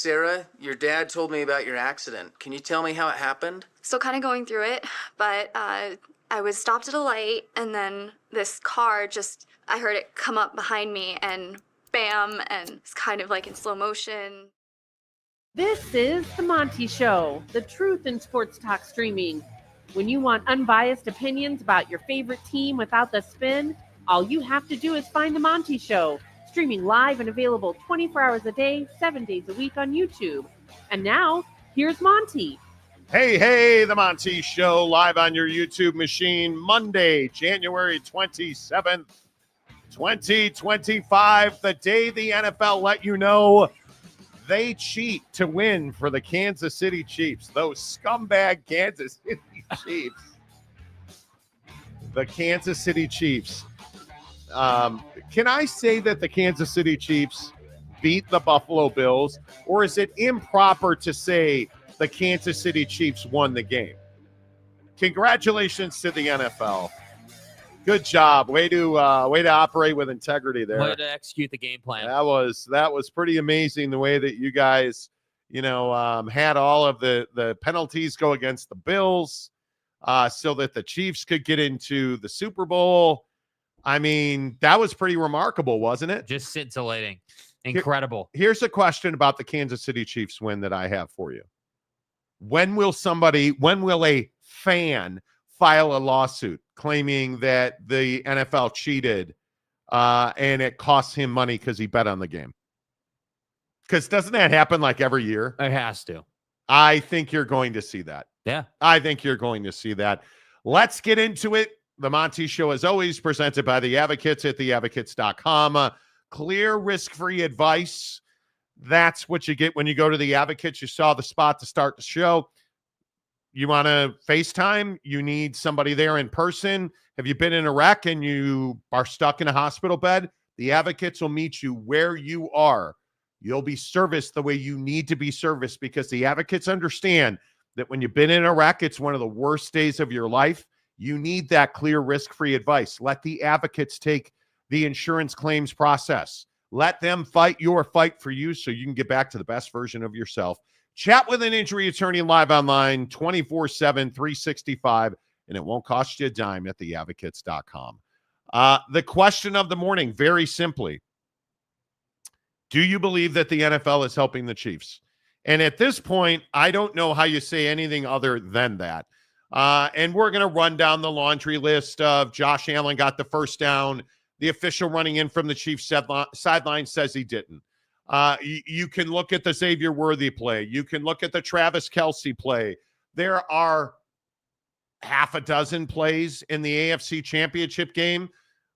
Sarah, your dad told me about your accident. Can you tell me how it happened? Still kind of going through it, but I was stopped at a light, and then this car I heard it come up behind me, and bam, and it's kind of like in slow motion. This is The Monty Show, the truth in sports talk streaming. When you want unbiased opinions about your favorite team without the spin, all you have to do is find The Monty Show, streaming live and available 24 hours a day, 7 days a week on YouTube. And now, here's Monty. Hey, The Monty Show, live on your YouTube machine, Monday, January 27th, 2025, the day the NFL let you know they cheat to win for the Kansas City Chiefs. Those scumbag Kansas City Chiefs. The Kansas City Chiefs. Can I say that the Kansas City Chiefs beat the Buffalo Bills, or is it improper to say the Kansas City Chiefs won the game? Congratulations to the NFL. Good job. Way to operate with integrity there. Way to execute the game plan. That was pretty amazing the way that you guys, had all of the penalties go against the Bills, so that the Chiefs could get into the Super Bowl. I mean, that was pretty remarkable, wasn't it? Just scintillating. Incredible. Here's a question about the Kansas City Chiefs win that I have for you. When will a fan file a lawsuit claiming that the NFL cheated and it costs him money because he bet on the game? Because doesn't that happen like every year? It has to. I think you're going to see that. Yeah. I think you're going to see that. Let's get into it. The Monty Show, as always, presented by The Advocates at theadvocates.com. Clear, risk-free advice. That's what you get when you go to The Advocates. You saw the spot to start the show. You want to FaceTime? You need somebody there in person. Have you been in a wreck and you are stuck in a hospital bed? The Advocates will meet you where you are. You'll be serviced the way you need to be serviced, because the Advocates understand that when you've been in a wreck, it's one of the worst days of your life. You need that clear, risk-free advice. Let the Advocates take the insurance claims process. Let them fight your fight for you so you can get back to the best version of yourself. Chat with an injury attorney live online 24/7, 365, and it won't cost you a dime at theadvocates.com. The question of the morning, very simply, do you believe that the NFL is helping the Chiefs? And at this point, I don't know how you say anything other than that. And we're going to run down the laundry list of Josh Allen got the first down. The official running in from the Chiefs sideline says he didn't. You can look at the Xavier Worthy play. You can look at the Travis Kelce play. There are half a dozen plays in the AFC Championship game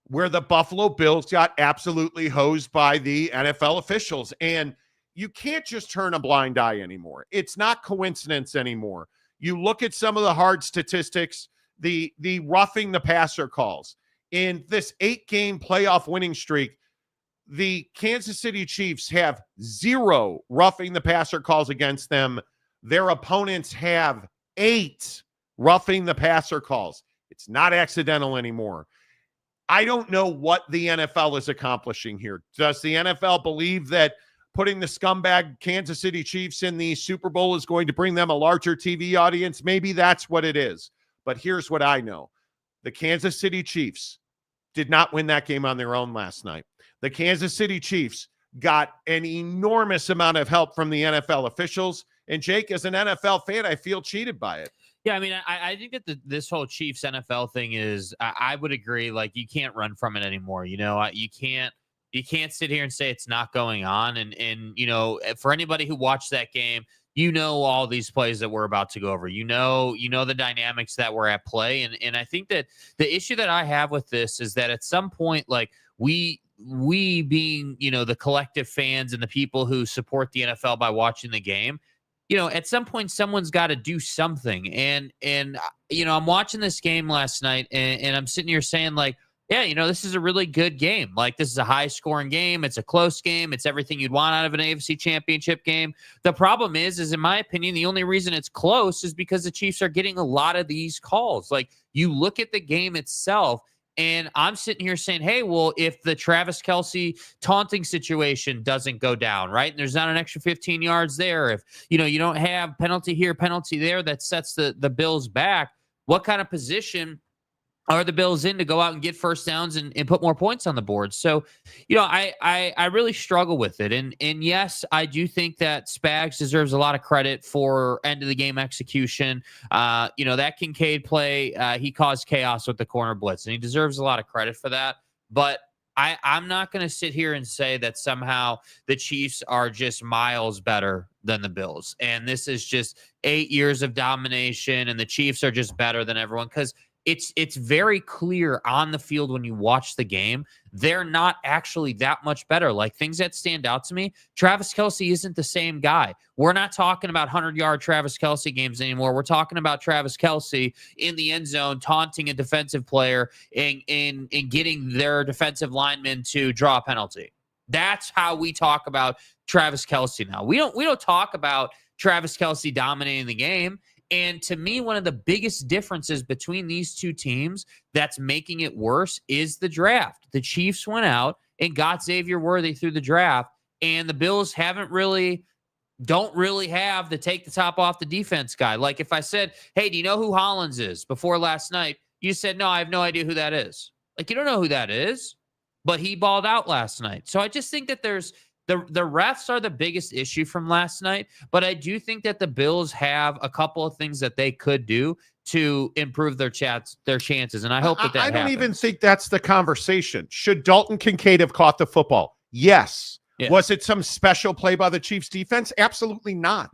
where the Buffalo Bills got absolutely hosed by the NFL officials. And you can't just turn a blind eye anymore. It's not coincidence anymore. You look at some of the hard statistics, the roughing the passer calls. In this 8-game playoff winning streak, the Kansas City Chiefs have 0 roughing the passer calls against them. Their opponents have 8 roughing the passer calls. It's not accidental anymore. I don't know what the NFL is accomplishing here. Does the NFL believe that putting the scumbag Kansas City Chiefs in the Super Bowl is going to bring them a larger TV audience? Maybe that's what it is. But here's what I know. The Kansas City Chiefs did not win that game on their own last night. The Kansas City Chiefs got an enormous amount of help from the NFL officials. And Jake, as an NFL fan, I feel cheated by it. Yeah, I mean, I think that this whole Chiefs NFL thing is, I would agree, like, you can't run from it anymore. You can't sit here and say it's not going on. And for anybody who watched that game, all these plays that we're about to go over. You know the dynamics that were at play. And I think that the issue that I have with this is that at some point, like, we being, the collective fans and the people who support the NFL by watching the game, at some point someone's got to do something. And I'm watching this game last night and I'm sitting here saying, like, yeah, this is a really good game. Like, this is a high-scoring game. It's a close game. It's everything you'd want out of an AFC Championship game. The problem is in my opinion, the only reason it's close is because the Chiefs are getting a lot of these calls. Like, you look at the game itself, And I'm sitting here saying, hey, well, if the Travis Kelce taunting situation doesn't go down, right? And there's not an extra 15 yards there. If, you don't have penalty here, penalty there, that sets the Bills back. What kind of position are the Bills in to go out and get first downs and put more points on the board? So, I really struggle with it. And yes, I do think that Spags deserves a lot of credit for end of the game execution. That Kincaid play, he caused chaos with the corner blitz, and he deserves a lot of credit for that. But I'm not going to sit here and say that somehow the Chiefs are just miles better than the Bills. And this is just 8 years of domination, and the Chiefs are just better than everyone, because it's very clear on the field when you watch the game, they're not actually that much better. Like, things that stand out to me, Travis Kelce isn't the same guy. We're not talking about 100-yard Travis Kelce games anymore. We're talking about Travis Kelce in the end zone taunting a defensive player and getting their defensive lineman to draw a penalty. That's how we talk about Travis Kelce now. We don't talk about Travis Kelce dominating the game. And to me, one of the biggest differences between these two teams that's making it worse is the draft. The Chiefs went out and got Xavier Worthy through the draft, and the Bills don't really have the take the top off the defense guy. Like, if I said, hey, do you know who Hollins is before last night? You said, no, I have no idea who that is. Like, you don't know who that is, but he balled out last night. So I just think that the refs are the biggest issue from last night, but I do think that the Bills have a couple of things that they could do to improve their chances, and I hope that I don't happens. even think that's the conversation. Should Dalton Kincaid have caught the football? Yes. Yeah. Was it some special play by the Chiefs defense? Absolutely not.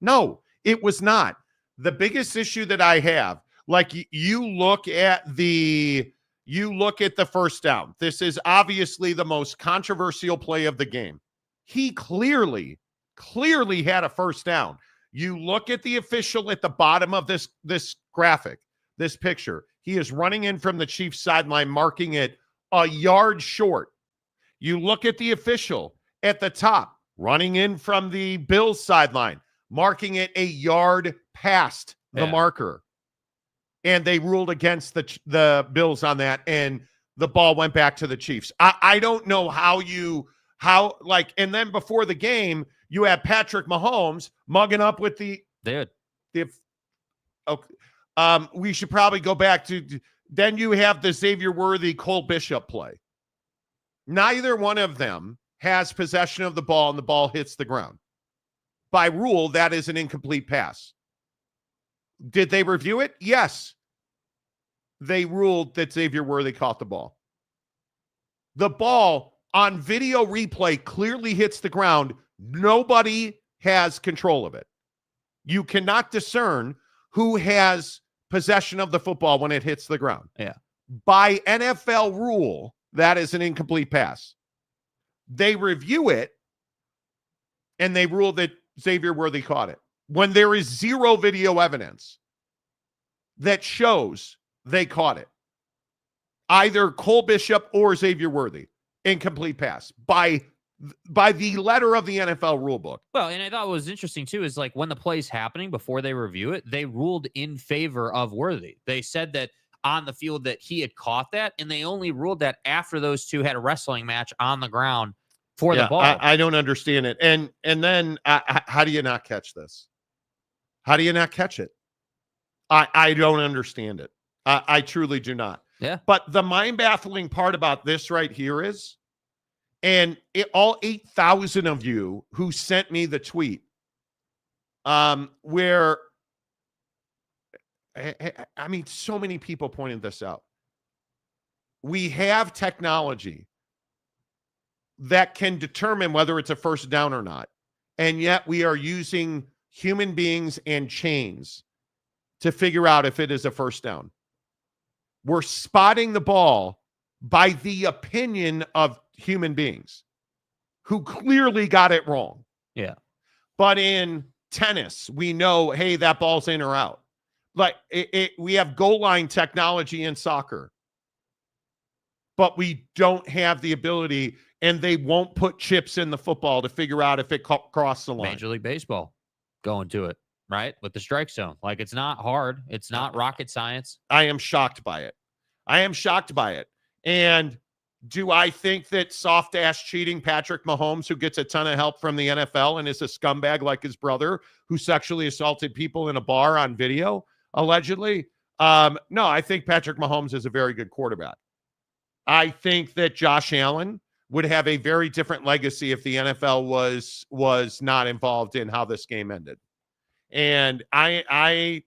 No, it was not. The biggest issue that I have, like, you look at the first down. This is obviously the most controversial play of the game. He clearly had a first down. You look at the official at the bottom of this graphic, this picture. He is running in from the Chiefs sideline, marking it a yard short. You look at the official at the top, running in from the Bills sideline, marking it a yard past the marker. And they ruled against the Bills on that, and the ball went back to the Chiefs. I don't know and then before the game, you had Patrick Mahomes mugging up with we should probably go back to, then you have the Xavier Worthy, Cole Bishop play. Neither one of them has possession of the ball, and the ball hits the ground. By rule, that is an incomplete pass. Did they review it? Yes. They ruled that Xavier Worthy caught the ball. The ball on video replay clearly hits the ground. Nobody has control of it. You cannot discern who has possession of the football when it hits the ground. Yeah. By NFL rule, that is an incomplete pass. They review it, and they rule that Xavier Worthy caught it, when there is zero video evidence that shows they caught it. Either Cole Bishop or Xavier Worthy. Incomplete pass by the letter of the NFL rule book. Well, and I thought what was interesting too is, like, when the play's happening before they review it, they ruled in favor of Worthy. They said that on the field that he had caught that, and they only ruled that after those two had a wrestling match on the ground for the ball. I don't understand it. And then how do you not catch this? How do you not catch it? I don't understand it. I truly do not. Yeah. But the mind-baffling part about this right here is, all 8,000 of you who sent me the tweet, where, I mean, so many people pointed this out. We have technology that can determine whether it's a first down or not, and yet we are using human beings and chains to figure out if it is a first down. We're spotting the ball by the opinion of human beings who clearly got it wrong. Yeah. But in tennis, we know, hey, that ball's in or out. Like, we have goal line technology in soccer, but we don't have the ability, and they won't put chips in the football to figure out if it crossed the line. Major League Baseball going to it, right? With the strike zone. Like, it's not hard. It's not rocket science. I am shocked by it. I am shocked by it. And do I think that soft-ass cheating Patrick Mahomes, who gets a ton of help from the NFL and is a scumbag like his brother, who sexually assaulted people in a bar on video, allegedly? No, I think Patrick Mahomes is a very good quarterback. I think that Josh Allen would have a very different legacy if the NFL was not involved in how this game ended. And I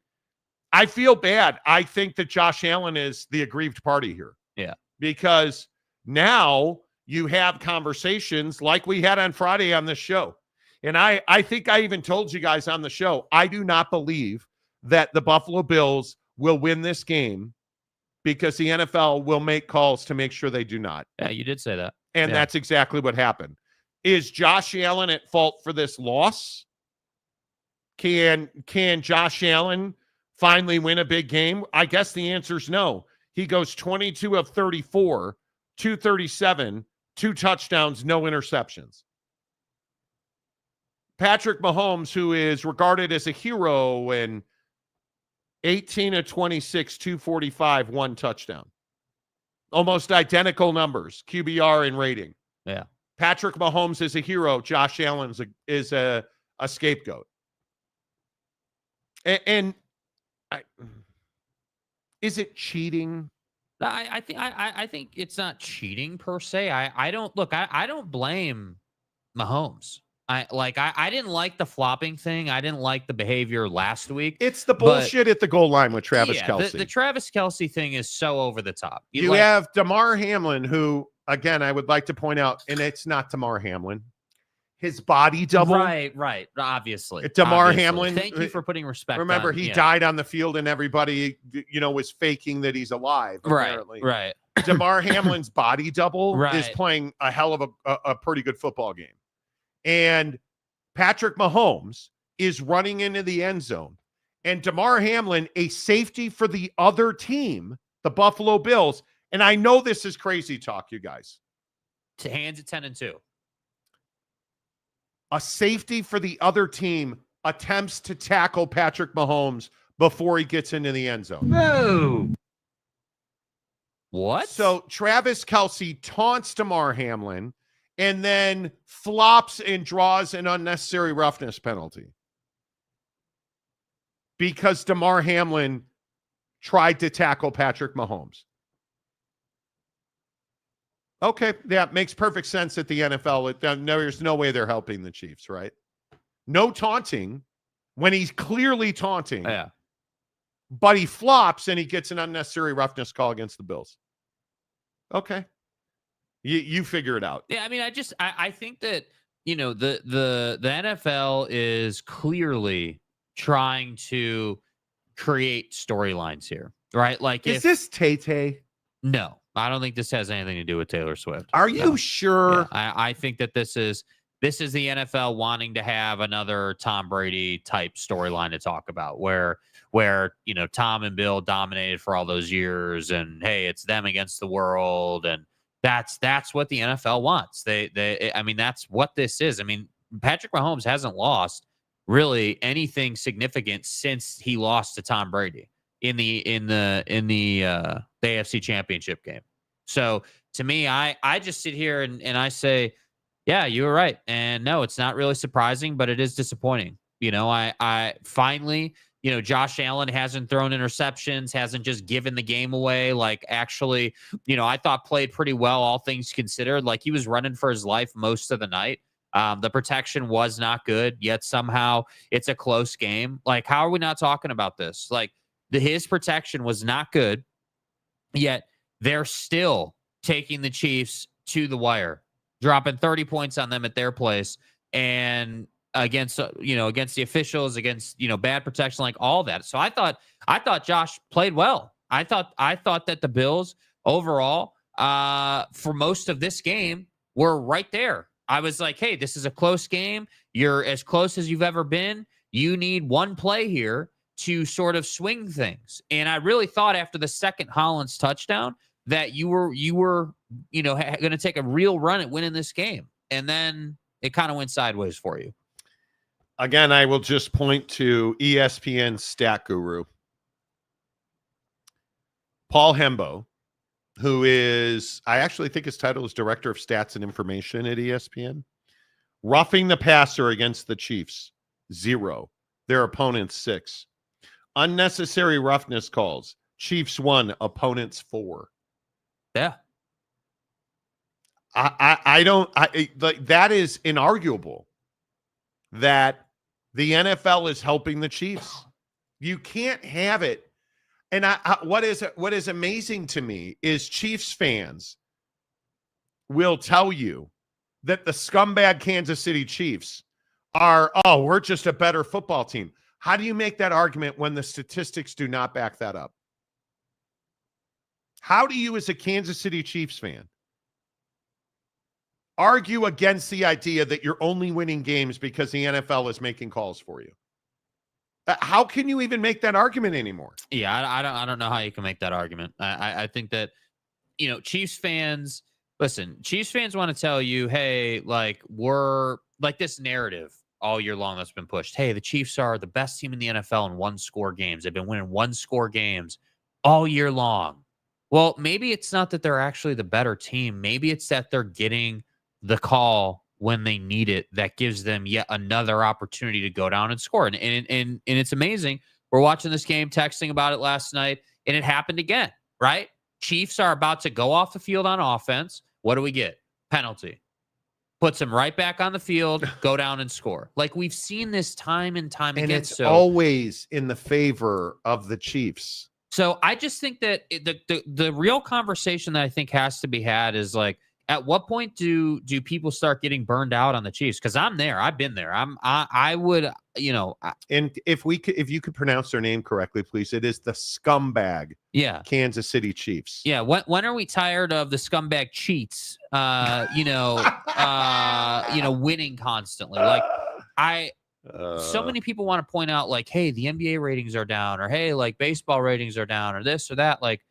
feel bad. I think that Josh Allen is the aggrieved party here. Yeah. Because now you have conversations like we had on Friday on this show. And I think I even told you guys on the show, I do not believe that the Buffalo Bills will win this game because the NFL will make calls to make sure they do not. Yeah, you did say that. And that's exactly what happened. Is Josh Allen at fault for this loss? Can Josh Allen finally win a big game? I guess the answer is no. He goes 22 of 34, 237, 2 touchdowns, no interceptions. Patrick Mahomes, who is regarded as a hero, and 18 of 26, 245, 1 touchdown. Almost identical numbers, QBR and rating. Yeah. Patrick Mahomes is a hero. Josh Allen is a scapegoat. And is it cheating? I think it's not cheating per se. I don't blame Mahomes. I didn't like the flopping thing. I didn't like the behavior last week. It's the bullshit at the goal line with Travis Kelce. The Travis Kelce thing is so over the top. You have Damar Hamlin, who, again, I would like to point out, and it's not Damar Hamlin. His body double. Right. Obviously. Damar Hamlin. Thank you for putting respect. Remember, he died on the field and everybody, was faking that he's alive. Apparently. Right. Damar Hamlin's body double Right. is playing a hell of a pretty good football game. And Patrick Mahomes is running into the end zone. And Damar Hamlin, a safety for the other team, the Buffalo Bills. And I know this is crazy talk, you guys. To hands at 10-2. A safety for the other team attempts to tackle Patrick Mahomes before he gets into the end zone. No. What? So Travis Kelce taunts Damar Hamlin and then flops and draws an unnecessary roughness penalty because Damar Hamlin tried to tackle Patrick Mahomes. Okay, yeah, makes perfect sense at the NFL. There's no way they're helping the Chiefs, right? No taunting when he's clearly taunting. Yeah. But he flops and he gets an unnecessary roughness call against the Bills. Okay. You figure it out. Yeah, I mean, I think that, the NFL is clearly trying to create storylines here, right? Like, is this Tay-Tay? No, I don't think this has anything to do with Taylor Swift. Are you sure? Yeah, I think that this is the NFL wanting to have another Tom Brady type storyline to talk about where Tom and Bill dominated for all those years and hey, it's them against the world. And that's what the NFL wants. I mean, that's what this is. I mean, Patrick Mahomes hasn't lost really anything significant since he lost to Tom Brady in the AFC Championship game. So to me, I just sit here and I say, yeah, you were right. And no, it's not really surprising, but it is disappointing. I finally, Josh Allen hasn't thrown interceptions, hasn't just given the game away. Like actually, I thought played pretty well, all things considered. Like he was running for his life most of the night. The protection was not good, yet somehow it's a close game. Like, how are we not talking about this? Like his protection was not good, yet they're still taking the Chiefs to the wire, dropping 30 points on them at their place. And against the officials, against, bad protection, like all that. So I thought Josh played well. I thought that the Bills overall, for most of this game were right there. I was like, hey, this is a close game. You're as close as you've ever been. You need one play here to sort of swing things. And I really thought after the second Hollins touchdown that you were going to take a real run at winning this game. And then it kind of went sideways for you. Again, I will just point to ESPN stat guru. Paul Hembo who is, I actually think his title is Director of Stats and Information at ESPN. Roughing the passer against the Chiefs, 0. Their opponents, 6. Unnecessary roughness calls, Chiefs 1, opponents 4. Yeah. Like that is inarguable that the NFL is helping the Chiefs. You can't have it. And what is amazing to me is Chiefs fans will tell you that the scumbag Kansas City Chiefs are, oh, we're just a better football team. How do you make that argument when the statistics do not back that up? How do you, as a Kansas City Chiefs fan, argue against the idea that you're only winning games because the NFL is making calls for you? How can you even make that argument anymore? Yeah, I don't know how you can make that argument. I think that, Chiefs fans, listen, Chiefs fans want to tell you, hey, like, we're like this narrative all year long that's been pushed. Hey, the Chiefs are the best team in the NFL in one-score games. They've been winning one-score games all year long. Well, maybe it's not that they're actually the better team. Maybe it's that they're getting the call when they need it that gives them yet another opportunity to go down and score. And it's amazing. We're watching this game, texting about it last night, and it happened again, right? Chiefs are about to go off the field on offense. What do we get? Penalty. Puts them right back on the field, go down and score. Like, we've seen this time and time again. And it's always in the favor of the Chiefs. So I just think that the real conversation that I think has to be had is, like, at what point do people start getting burned out on the Chiefs? Because I'm there. I've been there. I would, And if you could pronounce their name correctly, please. It is the scumbag. Yeah. Kansas City Chiefs. Yeah. When are we tired of the scumbag cheats? Winning constantly. Like, so many people want to point out, like, hey, the NBA ratings are down, or hey, like, baseball ratings are down, or this or that. Like,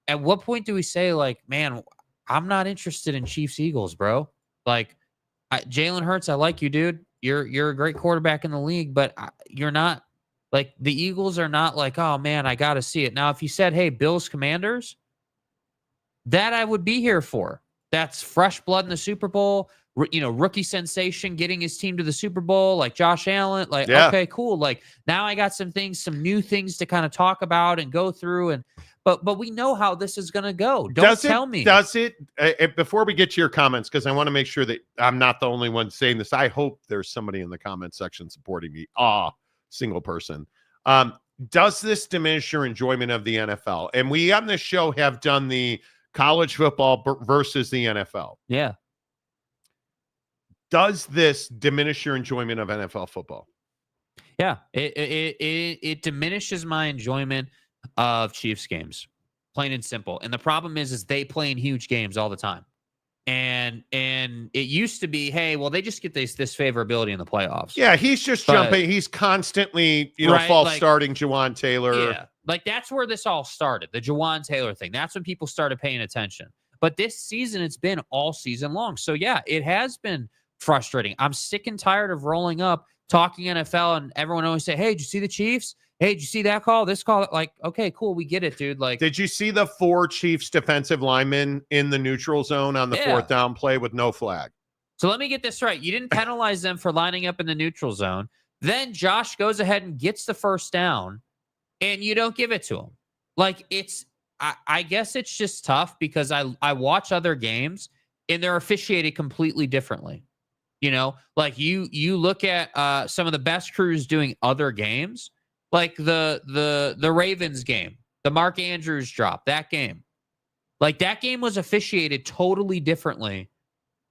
at what point do we say, like, man, I'm not interested in Chiefs Eagles, bro? Like, Jalen Hurts, I like you, dude. You're a great quarterback in the league, but you're not, like, the Eagles are not like, oh man, I got to see it. Now, if you said, hey, Bills Commanders, that I would be here for. That's fresh blood in the Super Bowl. Rookie sensation getting his team to the Super Bowl, like Josh Allen. Like, yeah. Okay, cool. Like, now I got some new things to kind of talk about and go through. But we know how this is going to go. Don't tell me. Does it? Before we get to your comments, because I want to make sure that I'm not the only one saying this. I hope there's somebody in the comment section supporting me. Single person. Does this diminish your enjoyment of the NFL? And we on this show have done the college football versus the NFL. Yeah. Does this diminish your enjoyment of NFL football? Yeah, it diminishes my enjoyment of Chiefs games, plain and simple. And the problem is they play in huge games all the time. And it used to be, hey, well, they just get this favorability in the playoffs. Yeah, he's just jumping. He's constantly, starting Jawan Taylor. Yeah, like, that's where this all started, the Jawan Taylor thing. That's when people started paying attention. But this season, it's been all season long. So, yeah, it has been frustrating. I'm sick and tired of rolling up, talking NFL, and everyone always say, hey, did you see the Chiefs? Hey, did you see that call? This call? Like, okay, cool. We get it, dude. Like, did you see the 4 Chiefs defensive linemen in the neutral zone on the 4th down play with no flag? So let me get this right. You didn't penalize them for lining up in the neutral zone. Then Josh goes ahead and gets the first down, and you don't give it to him. Like, I guess it's just tough because I watch other games and they're officiated completely differently. Like, you look at some of the best crews doing other games, like the Ravens game, the Mark Andrews drop, that game. Like, that game was officiated totally differently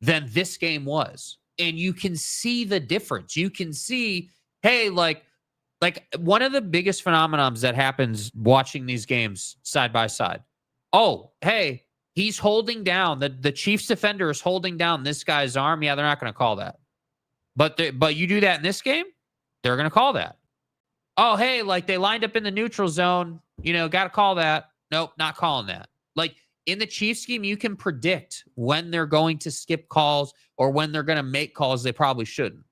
than this game was. And you can see the difference. You can see, hey, like one of the biggest phenomenons that happens watching these games side by side. Oh, hey, he's holding down, the Chiefs defender is holding down this guy's arm. Yeah, they're not going to call that. But you do that in this game, they're going to call that. Oh, hey, like, they lined up in the neutral zone, got to call that. Nope, not calling that. Like, in the Chiefs scheme, you can predict when they're going to skip calls or when they're going to make calls they probably shouldn't.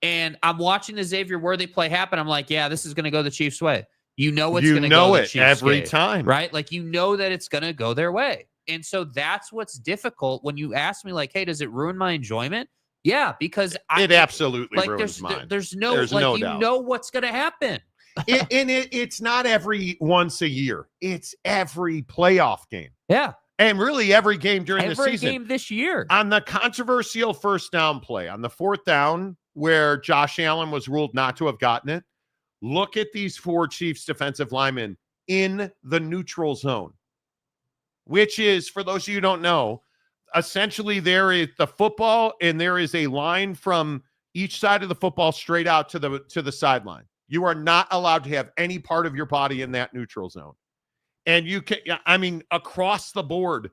And I'm watching the Xavier Worthy play happen. I'm like, yeah, this is going to go the Chiefs' way. You know it's going to go the Chiefs' every way, time, right? Like, you know that it's going to go their way. And so that's what's difficult when you ask me, like, hey, does it ruin my enjoyment? Yeah, because it absolutely like ruins mine. there's no doubt. Know what's going to happen. It's not every once a year. It's every playoff game. Yeah. And really every game during the season. Every game this year. On the controversial first down play, on the fourth down where Josh Allen was ruled not to have gotten it, look at these 4 Chiefs defensive linemen in the neutral zone, which is, for those of you who don't know, essentially there is the football and there is a line from each side of the football straight out to the sideline. You are not allowed to have any part of your body in that neutral zone. And you can, I mean, across the board,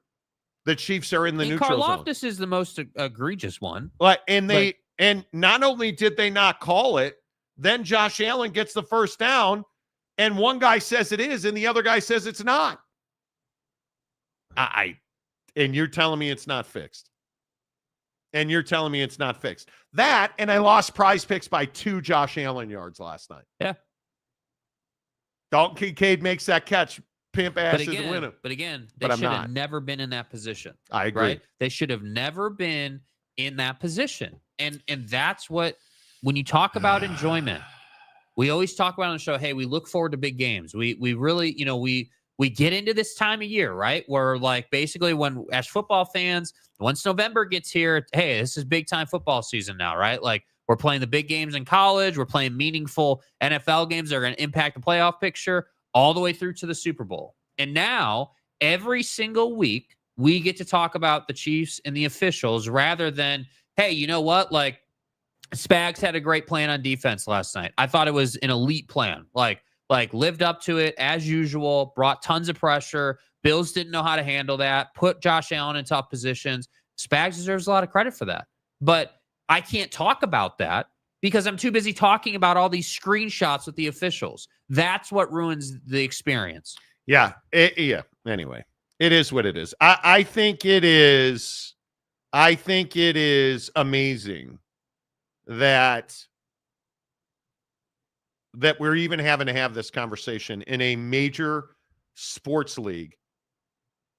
the Chiefs are in the neutral zone. Karlaftis is the most egregious one. And not only did they not call it, then Josh Allen gets the first down, and one guy says it is, and the other guy says it's not. And you're telling me it's not fixed. That, and I lost Prize Picks by 2 Josh Allen yards last night. Yeah. Dalton Kincaid makes that catch. Pimp ass is winning. But again, they should have never been in that position. I agree. Right? They should have never been in that position. And that's what, when you talk about enjoyment, we always talk about on the show, hey, we look forward to big games. We really, we get into this time of year, right? Where, like, basically when, as football fans, once November gets here, hey, this is big time football season now, right? Like, we're playing the big games in college. We're playing meaningful NFL games that are going to impact the playoff picture all the way through to the Super Bowl. And now every single week we get to talk about the Chiefs and the officials rather than, hey, you know what? Like, Spags had a great plan on defense last night. I thought it was an elite plan. Like lived up to it as usual, brought tons of pressure. Bills didn't know how to handle that, put Josh Allen in tough positions. Spags deserves a lot of credit for that. But I can't talk about that because I'm too busy talking about all these screenshots with the officials. That's what ruins the experience. Yeah. Anyway, it is what it is. I think it is amazing that we're even having to have this conversation in a major sports league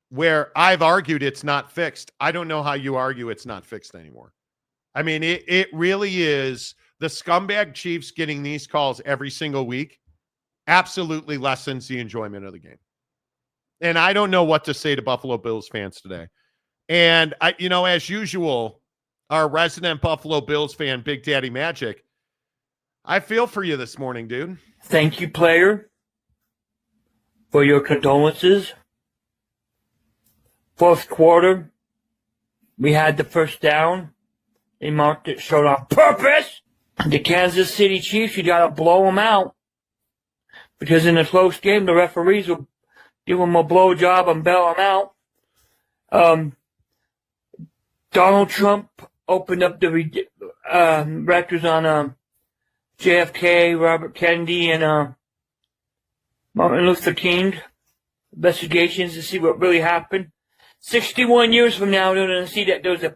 where I've argued it's not fixed. I don't know how you argue it's not fixed anymore. I mean, it really is. The scumbag Chiefs getting these calls every single week absolutely lessens the enjoyment of the game. And I don't know what to say to Buffalo Bills fans today. And as usual, our resident Buffalo Bills fan, Big Daddy Magic, I feel for you this morning, dude. Thank you, player, for your condolences. Fourth quarter, we had the first down. They marked it short on purpose. The Kansas City Chiefs, you got to blow them out. Because in a close game, the referees will give them a blow job and bail them out. Donald Trump opened up the records on JFK, Robert Kennedy, and Martin Luther King investigations to see what really happened. 61 years from now, they're going to see that there's a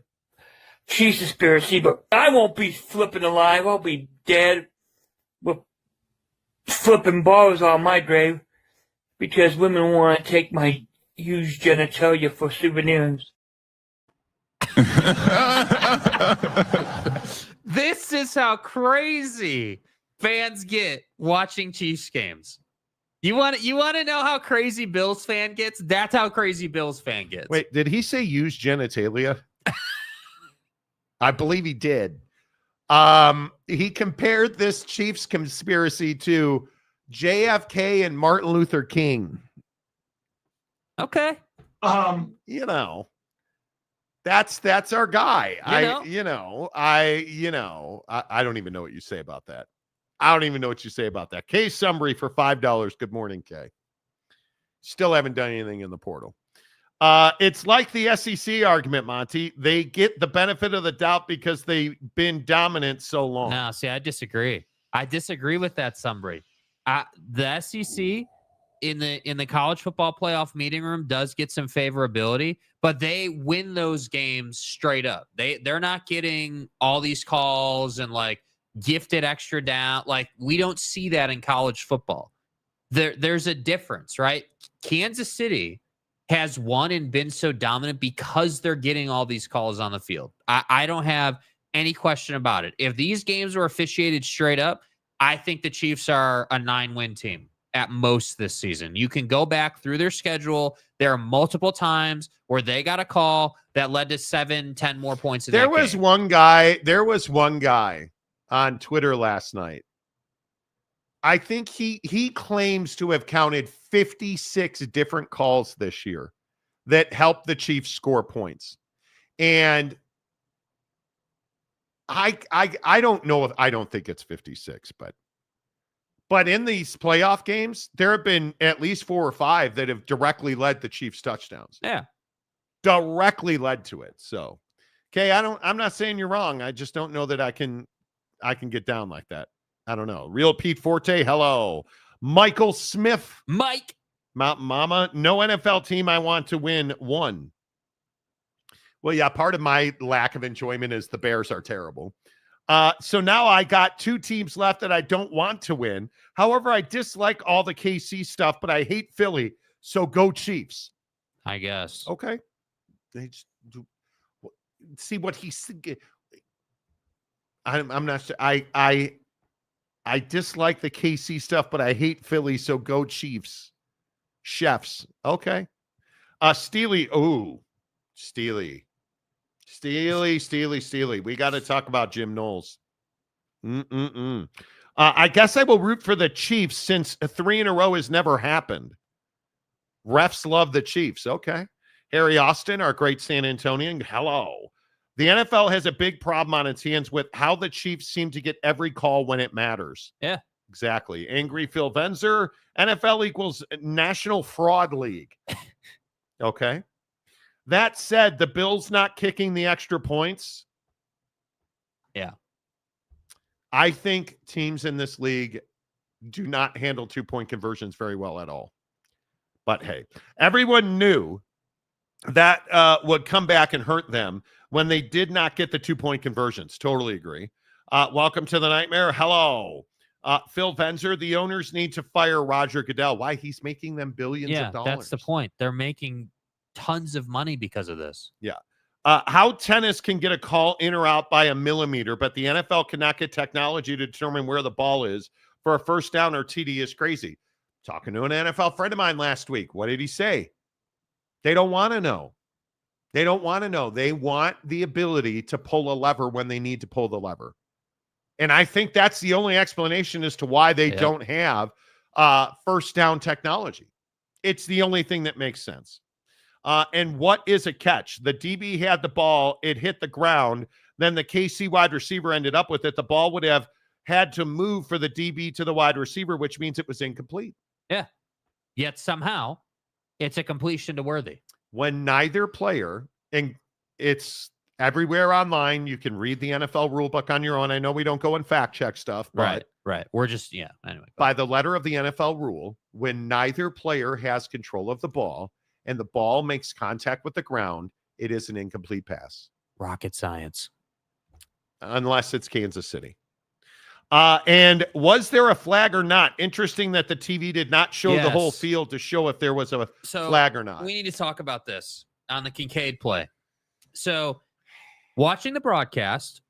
cheese conspiracy, but I won't be flipping alive. I'll be dead with flipping bars on my grave because women want to take my huge genitalia for souvenirs. This is how crazy fans get watching Chiefs games. You want to know how crazy Bills fan gets? That's how crazy Bills fan gets. Wait, did he say use genitalia? I believe he did. He compared this Chiefs conspiracy to JFK and Martin Luther King. Okay. That's our guy. I don't even know what you say about that. Kay Sumbry for $5. Good morning, Kay. Still haven't done anything in the portal. It's like the SEC argument, Monty. They get the benefit of the doubt because they've been dominant so long. No, see, I disagree. I disagree with that, Sumbry. The SEC in the college football playoff meeting room does get some favorability, but they win those games straight up. They're not getting all these calls and like gifted extra down. Like, we don't see that in college football. There's a difference, right? Kansas City has won and been so dominant because they're getting all these calls on the field. I don't have any question about it. If these games were officiated straight up, I think the Chiefs are a 9-win team at most this season. You can go back through their schedule. There are multiple times where they got a call that led to 7-10 more points in There that was game. one guy on Twitter last night. I think he claims to have counted 56 different calls this year that helped the Chiefs score points. And I don't know if I don't think it's 56, but in these playoff games, there have been at least 4 or 5 that have directly led the Chiefs touchdowns. Yeah. Directly led to it. So, okay, I'm not saying you're wrong. I just don't know that I can get down like that. I don't know. Real Pete Forte, hello. Michael Smith. Mike. Mountain Mama, no NFL team I want to win won. Well, yeah, part of my lack of enjoyment is the Bears are terrible. So now I got 2 teams left that I don't want to win. However, I dislike all the KC stuff, but I hate Philly. So go Chiefs. I guess. Okay. They just see what he's. I'm not sure. I dislike the KC stuff, but I hate Philly. So go Chiefs. Chefs. Okay. Steely. Oh, Steely. We got to talk about Jim Knowles. I guess I will root for the Chiefs since 3 in a row has never happened. Refs love the Chiefs. Okay. Harry Austin, our great San Antonian. Hello. The NFL has a big problem on its hands with how the Chiefs seem to get every call when it matters. Yeah. Exactly. Angry Phil Venzer. NFL equals National Fraud League. Okay. That said, the Bills not kicking the extra points. Yeah. I think teams in this league do not handle 2-point conversions very well at all. But hey, everyone knew that would come back and hurt them when they did not get the 2-point conversions. Totally agree. Welcome to the nightmare. Hello. Phil Venzer, the owners need to fire Roger Goodell. Why? He's making them billions of dollars. That's the point. They're making tons of money because of this. Yeah. How tennis can get a call in or out by a millimeter, but the NFL cannot get technology to determine where the ball is for a first down or TD is crazy. Talking to an NFL friend of mine last week. What did he say? They don't want to know. They don't want to know. They want the ability to pull a lever when they need to pull the lever. And I think that's the only explanation as to why they don't have first down technology. It's the only thing that makes sense. And what is a catch? The DB had the ball. It hit the ground. Then the KC wide receiver ended up with it. The ball would have had to move for the DB to the wide receiver, which means it was incomplete. Yeah. Yet somehow it's a completion to Worthy. When neither player, and it's everywhere online, you can read the NFL rule book on your own. I know we don't go and fact check stuff, but right. We're just, anyway. By the letter of the NFL rule, when neither player has control of the ball and the ball makes contact with the ground, it is an incomplete pass. Rocket science. Unless it's Kansas City. And was there a flag or not? Interesting that the TV did not show the whole field to show if there was a flag or not. We need to talk about this on the Kincaid play. So watching the broadcast,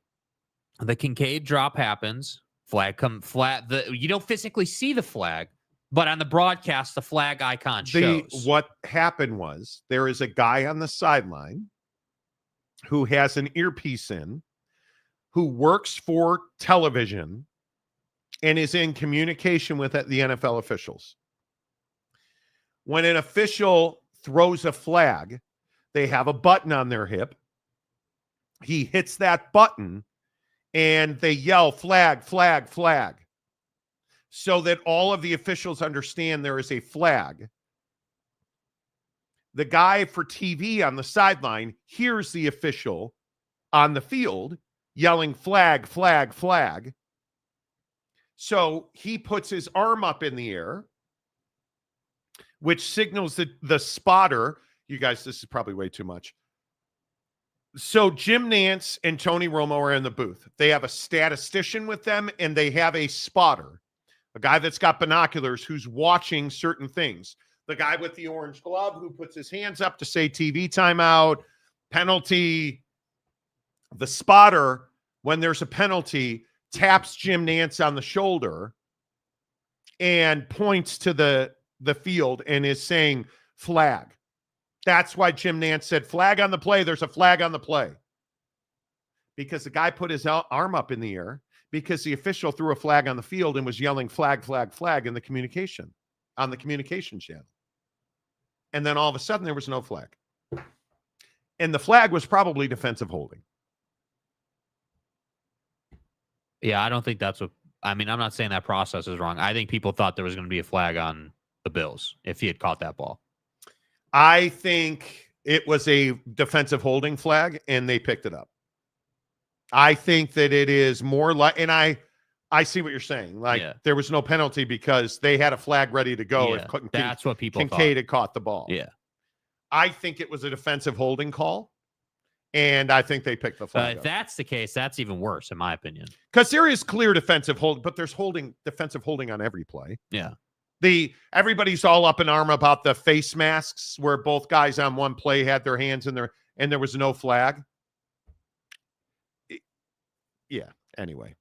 the Kincaid drop happens, flag come flat. You don't physically see the flag, but on the broadcast, the flag icon shows. What happened was there is a guy on the sideline who has an earpiece in, who works for television and is in communication with the NFL officials. When an official throws a flag, they have a button on their hip. He hits that button and they yell, flag, flag, flag, so that all of the officials understand there is a flag. The guy for TV on the sideline hears the official on the field yelling flag, flag, flag. So he puts his arm up in the air, which signals the spotter. You guys, this is probably way too much. So Jim Nantz and Tony Romo are in the booth. They have a statistician with them, and they have a spotter. a guy that's got binoculars who's watching certain things, the guy with the orange glove who puts his hands up to say TV timeout, penalty, the spotter, when there's a penalty, taps Jim Nantz on the shoulder and points to the field and is saying flag. That's why Jim Nantz said flag on the play. There's a flag on the play. Because the guy put his arm up in the air because the official threw a flag on the field and was yelling flag, flag, flag in the communication, on the communication channel. And then all of a sudden there was no flag. And the flag was probably defensive holding. Yeah, I don't think that's what, I mean, I'm not saying that process is wrong. I think people thought there was going to be a flag on the Bills if he had caught that ball. I think it was a defensive holding flag and they picked it up. I think that it is more like, and I see what you're saying. Like there was no penalty because they had a flag ready to go. Yeah, that's what people Kincaid thought. had caught the ball. Yeah. I think it was a defensive holding call, and I think they picked the flag If up. that's the case, that's even worse, in my opinion. Because there is clear defensive hold, but there's defensive holding on every play. Yeah. Everybody's all up in arm about the face masks where both guys on one play had their hands in there and there was no flag. Yeah. Anyway,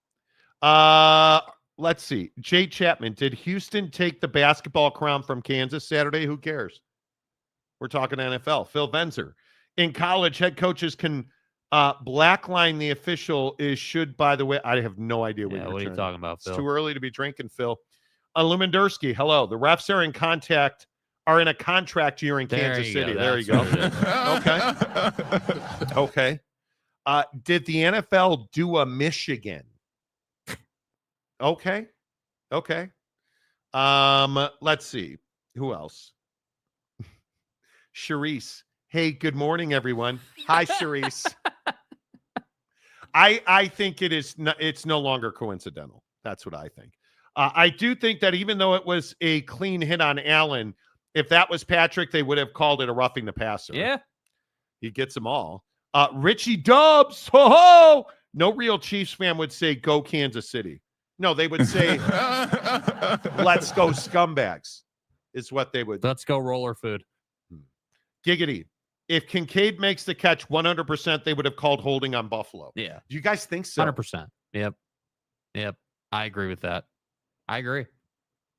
let's see. Jay Chapman, did Houston take the basketball crown from Kansas Saturday? Who cares? We're talking NFL. Phil Venzer. In college, head coaches can blackline the official should, by the way, I have no idea what are you talking about, Phil? It's too early to be drinking, Phil. Lumendersky, hello. The refs are in a contract year in Kansas City. There you go. Okay. Okay. Did the NFL do a Michigan? Okay. Okay. Let's see. Who else? Charisse. Hey, good morning, everyone. Hi, Charisse. I think it's no longer coincidental. That's what I think. I do think that even though it was a clean hit on Allen, if that was Patrick, they would have called it a roughing the passer. Yeah. He gets them all. Richie Dubs, ho-ho! No real Chiefs fan would say, go Kansas City. No, they would say, let's go scumbags, is what they would. Let's go roller food. Giggity. If Kincaid makes the catch 100%, they would have called holding on Buffalo. Yeah. Do you guys think so? 100%. Yep. I agree with that. I agree.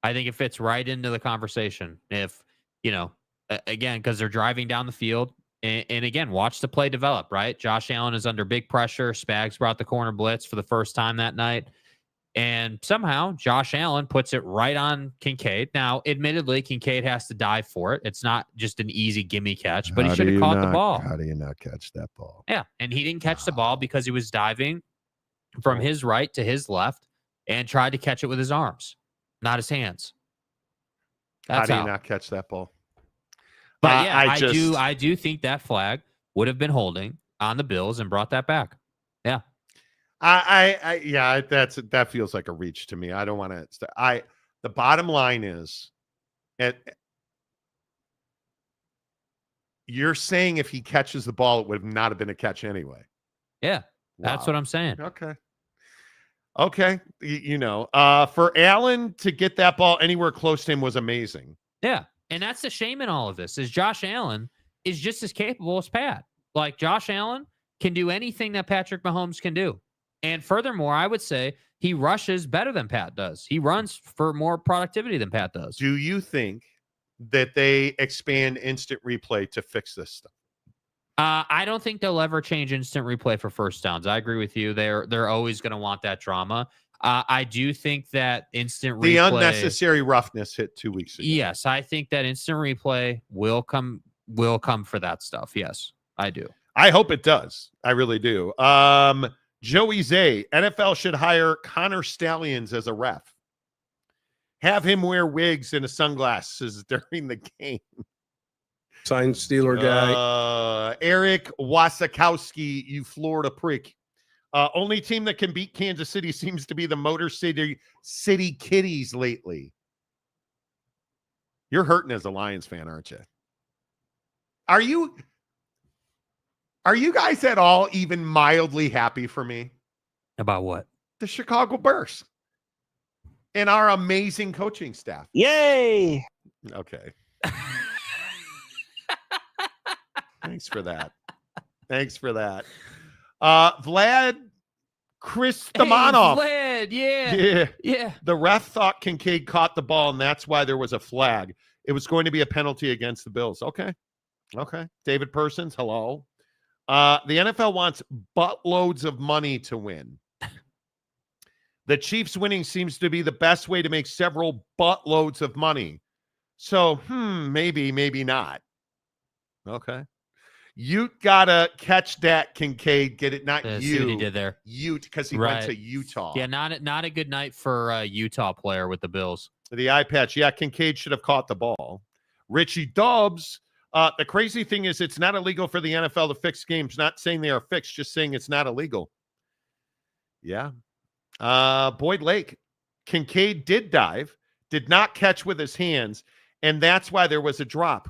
I think it fits right into the conversation. If, again, because they're driving down the field. And again, watch the play develop, right? Josh Allen is under big pressure. Spags brought the corner blitz for the first time that night. And somehow Josh Allen puts it right on Kincaid. Now, admittedly, Kincaid has to dive for it. It's not just an easy gimme catch, but he should have caught the ball. How do you not catch that ball? Yeah, and he didn't catch the ball because he was diving from his right to his left and tried to catch it with his arms, not his hands. That's how do you not catch that ball? But yeah, I do think that flag would have been holding on the Bills and brought that back. Yeah. That feels like a reach to me. I don't want to. The bottom line is, you're saying if he catches the ball, it would not have been a catch anyway. Yeah, that's what I'm saying. Okay. For Allen to get that ball anywhere close to him was amazing. Yeah, and that's the shame in all of this is Josh Allen is just as capable as Pat. Like Josh Allen can do anything that Patrick Mahomes can do. And furthermore, I would say he rushes better than Pat does. He runs for more productivity than Pat does. Do you think that they expand instant replay to fix this stuff? I don't think they'll ever change instant replay for first downs. I agree with you. They're always going to want that drama. I do think that instant replay... The unnecessary roughness hit 2 weeks ago. Yes, I think that instant replay will come for that stuff. Yes, I do. I hope it does. I really do. Joey Zay, NFL should hire Connor Stallions as a ref. Have him wear wigs and sunglasses during the game. Sign Steeler guy. Eric Wasikowski, you Florida prick. Only team that can beat Kansas City seems to be the Motor City Kitties lately. You're hurting as a Lions fan, aren't you? Are you guys at all even mildly happy for me? About what? The Chicago Bears. and our amazing coaching staff. Yay! Okay. Thanks for that. Thanks for that. Vlad Kristamanov. Hey, Vlad, yeah. The ref thought Kincaid caught the ball, and that's why there was a flag. It was going to be a penalty against the Bills. Okay. David Persons, hello. The NFL wants buttloads of money to win. The Chiefs winning seems to be the best way to make several buttloads of money. So, maybe not. Okay. You gotta catch that, Kincaid. Get it? Not See what you. he did there. Ute, because he went to Utah. Yeah, not a good night for a Utah player with the Bills. The eye patch. Yeah, Kincaid should have caught the ball. Richie Dobbs. The crazy thing is it's not illegal for the NFL to fix games. Not saying they are fixed, just saying it's not illegal. Yeah. Boyd Lake. Kincaid did dive, did not catch with his hands, and that's why there was a drop.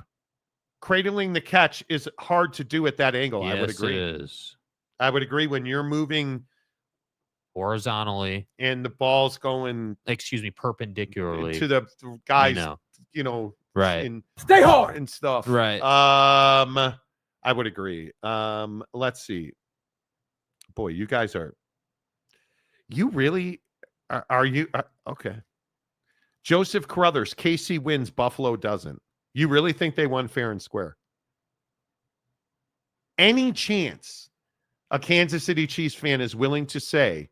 Cradling the catch is hard to do at that angle. Yes, I would agree. It is. I would agree when you're moving horizontally and the ball's going, perpendicularly to the guys, right. And Stay hard and stuff. Right. I would agree. Let's see. Boy, you guys are. You really are you okay? Joseph Carruthers, KC wins, Buffalo doesn't. You really think they won fair and square? Any chance a Kansas City Chiefs fan is willing to say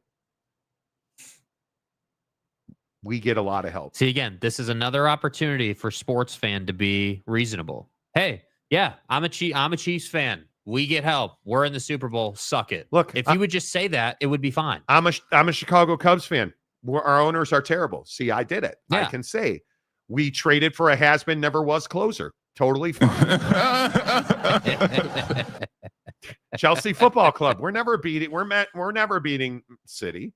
we get a lot of help? See, again, this is another opportunity for sports fan to be reasonable. Hey, yeah, I'm a Chiefs fan. We get help. We're in the Super Bowl. Suck it. Look, if you would just say that, it would be fine. I'm a Chicago Cubs fan. Our owners are terrible. See, I did it. Yeah. I can say we traded for a has-been, never was closer. Totally fine. Chelsea Football Club. We're never beating City.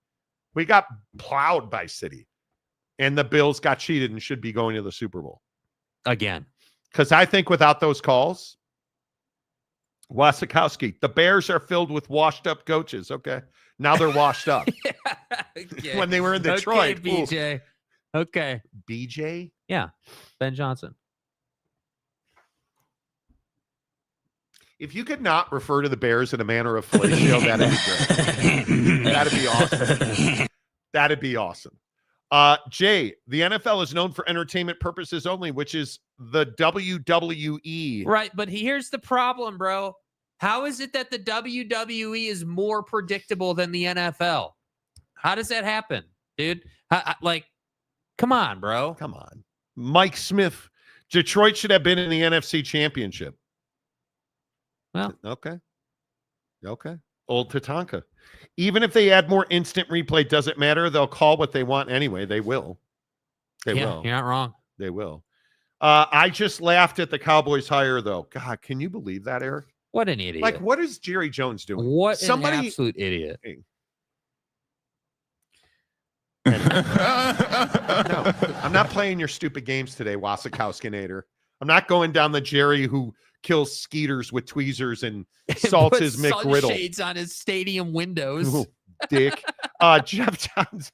We got plowed by City. And the Bills got cheated and should be going to the Super Bowl. Again. Because I think without those calls, Wasikowski, the Bears are filled with washed-up coaches. Okay. Now they're washed up. Okay. When they were in Detroit. Okay, BJ. Ooh. Okay. BJ? Yeah. Ben Johnson. If you could not refer to the Bears in a manner of fellatio, that'd be great. That'd be awesome. That'd be awesome. Jay, the NFL is known for entertainment purposes only, which is the WWE. Right, but here's the problem, bro. How is it that the WWE is more predictable than the NFL? How does that happen, dude? Come on, bro. Come on. Mike Smith, Detroit should have been in the NFC Championship. Well, okay. Old Tatanka. Even if they add more instant replay, doesn't matter. They'll call what they want anyway. They will. They will. You're not wrong. They will. I just laughed at the Cowboys hire, though. God, can you believe that, Eric? What an idiot. Like, what is Jerry Jones doing? What an absolute idiot. No, I'm not playing your stupid games today, Wasikowski-nator. I'm not going down the Jerry who kills skeeters with tweezers and salts his McGriddle. Shades on his stadium windows. Ooh, dick. Jeff Johnson.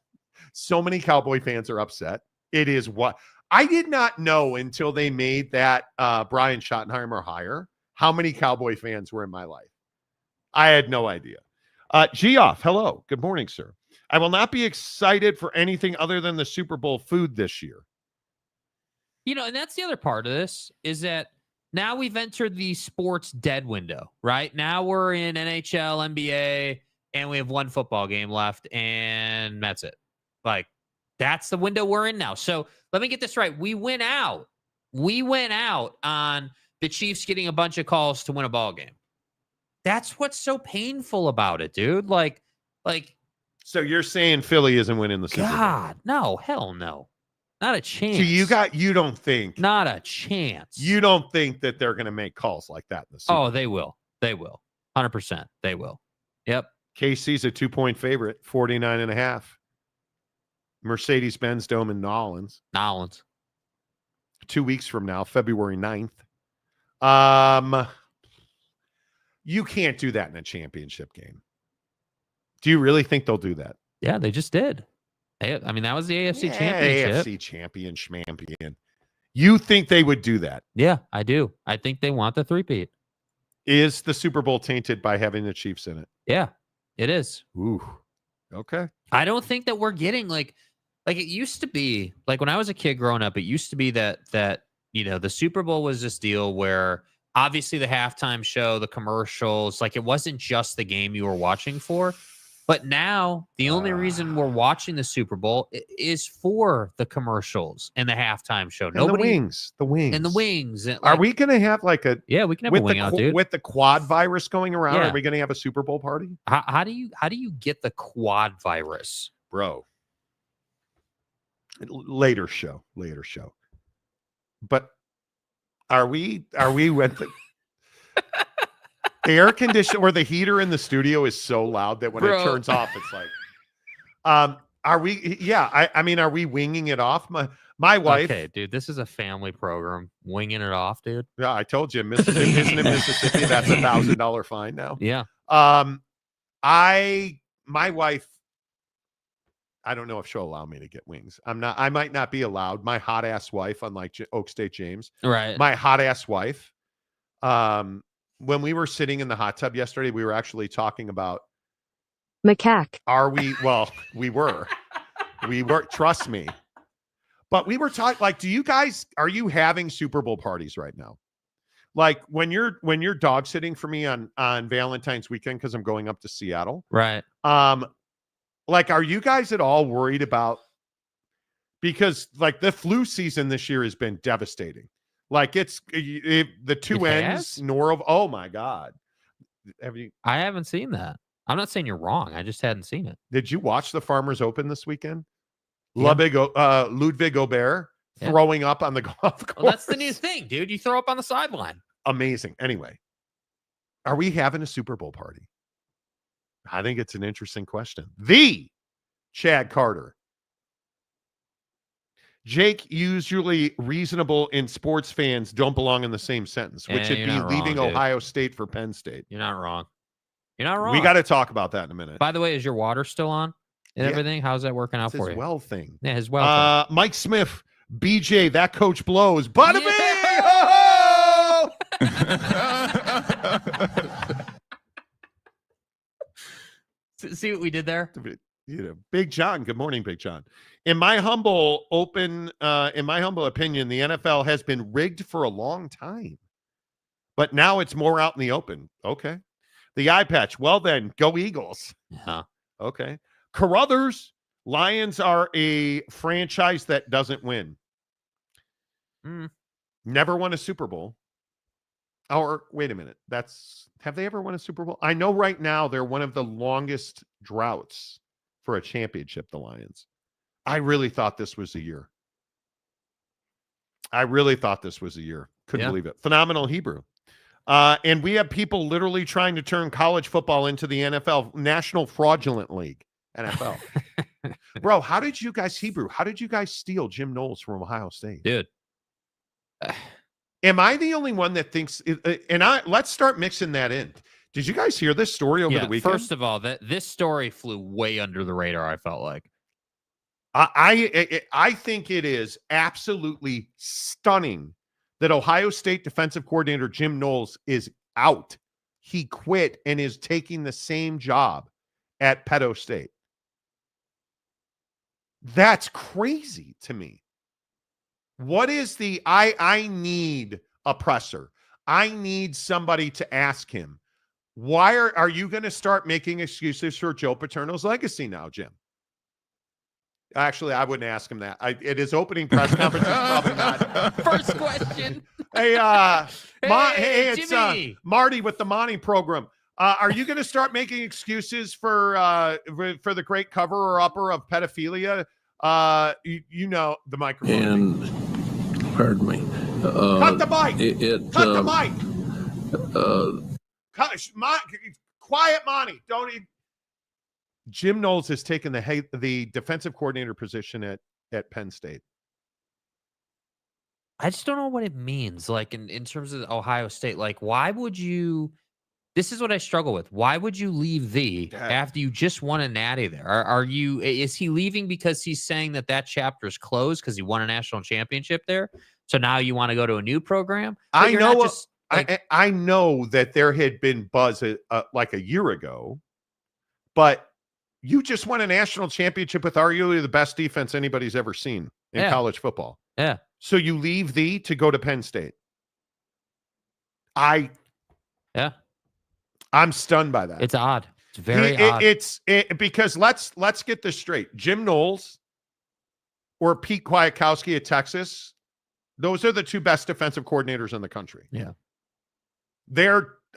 So many Cowboy fans are upset. It is what I did not know until they made that Brian Schottenheimer hire. How many Cowboy fans were in my life? I had no idea. Geoff, hello. Good morning, sir. I will not be excited for anything other than the Super Bowl food this year. You know, and that's the other part of this is that now we've entered the sports dead window, right? Now we're in NHL, NBA, and we have one football game left, and that's it. Like, that's the window we're in now. So let me get this right. We went out on the Chiefs getting a bunch of calls to win a ball game. That's what's so painful about it, dude. Like. So you're saying Philly isn't winning the Super Bowl? God, no, hell no. Not a chance. So you don't think. Not a chance. You don't think that they're going to make calls like that in the Super Bowl? Oh, they will. They will. 100%. They will. Yep. KC's a 2-point favorite, 49.5. Mercedes-Benz Dome in Knowles. 2 weeks from now, February 9th. You can't do that in a championship game. Do you really think they'll do that? Yeah, they just did. I mean, that was the AFC Yeah, Championship. AFC champion. You think they would do that? Yeah, I do. I think they want the three-peat. Is the Super Bowl tainted by having the Chiefs in it? Yeah, it is. Ooh, okay. I don't think that we're getting like it used to be. Like when I was a kid growing up, it used to be that the Super Bowl was this deal where obviously the halftime show, the commercials, like it wasn't just the game you were watching for. But now the only reason we're watching the Super Bowl is for the commercials and the halftime show. And the wings. And the wings. And Are we going to have like a yeah? We can have a wing out, dude. With the quad virus going around, Yeah. are we going to have a Super Bowl party? How do you get the quad virus, bro? Later show. But are we with the air conditioner or the heater in the studio is so loud that when it turns off, it's like, are we? Yeah. I mean, are we winging it off? My wife. Okay, dude, this is a family program. Winging it off, dude. Yeah, I told you, Mississippi, isn't it Mississippi? That's $1,000 fine now. Yeah. My wife, I don't know if she'll allow me to get wings. I might not be allowed. My hot ass wife, unlike Oak State James, right? My hot ass wife. When we were sitting in the hot tub yesterday, we were actually talking about macaque. Are we? Well, we were. Trust me. But we were talking. Like, are you having Super Bowl parties right now? Like when you're dog sitting for me on Valentine's weekend because I'm going up to Seattle, right? Like, are you guys at all worried about? Because like the flu season this year has been devastating. Like the two ends, oh my God. I haven't seen that. I'm not saying you're wrong. I just hadn't seen it. Did you watch the Farmers Open this weekend? Yeah. Ludwig Aubert throwing up on the golf course. Well, that's the new thing, dude. You throw up on the sideline. Amazing. Anyway, are we having a Super Bowl party? I think it's an interesting question. The Chad Carter. Jake, usually reasonable and sports fans don't belong in the same sentence, which would be leaving Ohio State for Penn State. You're not wrong. You're not wrong. We got to talk about that in a minute. By the way, is your water still on and everything? How's that working out for you? His well thing. Yeah, his well thing. Mike Smith, BJ, that coach blows. Bada bing! See what we did there? Big John. Good morning, Big John. In my humble opinion, the NFL has been rigged for a long time, but now it's more out in the open. Okay. The eye patch. Well, then go Eagles. Yeah. Okay. Carruthers, Lions are a franchise that doesn't win. Never won a Super Bowl. Or wait a minute. Have they ever won a Super Bowl? I know right now they're one of the longest droughts for a championship, the Lions. I really thought this was a year. Couldn't believe it. Phenomenal Hebrew. And we have people literally trying to turn college football into the NFL, National Fraudulent League, NFL. Bro, how did you guys steal Jim Knowles from Ohio State? Dude. Am I the only one that thinks, let's start mixing that in. Did you guys hear this story over the weekend? First of all, this story flew way under the radar, I felt like. I think it is absolutely stunning that Ohio State defensive coordinator Jim Knowles is out. He quit and is taking the same job at Penn State. That's crazy to me. What is I need a presser. I need somebody to ask him, why are you going to start making excuses for Joe Paterno's legacy now, Jim? Actually, I wouldn't ask him that. At his opening press conference, probably not. First question. Hey, it's Jimmy. Marty with the Monty program. Are you going to start making excuses for the great cover or upper of pedophilia? You know the microphone. And pardon me. Cut the mic. Cut the mic. Quiet, Monty. Don't even. Jim Knowles has taken the defensive coordinator position at Penn State. I just don't know what it means. Like in terms of Ohio State, like why would you This is what I struggle with. Why would you leave after you just won a natty there? Is he leaving because he's saying that chapter is closed because he won a national championship there? So now you want to go to a new program? But you're not just I know that there had been buzz like a year ago, but you just won a national championship with arguably the best defense anybody's ever seen in college football. Yeah. So you leave to go to Penn State. I'm stunned by that. It's odd. It's very odd. Because let's get this straight. Jim Knowles or Pete Kwiatkowski at Texas, those are the two best defensive coordinators in the country. Yeah.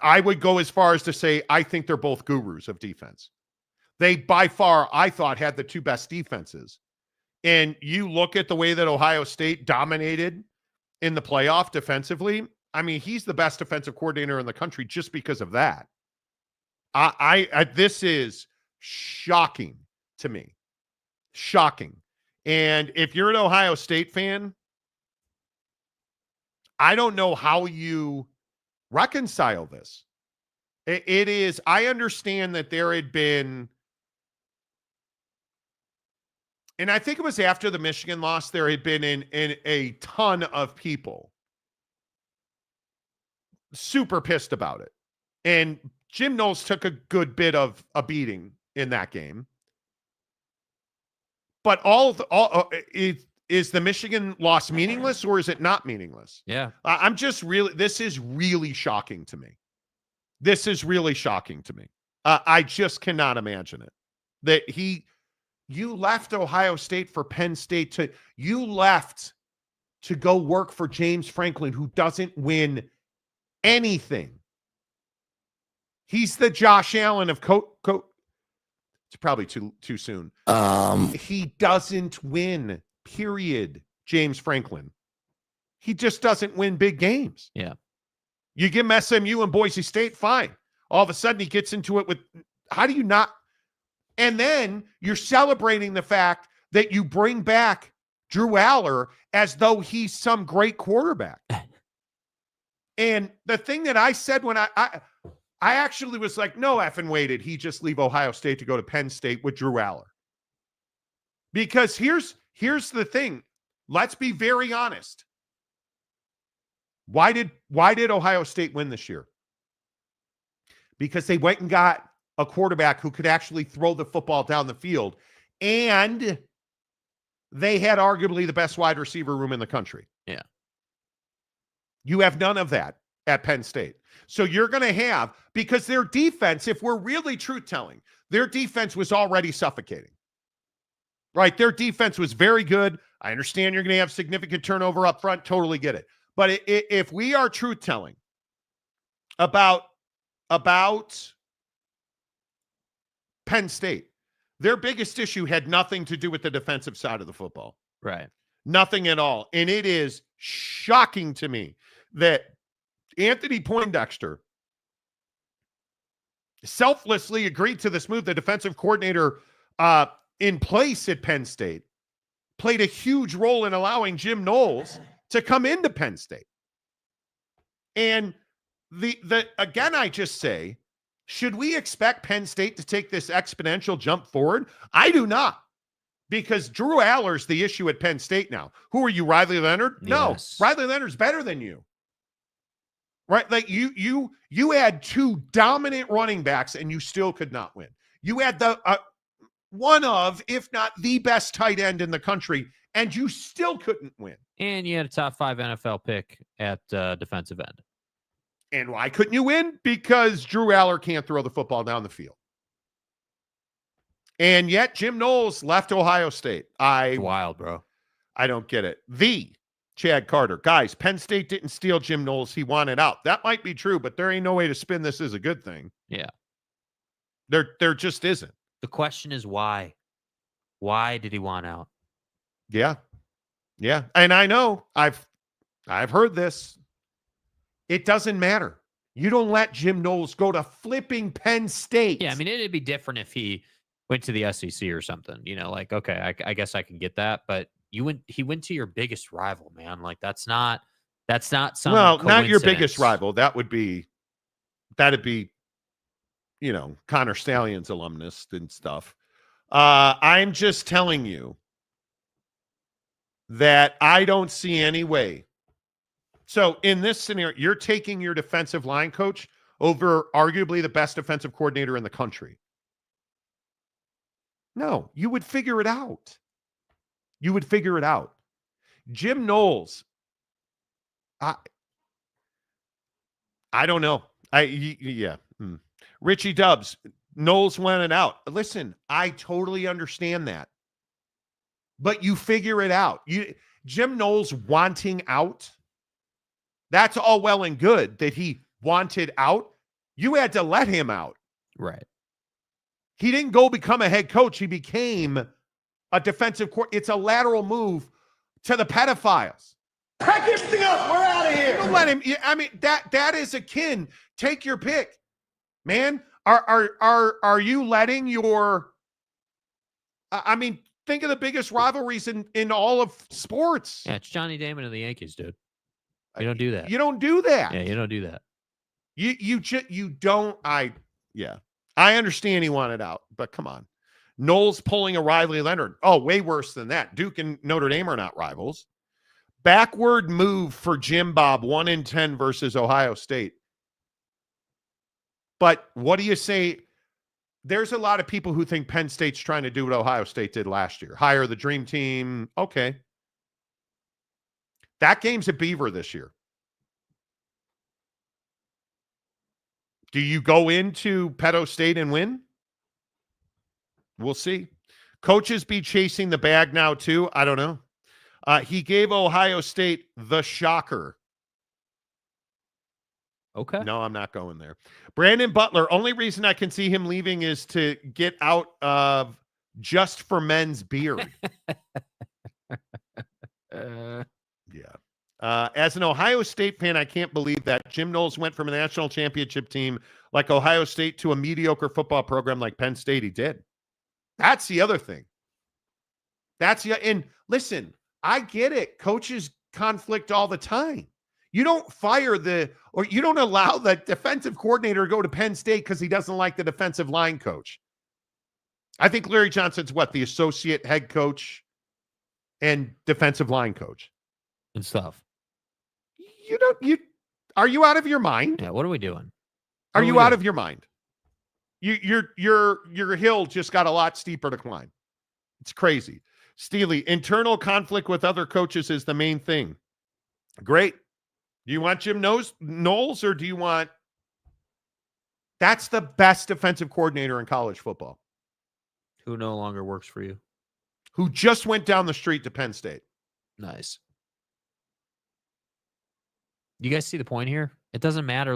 I would go as far as to say I think they're both gurus of defense. They, by far, I thought, had the two best defenses. And you look at the way that Ohio State dominated in the playoff defensively. I mean, he's the best defensive coordinator in the country just because of that. This is shocking to me. Shocking. And if you're an Ohio State fan, I don't know how you reconcile this. It is, I understand that there had been, and I think it was after the Michigan loss, there had been in a ton of people super pissed about it. And Jim Knowles took a good bit of a beating in that game. But is the Michigan loss meaningless or is it not meaningless? Yeah. This is really shocking to me. This is really shocking to me. I just cannot imagine it. That you left Ohio State for Penn State you left to go work for James Franklin, who doesn't win anything. He's the Josh Allen of it's probably too soon. He doesn't win, period. James Franklin. He just doesn't win big games. Yeah. You give him SMU and Boise State, fine. All of a sudden he gets into it with, how do you not? And then you're celebrating the fact that you bring back Drew Aller as though he's some great quarterback. And the thing that I said when I actually was like, no effing way did he just leave Ohio State to go to Penn State with Drew Aller. Because here's the thing. Let's be very honest. Why did Ohio State win this year? Because they went and got a quarterback who could actually throw the football down the field. And they had arguably the best wide receiver room in the country. Yeah. You have none of that at Penn State. So you're going to have, because their defense, if we're really truth-telling, their defense was already suffocating. Right? Their defense was very good. I understand you're going to have significant turnover up front. Totally get it. But if we are truth-telling about Penn State, their biggest issue had nothing to do with the defensive side of the football. Right. Nothing at all. And it is shocking to me that Anthony Poindexter selflessly agreed to this move. The defensive coordinator in place at Penn State played a huge role in allowing Jim Knowles to come into Penn State. And again, I just say, should we expect Penn State to take this exponential jump forward? I do not. Because Drew Aller's the issue at Penn State now. Who are you, Riley Leonard? Yes. No, Riley Leonard's better than you. Right? Like you had two dominant running backs and you still could not win. You had the one of, if not the best tight end in the country, and you still couldn't win. And you had a top 5 NFL pick at defensive end. And why couldn't you win? Because Drew Aller can't throw the football down the field. And yet Jim Knowles left Ohio State. It's wild, bro. I don't get it. Chad Carter. Guys, Penn State didn't steal Jim Knowles. He wanted out. That might be true, but there ain't no way to spin this as a good thing. Yeah. There just isn't. The question is why? Why did he want out? Yeah. Yeah. And I know I've heard this. It doesn't matter. You don't let Jim Knowles go to flipping Penn State. Yeah, I mean, it'd be different if he went to the SEC or something. You know, like, okay, I guess I can get that. But he went to your biggest rival, man. Like, that's not some not your coincidence. biggest rival. That'd be Connor Stallions alumnus and stuff. I'm just telling you that I don't see any way. So in this scenario, you're taking your defensive line coach over arguably the best defensive coordinator in the country. No, you would figure it out. You would figure it out. Jim Knowles, I don't know. Richie Dubs, Knowles went out. Listen, I totally understand that. But you figure it out. Jim Knowles wanting out, that's all well and good that he wanted out. You had to let him out. Right. He didn't go become a head coach. He became a defensive coordinator. It's a lateral move to the pedophiles. Pack everything up. We're out of here. Don't let him. I mean, that is akin. Take your pick, man. Are you letting your? I mean, think of the biggest rivalries in all of sports. Yeah, it's Johnny Damon and the Yankees, dude. You don't do that. You don't do that. Yeah, you don't do that. You don't. I understand he wanted out, but come on. Knowles pulling a Riley Leonard. Oh, way worse than that. Duke and Notre Dame are not rivals. Backward move for Jim Bob, 1-10 versus Ohio State. But what do you say? There's a lot of people who think Penn State's trying to do what Ohio State did last year. Hire the dream team. Okay. That game's at Beaver this year. Do you go into Pedo State and win? We'll see. Coaches be chasing the bag now, too. I don't know. He gave Ohio State the shocker. Okay. No, I'm not going there. Brandon Butler, only reason I can see him leaving is to get out of Just for Men's beer. As an Ohio State fan, I can't believe that Jim Knowles went from a national championship team like Ohio State to a mediocre football program like Penn State. He did. That's the other thing. And listen, I get it. Coaches conflict all the time. You don't you don't allow the defensive coordinator to go to Penn State because he doesn't like the defensive line coach. I think Larry Johnson's the associate head coach and defensive line coach and stuff. Are you out of your mind? Yeah, what are we doing? Are you out of your mind? Your hill just got a lot steeper to climb. It's crazy. Steely, internal conflict with other coaches is the main thing. Great. Do you want Jim Knowles or do you want... That's the best defensive coordinator in college football. Who no longer works for you. Who just went down the street to Penn State. Nice. You guys see the point here? It doesn't matter.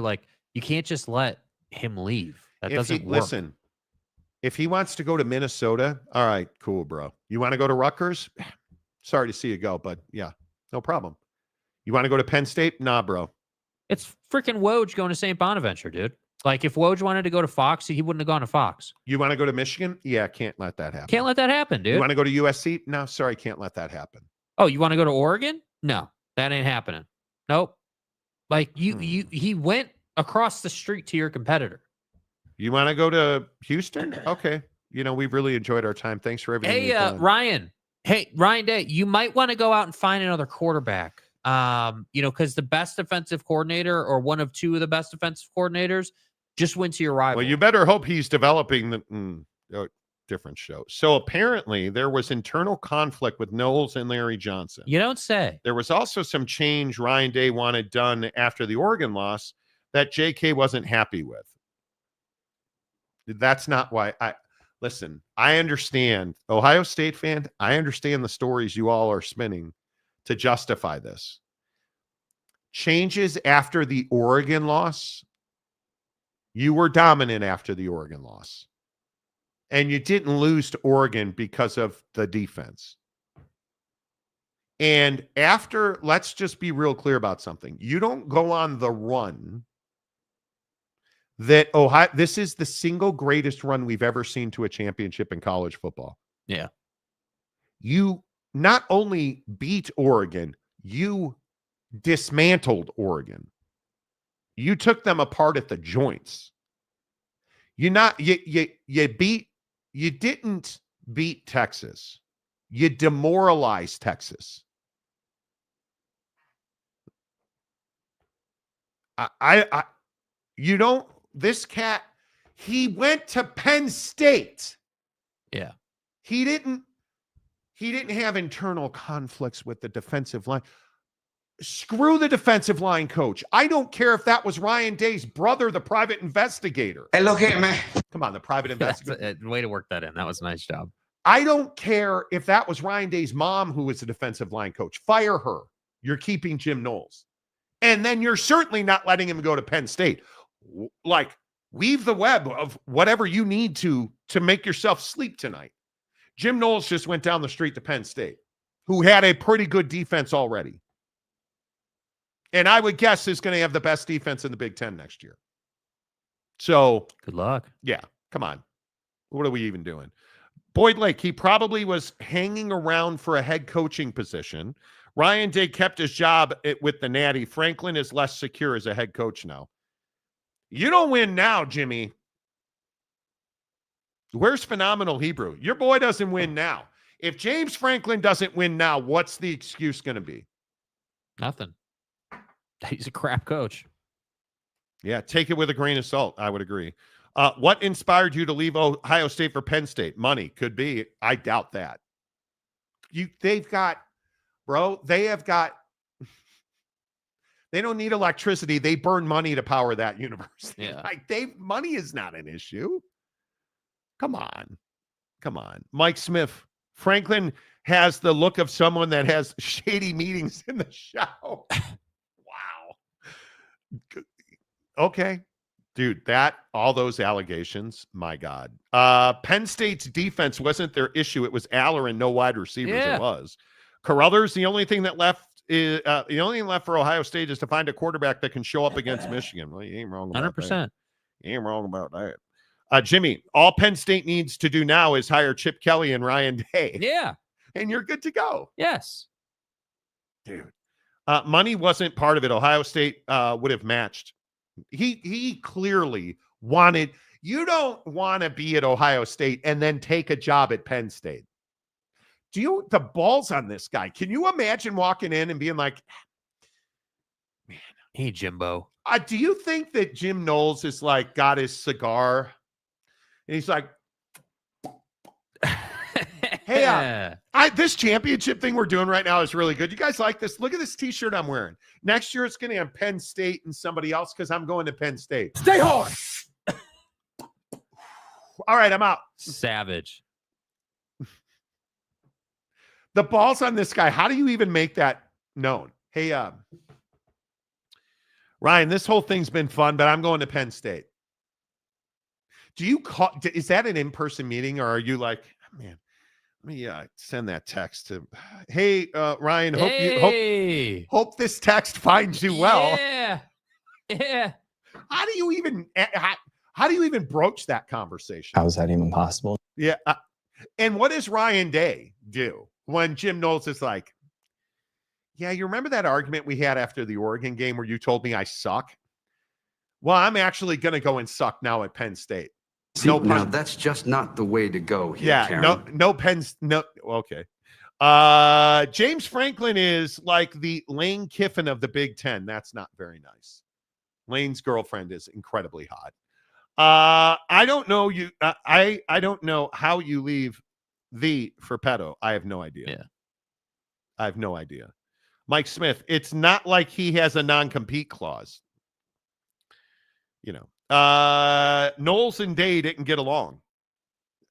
You can't just let him leave. That doesn't work. Listen, if he wants to go to Minnesota, all right, cool, bro. You want to go to Rutgers? Sorry to see you go, but yeah, no problem. You want to go to Penn State? Nah, bro. It's freaking Woj going to St. Bonaventure, dude. If Woj wanted to go to Fox, he wouldn't have gone to Fox. You want to go to Michigan? Yeah, can't let that happen. Can't let that happen, dude. You want to go to USC? No, sorry, can't let that happen. Oh, you want to go to Oregon? No, that ain't happening. Nope. He went across the street to your competitor. You want to go to Houston? Okay. We've really enjoyed our time. Thanks for everything. Hey, Ryan. Hey, Ryan Day, you might want to go out and find another quarterback. Because the best defensive coordinator or one of two of the best defensive coordinators just went to your rival. Well, you better hope he's developing the different show. So apparently there was internal conflict with Knowles and Larry Johnson. You don't say. There was also some change Ryan Day wanted done after the Oregon loss that JK wasn't happy with. That's not why listen, I understand, Ohio State fan, I understand the stories you all are spinning to justify this. Changes after the Oregon loss, you were dominant after the Oregon loss. And you didn't lose to Oregon because of the defense. And after, let's just be real clear about something. You don't go on the run that Ohio, this is the single greatest run we've ever seen to a championship in college football. Yeah. You not only beat Oregon, you dismantled Oregon. You took them apart at the joints. You didn't beat Texas. You demoralized Texas. This cat, he went to Penn State. Yeah. He didn't have internal conflicts with the defensive line. Screw the defensive line coach. I don't care if that was Ryan Day's brother, the private investigator. Hey, look here, man. Come on, the private investigator. Way to work that in. That was a nice job. I don't care if that was Ryan Day's mom who was the defensive line coach. Fire her. You're keeping Jim Knowles. And then you're certainly not letting him go to Penn State. Like, weave the web of whatever you need to make yourself sleep tonight. Jim Knowles just went down the street to Penn State, who had a pretty good defense already. And I would guess is going to have the best defense in the Big Ten next year. So, good luck. Yeah, come on. What are we even doing? Boyd Lake, he probably was hanging around for a head coaching position. Ryan Day kept his job with the Natty. Franklin is less secure as a head coach now. You don't win now, Jimmy. Where's Phenomenal Hebrew? Your boy doesn't win now. If James Franklin doesn't win now, what's the excuse going to be? Nothing. He's a crap coach. Yeah, take it with a grain of salt. I would agree. What inspired you to leave Ohio State for Penn State? Money could be. I doubt that. They have got. They don't need electricity. They burn money to power that university. Yeah. Money is not an issue. Come on. Mike Smith. Franklin has the look of someone that has shady meetings in the show. Wow. Okay. Dude, all those allegations, my God. Penn State's defense wasn't their issue. It was Aller and no wide receivers. Yeah. It was. Carruthers, the only thing left for Ohio State is to find a quarterback that can show up against Michigan. Well, you ain't wrong about 100%. that. You ain't wrong about that. Jimmy, all Penn State needs to do now is hire Chip Kelly and Ryan Day. Yeah. And you're good to go. Yes. Dude. Money wasn't part of it. Ohio State would have matched. He clearly wanted. You don't want to be at Ohio State and then take a job at Penn State. The balls on this guy. Can you imagine walking in and being like, man, hey, Jimbo. Do you think that Jim Knowles is like got his cigar and he's like, hey, this championship thing we're doing right now is really good. You guys like this? Look at this t-shirt I'm wearing. Next year it's going to have Penn State and somebody else because I'm going to Penn State. Stay hard. All right, I'm out. Savage. The balls on this guy. How do you even make that known? Hey, Ryan, this whole thing's been fun, but I'm going to Penn State. Is that an in-person meeting or are you like, man, let me send that text to, hey, Ryan, hope this text finds you well. Yeah. How do you even broach that conversation? How is that even possible? Yeah. And what does Ryan Day do when Jim Knowles is like, yeah, you remember that argument we had after the Oregon game where you told me I suck? Well, I'm actually going to go and suck now at Penn State. Now that's just not the way to go here, yeah, Karen. no. Okay. James Franklin is like the Lane Kiffin of the Big Ten. That's not very nice. Lane's girlfriend is incredibly hot. I don't know you. I don't know how you leave for pedo. I have no idea. Yeah. I have no idea. Mike Smith, it's not like he has a non-compete clause. You know, Knowles and Day didn't get along.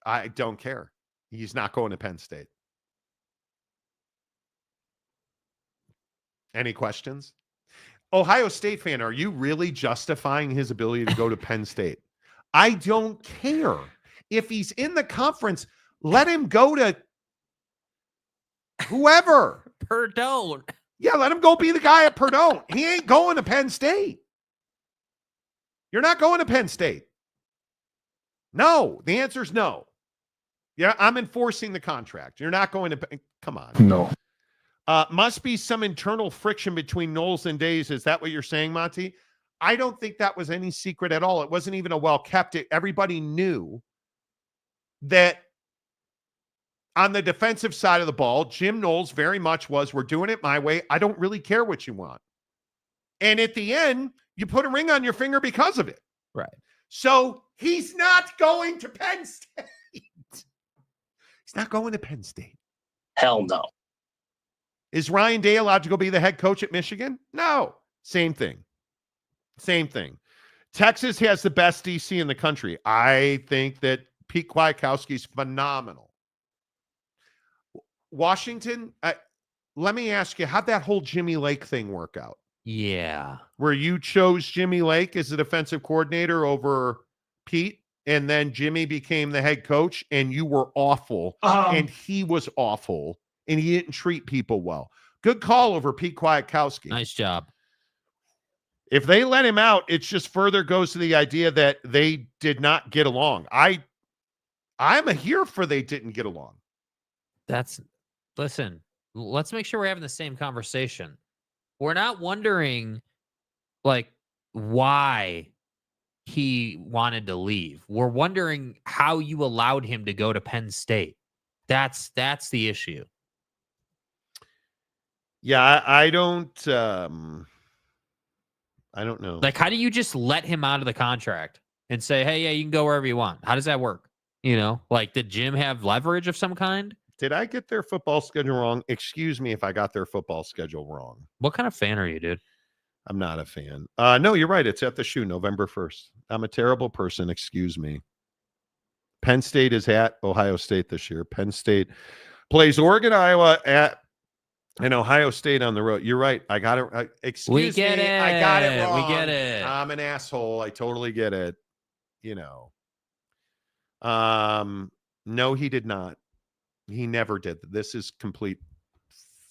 I don't care. He's not going to Penn State. Any questions? Ohio State fan, are you really justifying his ability to go to Penn State? I don't care. If he's in the conference, let him go to whoever. Perdone. Yeah, let him go be the guy at Perdone. He ain't going to Penn State. You're not going to Penn State. No, the answer is no. Yeah, I'm enforcing the contract. You're not going to. Come on. No. Must be some internal friction between Knowles and Days. Is that what you're saying, Monty? I don't think that was any secret at all. It wasn't even a well-kept. Everybody knew that on the defensive side of the ball, Jim Knowles very much was, we're doing it my way. I don't really care what you want. And at the end, you put a ring on your finger because of it. Right. So he's not going to Penn State. He's not going to Penn State. Hell no. Is Ryan Day allowed to go be the head coach at Michigan? No. Same thing. Same thing. Texas has the best DC in the country. I think that Pete Kwiatkowski's phenomenal. Washington, let me ask you, how'd that whole Jimmy Lake thing work out? Yeah. Where you chose Jimmy Lake as the defensive coordinator over Pete, and then Jimmy became the head coach, and you were awful, and he was awful, and he didn't treat people well. Good call over Pete Kwiatkowski. Nice job. If they let him out, it just further goes to the idea that they did not get along. I'm here for they didn't get along. Listen, let's make sure we're having the same conversation. We're not wondering, like, why he wanted to leave. We're wondering how you allowed him to go to Penn State. That's the issue. Yeah, I don't know. Like, how do you just let him out of the contract and say, hey, yeah, you can go wherever you want? How does that work? You know, like, did Jim have leverage of some kind? Did I get their football schedule wrong? Excuse me if I got their football schedule wrong. What kind of fan are you, dude? I'm not a fan. No, you're right. It's at the shoe, November 1st. I'm a terrible person. Excuse me. Penn State is at Ohio State this year. Penn State plays Oregon, Iowa at and Ohio State on the road. You're right. I got it. Excuse me. I got it wrong. We get it. I'm an asshole. I totally get it. You know. No, he did not. He never did. This is complete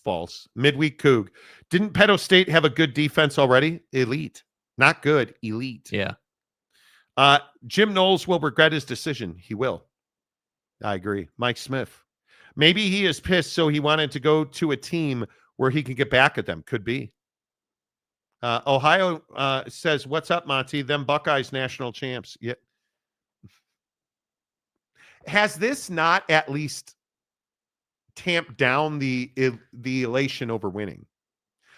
false. Midweek Coug. Didn't Penn State have a good defense already? Elite. Not good. Elite. Yeah. Jim Knowles will regret his decision. He will. I agree. Mike Smith. Maybe he is pissed, so he wanted to go to a team where he can get back at them. Could be. Ohio says, what's up, Monty? Them Buckeyes national champs. Yeah. Has this not at least tamped down the elation over winning?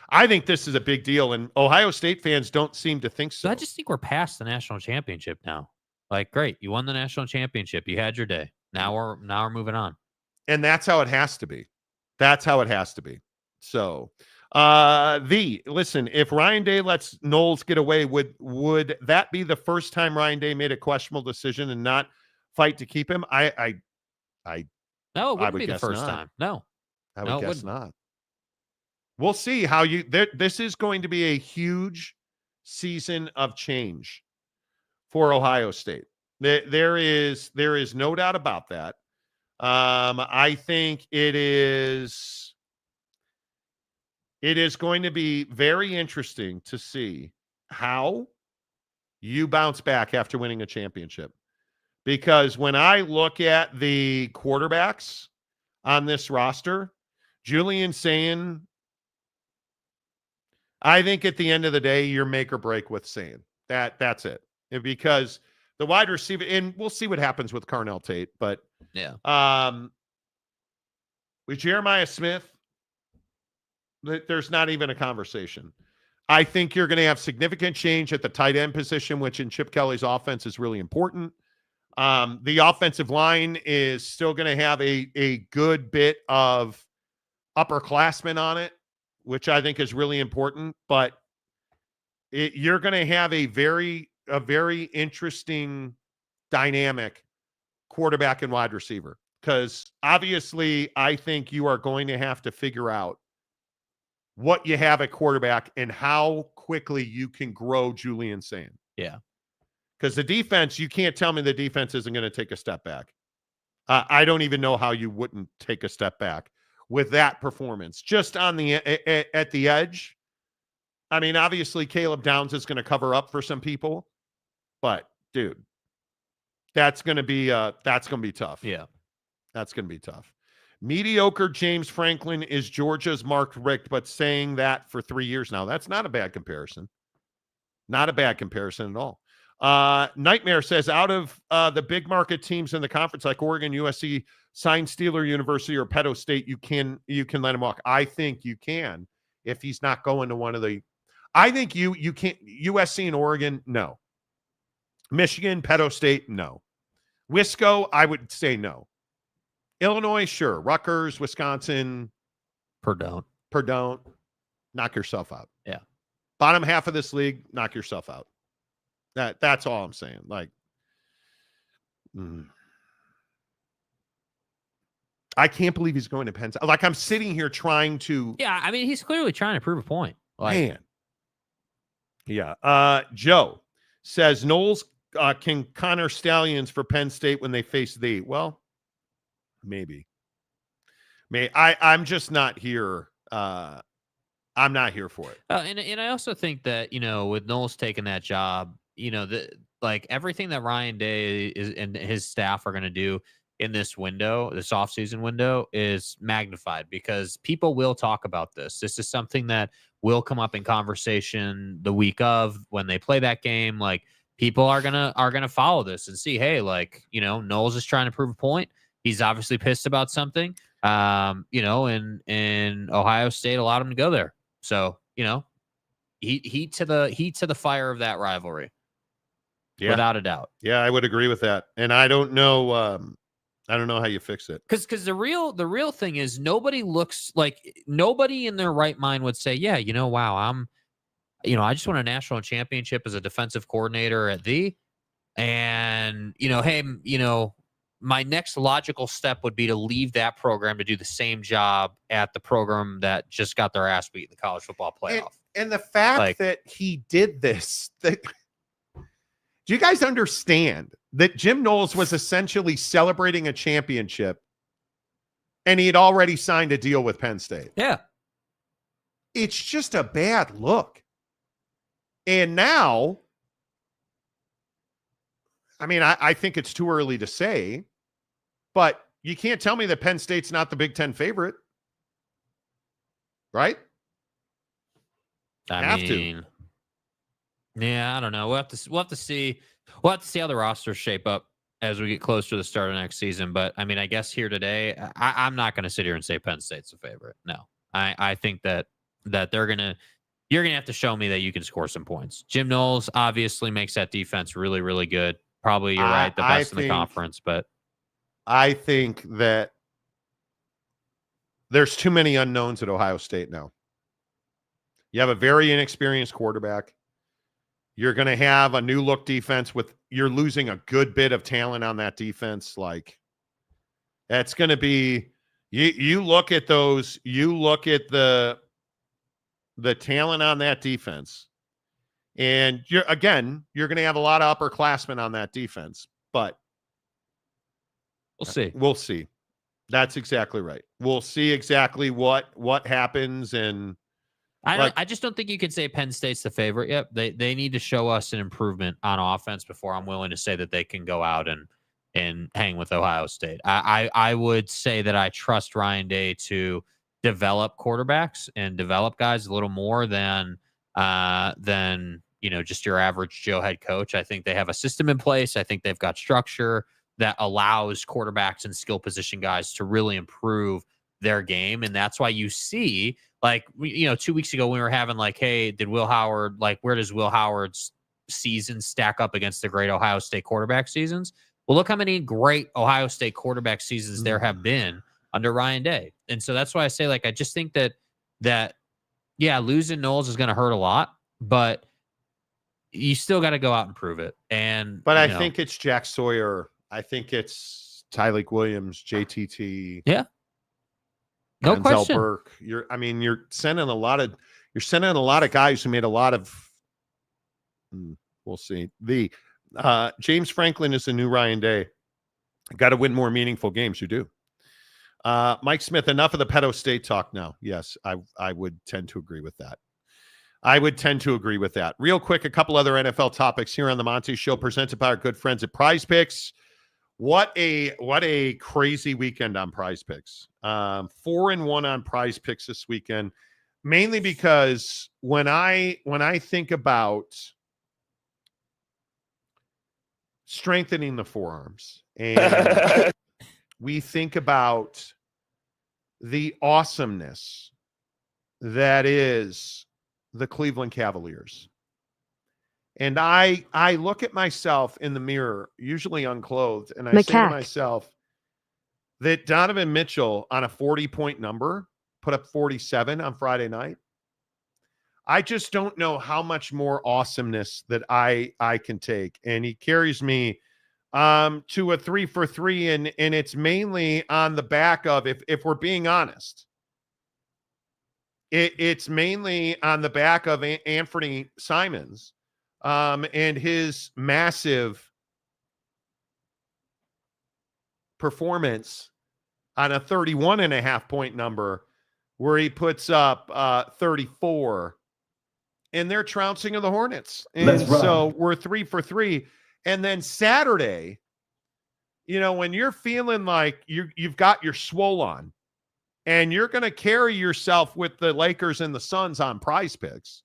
I think this is a big deal, and Ohio State fans don't seem to think so. I just think we're past the national championship now. Like, great, you won the national championship. You had your day. Now we're moving on. And that's how it has to be. That's how it has to be. So, listen, if Ryan Day lets Knowles get away, would that be the first time Ryan Day made a questionable decision and not fight to keep him? No, it wouldn't be the first time. No, I would guess not. We'll see how this is going to be a huge season of change for Ohio State. There is no doubt about that. I think it is going to be very interesting to see how you bounce back after winning a championship. Because when I look at the quarterbacks on this roster, Julian Sayin, I think at the end of the day, you're make or break with Sayin. That's it. Because the wide receiver, and we'll see what happens with Carnell Tate, but yeah. With Jeremiah Smith, there's not even a conversation. I think you're going to have significant change at the tight end position, which in Chip Kelly's offense is really important. The offensive line is still going to have a good bit of upperclassmen on it, which I think is really important. But you're going to have a very interesting dynamic quarterback and wide receiver, because obviously I think you are going to have to figure out what you have at quarterback and how quickly you can grow Julian Sayin. Yeah. Because the defense, you can't tell me the defense isn't going to take a step back. I don't even know how you wouldn't take a step back with that performance. Just on the at the edge. I mean, obviously Caleb Downs is going to cover up for some people, but dude, that's going to be tough. Yeah. That's going to be tough. Mediocre James Franklin is Georgia's Mark Richt, but saying that for 3 years now. That's not a bad comparison. Not a bad comparison at all. Nightmare says, out of the big market teams in the conference like Oregon, USC, sign Steeler University or Penn State, you can let him walk. I think you can if he's not going to one of the. I think you can't. USC and Oregon, no. Michigan, Penn State, no. Wisco, I would say no. Illinois, sure. Rutgers, Wisconsin, Purdue, knock yourself out. Yeah. Bottom half of this league, knock yourself out. That's all I'm saying. Like, I can't believe he's going to Penn State. Like, I'm sitting here trying to. Yeah, I mean, he's clearly trying to prove a point. Like, man. Yeah. Joe says Knowles can Connor Stallions for Penn State when they face thee. Well, maybe. I'm just not here. I'm not here for it. And I also think that, with Knowles taking that job, like everything that Ryan Day and his staff are going to do in this window, this offseason window, is magnified because people will talk about this. This is something that will come up in conversation the week of when they play that game. Like, people are gonna follow this and see, hey, like, Knowles is trying to prove a point. He's obviously pissed about something. And Ohio State allowed him to go there. So, heat to the fire of that rivalry. Yeah. Without a doubt. Yeah, I would agree with that. And I don't know how you fix it. Because the real thing is nobody in their right mind would say, yeah, wow, I just won a national championship as a defensive coordinator at and hey, my next logical step would be to leave that program to do the same job at the program that just got their ass beat in the college football playoff. And the fact that he did this, do you guys understand that Jim Knowles was essentially celebrating a championship and he had already signed a deal with Penn State? Yeah. It's just a bad look. And now, I mean, I think it's too early to say, but you can't tell me that Penn State's not the Big Ten favorite. Right? I mean, yeah, I don't know. We'll have to see. We'll have to see how the rosters shape up as we get closer to the start of next season. But I mean, I guess here today, I'm not going to sit here and say Penn State's the favorite. No, I think that you're going to have to show me that you can score some points. Jim Knowles obviously makes that defense really, really good. Probably, you're right, the best in the conference. But I think that there's too many unknowns at Ohio State now. You have a very inexperienced quarterback. You're going to have a new look defense you're losing a good bit of talent on that defense. Like, that's going to be, you look at those, you look at the talent on that defense, and you're going to have a lot of upperclassmen on that defense, but we'll see. That's exactly right. We'll see exactly what happens. And I just don't think you can say Penn State's the favorite yet. They need to show us an improvement on offense before I'm willing to say that they can go out and hang with Ohio State. I would say that I trust Ryan Day to develop quarterbacks and develop guys a little more than just your average Joe head coach. I think they have a system in place. I think they've got structure that allows quarterbacks and skill position guys to really improve their game. And that's why you see, 2 weeks ago we were having hey, where does Will Howard's season stack up against the great Ohio State quarterback seasons? Well, look how many great Ohio State quarterback seasons there have been under Ryan Day. And so that's why I say, I just think that losing Knowles is going to hurt a lot, but you still got to go out and prove it. But I think it's Jack Sawyer. I think it's Tyleik Williams, JTT. Yeah. No Denzel question. Burke. You're sending a lot of guys who made a lot of. We'll see. James Franklin is the new Ryan Day. Got to win more meaningful games. You do. Mike Smith. Enough of the Penn State talk now. Yes, I would tend to agree with that. Real quick, a couple other NFL topics here on the Monty Show, presented by our good friends at Prize Picks. What a crazy weekend on Prize Picks. 4-1 on Prize Picks this weekend, mainly because when I think about strengthening the forearms. And we think about the awesomeness that is the Cleveland Cavaliers. And I look at myself in the mirror, usually unclothed, and I say to myself that Donovan Mitchell on a 40-point number put up 47 on Friday night. I just don't know how much more awesomeness that I can take. And he carries me to a 3 for 3, and it's mainly on the back of, if we're being honest, it's mainly on the back of Anthony Simons and his massive performance on a 31.5-point number where he puts up 34, and they're trouncing of the Hornets. And so we're 3 for 3. And then Saturday, when you're feeling like you've got your swole on and you're going to carry yourself with the Lakers and the Suns on Prize Picks,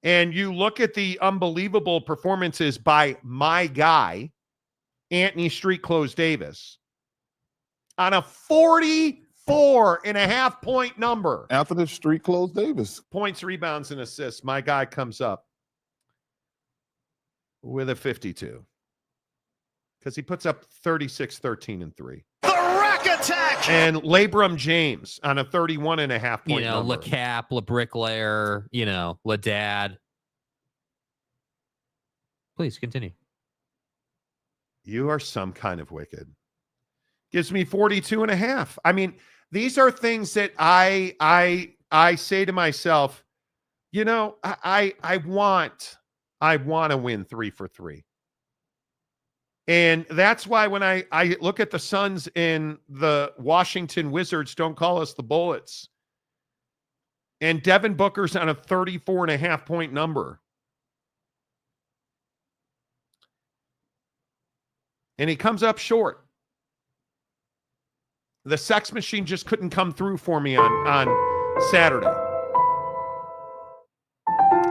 and you look at the unbelievable performances by my guy, Anthony Street Clothes Davis, on a 44.5-point number. Anthony Street Clothes Davis. Points, rebounds, and assists. My guy comes up with a 52 because he puts up 36, 13, and 3. The rack attack! And Labrum James on a 31.5-point number. LeCap, LeBricklayer, LeDad. Please continue. You are some kind of wicked. Gives me 42.5. I mean, these are things that I say to myself, I want to win 3 for 3. And that's why when I look at the Suns and the Washington Wizards, don't call us the Bullets, and Devin Booker's on a 34.5-point number. And he comes up short. The sex machine just couldn't come through for me on Saturday.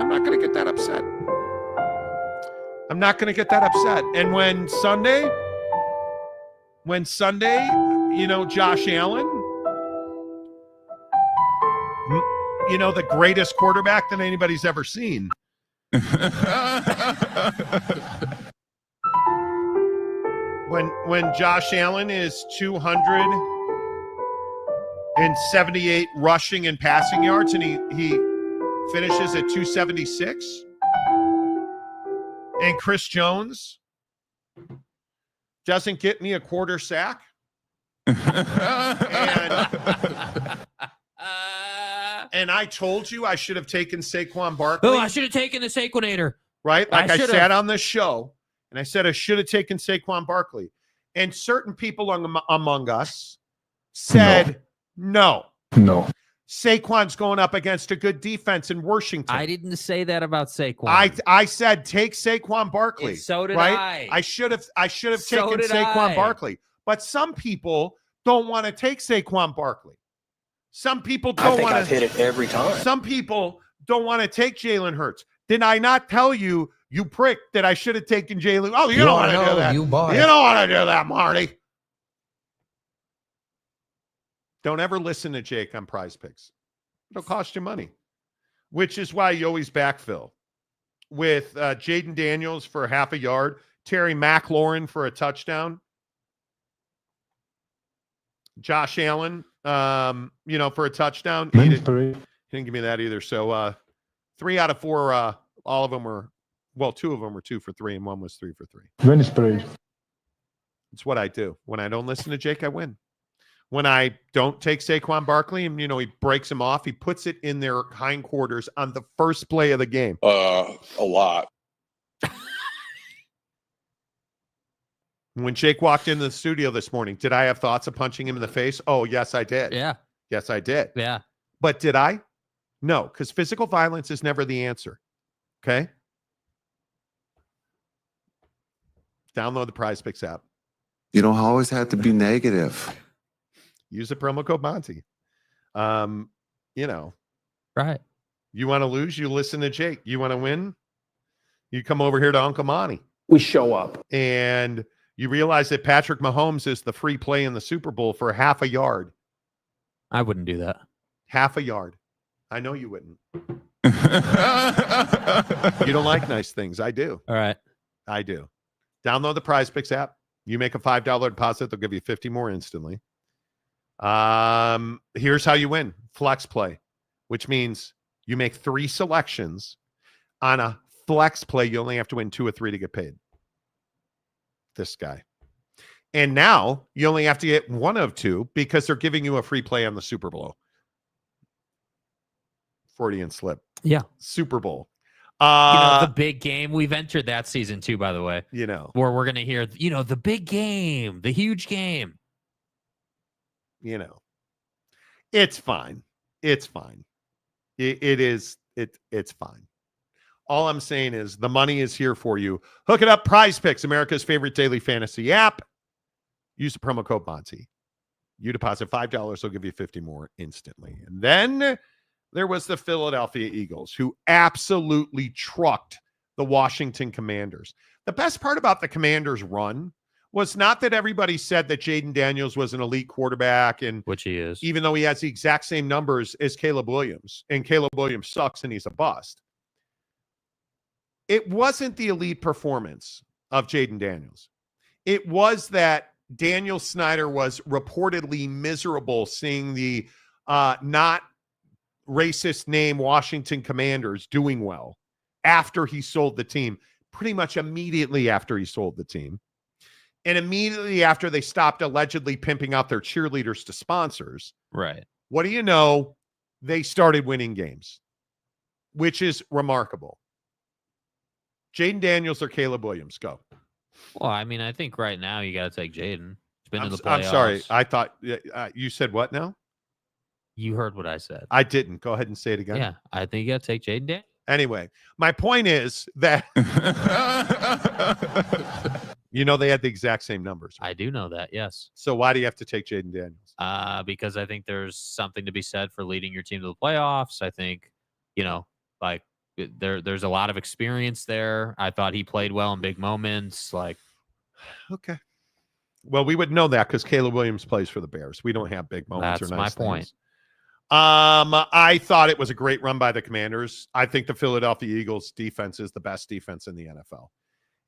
I'm not going to get that upset. And when Sunday, Josh Allen, the greatest quarterback that anybody's ever seen. When Josh Allen is 278 rushing and passing yards, and he finishes at 276. And Chris Jones doesn't get me a quarter sack. And I told you I should have taken Saquon Barkley. Oh, I should have taken the Saquonator. Right? Like I sat on this show and I said I should have taken Saquon Barkley. And certain people among us said no. Saquon's going up against a good defense in Washington. I didn't say that about Saquon. I said take Saquon Barkley. And so did right? I should have taken Saquon Barkley. But some people don't want to take Saquon Barkley. Some people don't want to. I've hit it every time. Some people don't want to take Jalen Hurts. Did I not tell you, you prick, that I should have taken Jalen? Oh, you don't want to do that. You don't want to do that, Marty. Don't ever listen to Jake on Prize Picks. It'll cost you money, which is why you always backfill with Jaden Daniels for half a yard, Terry McLaurin for a touchdown, Josh Allen, for a touchdown. He didn't give me that either. So 3 out of 4, all of them were, 2 of them were 2 for 3, and 1 was 3 for 3. It's what I do. When I don't listen to Jake, I win. When I don't take Saquon Barkley and, he breaks him off, he puts it in their hindquarters on the first play of the game. A lot. When Jake walked into the studio this morning, did I have thoughts of punching him in the face? Oh, yes, I did. Yeah. Yes, I did. Yeah. But did I? No, because physical violence is never the answer. Okay? Download the Prize Picks app. You don't always have to be negative. Use the promo code Monty. Right. You want to lose, you listen to Jake. You want to win, you come over here to Uncle Monty. We show up. And you realize that Patrick Mahomes is the free play in the Super Bowl for half a yard. I wouldn't do that. Half a yard. I know you wouldn't. You don't like nice things. I do. All right. I do. Download the Prize Picks app. You make a $5 deposit, they'll give you 50 more instantly. Here's how you win. Flex play, which means you make 3 selections. On a flex play, you only have to win 2 or 3 to get paid. This guy. And now you only have to get 1 of 2 because they're giving you a free play on the Super Bowl. Freudian slip. Yeah. Super Bowl. The big game. We've entered that season too, by the way. Where we're going to hear, the big game, the huge game. It's fine. It's fine. It's fine. All I'm saying is the money is here for you. Hook it up. Prize Picks, America's favorite daily fantasy app. Use the promo code Monty. You deposit $5, they'll give you 50 more instantly. And then there was the Philadelphia Eagles, who absolutely trucked the Washington Commanders. The best part about the Commanders' run was not that everybody said that Jaden Daniels was an elite quarterback, and which he is, even though he has the exact same numbers as Caleb Williams, and Caleb Williams sucks and he's a bust. It wasn't the elite performance of Jaden Daniels. It was that Daniel Snyder was reportedly miserable seeing the not racist name Washington Commanders doing well after he sold the team, pretty much immediately after he sold the team. And immediately after they stopped allegedly pimping out their cheerleaders to sponsors. Right. What do you know? They started winning games, which is remarkable. Jaden Daniels or Caleb Williams? Go. Well, I mean, I think right now you got to take Jaden. He's been in the playoffs. I'm sorry. I thought you said what now? You heard what I said. I didn't. Go ahead and say it again. Yeah, I think you got to take Jaden Daniels. Anyway, my point is that they had the exact same numbers. I do know that, yes. So why do you have to take Jaden Daniels? Because I think there's something to be said for leading your team to the playoffs. I think, there's a lot of experience there. I thought he played well in big moments. Okay. Well, we would know that because Caleb Williams plays for the Bears. We don't have big moments. That's or nice my point. Things. I thought it was a great run by the Commanders. I think the Philadelphia Eagles defense is the best defense in the NFL.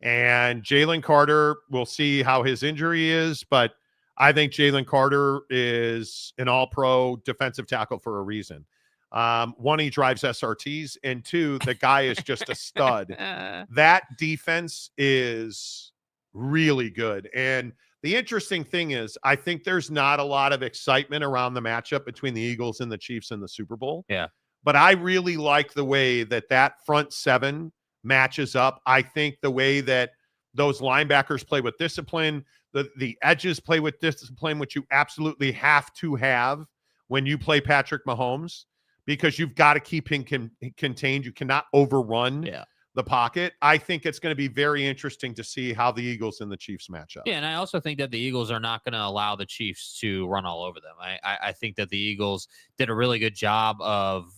And Jalen Carter, we'll see how his injury is, but I think Jalen Carter is an all-pro defensive tackle for a reason. 1, he drives SRTs, and 2, the guy is just a stud. That defense is really good. And the interesting thing is, I think there's not a lot of excitement around the matchup between the Eagles and the Chiefs in the Super Bowl. Yeah. But I really like the way that front 7 matches up. I think the way that those linebackers play with discipline, the edges play with discipline, which you absolutely have to have when you play Patrick Mahomes, because you've got to keep him contained. You cannot overrun the pocket. I think it's going to be very interesting to see how the Eagles and the Chiefs match up. Yeah, and I also think that the Eagles are not going to allow the Chiefs to run all over them. I think that the Eagles did a really good job of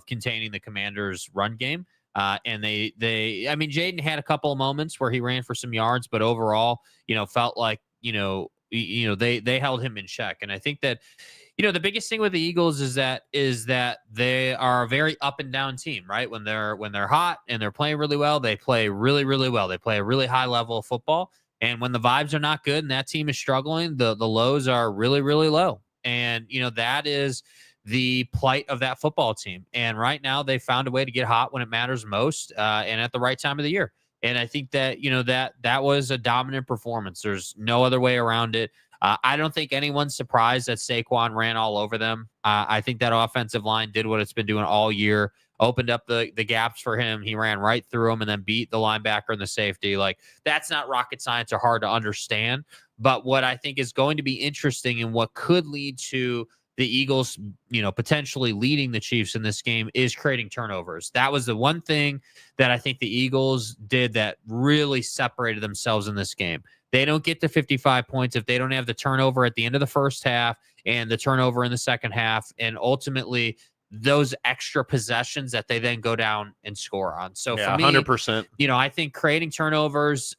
containing the Commanders' run game. And Jaden had a couple of moments where he ran for some yards, but overall, felt like, they held him in check. And I think that, the biggest thing with the Eagles is that they are a very up and down team, right? When they're hot and they're playing really well, they play really, really well. They play a really high level of football. And when the vibes are not good and that team is struggling, the lows are really, really low. And, that is the plight of that football team. And right now they found a way to get hot when it matters most and at the right time of the year. And I think that, that was a dominant performance. There's no other way around it. I don't think anyone's surprised that Saquon ran all over them. I think that offensive line did what it's been doing all year, opened up the gaps for him. He ran right through them and then beat the linebacker and the safety. That's not rocket science or hard to understand. But what I think is going to be interesting and what could lead to the Eagles, potentially leading the Chiefs in this game is creating turnovers. That was the one thing that I think the Eagles did that really separated themselves in this game. They don't get to 55 points if they don't have the turnover at the end of the first half and the turnover in the second half. And ultimately, those extra possessions that they then go down and score on. So for me, 100%. I think creating turnovers,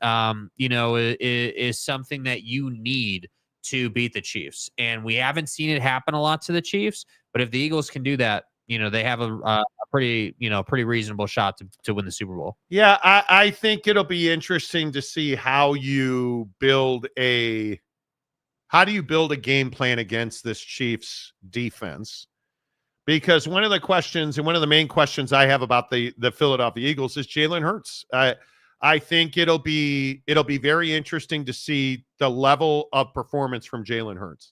is something that you need to beat the Chiefs. And we haven't seen it happen a lot to the Chiefs, but if the Eagles can do that, they have a pretty reasonable shot to win the Super Bowl. Yeah, I think it'll be interesting to see how you build a game plan against this Chiefs defense. Because one of the questions, and one of the main questions I have about the Philadelphia Eagles, is Jalen Hurts. I think it'll be very interesting to see the level of performance from Jalen Hurts,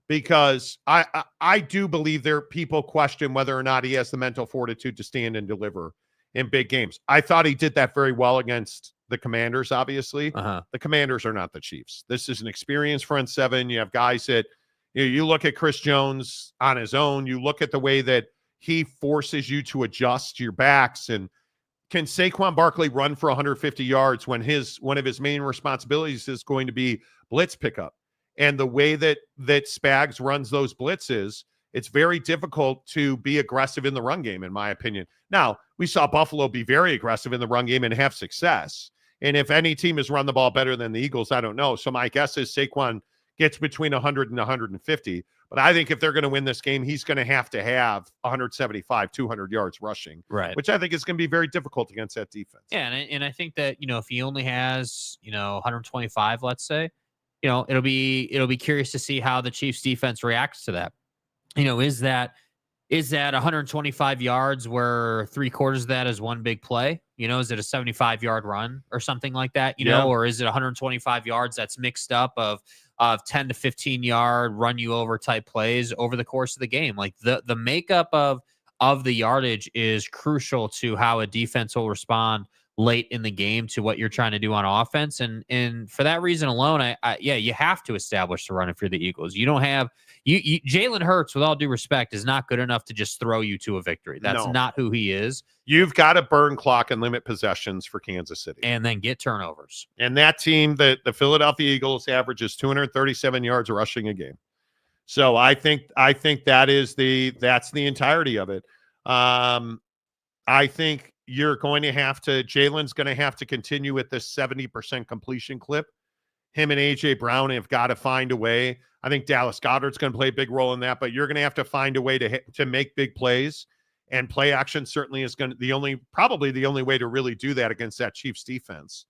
because I do believe people question whether or not he has the mental fortitude to stand and deliver in big games. I thought he did that very well against the Commanders. Obviously, the Commanders are not the Chiefs. This is an experienced front seven. You have guys that. You look at Chris Jones on his own. You look at the way that he forces you to adjust your backs. And can Saquon Barkley run for 150 yards when one of his main responsibilities is going to be blitz pickup? And the way that Spags runs those blitzes, it's very difficult to be aggressive in the run game, in my opinion. Now, we saw Buffalo be very aggressive in the run game and have success. And if any team has run the ball better than the Eagles, I don't know. So my guess is Saquon gets between 100 and 150. But I think if they're going to win this game, he's going to have 175, 200 yards rushing, right? Which I think is going to be very difficult against that defense. Yeah, and I think that, if he only has, 125, let's say, it'll be curious to see how the Chiefs defense reacts to that. Is that 125 yards where 3/4 of that is one big play? Is it a 75-yard run or something like that? Or is it 125 yards that's mixed up of 10 to 15-yard run you over type plays over the course of the game? Like the makeup of the yardage is crucial to how a defense will respond late in the game to what you're trying to do on offense. And for that reason alone, you have to establish the run if you're the Eagles. You don't have Jalen Hurts, with all due respect, is not good enough to just throw you to a victory. That's not who he is. You've got to burn clock and limit possessions for Kansas City. And then get turnovers. And that team, the Philadelphia Eagles, averages 237 yards rushing a game. So I think that's the entirety of it. I think Jalen's going to have to continue with this 70% completion clip. Him and A.J. Brown have got to find a way. I think Dallas Goedert's going to play a big role in that, but you're going to have to find a way to make big plays, and play action certainly is probably the only way to really do that against that Chiefs defense,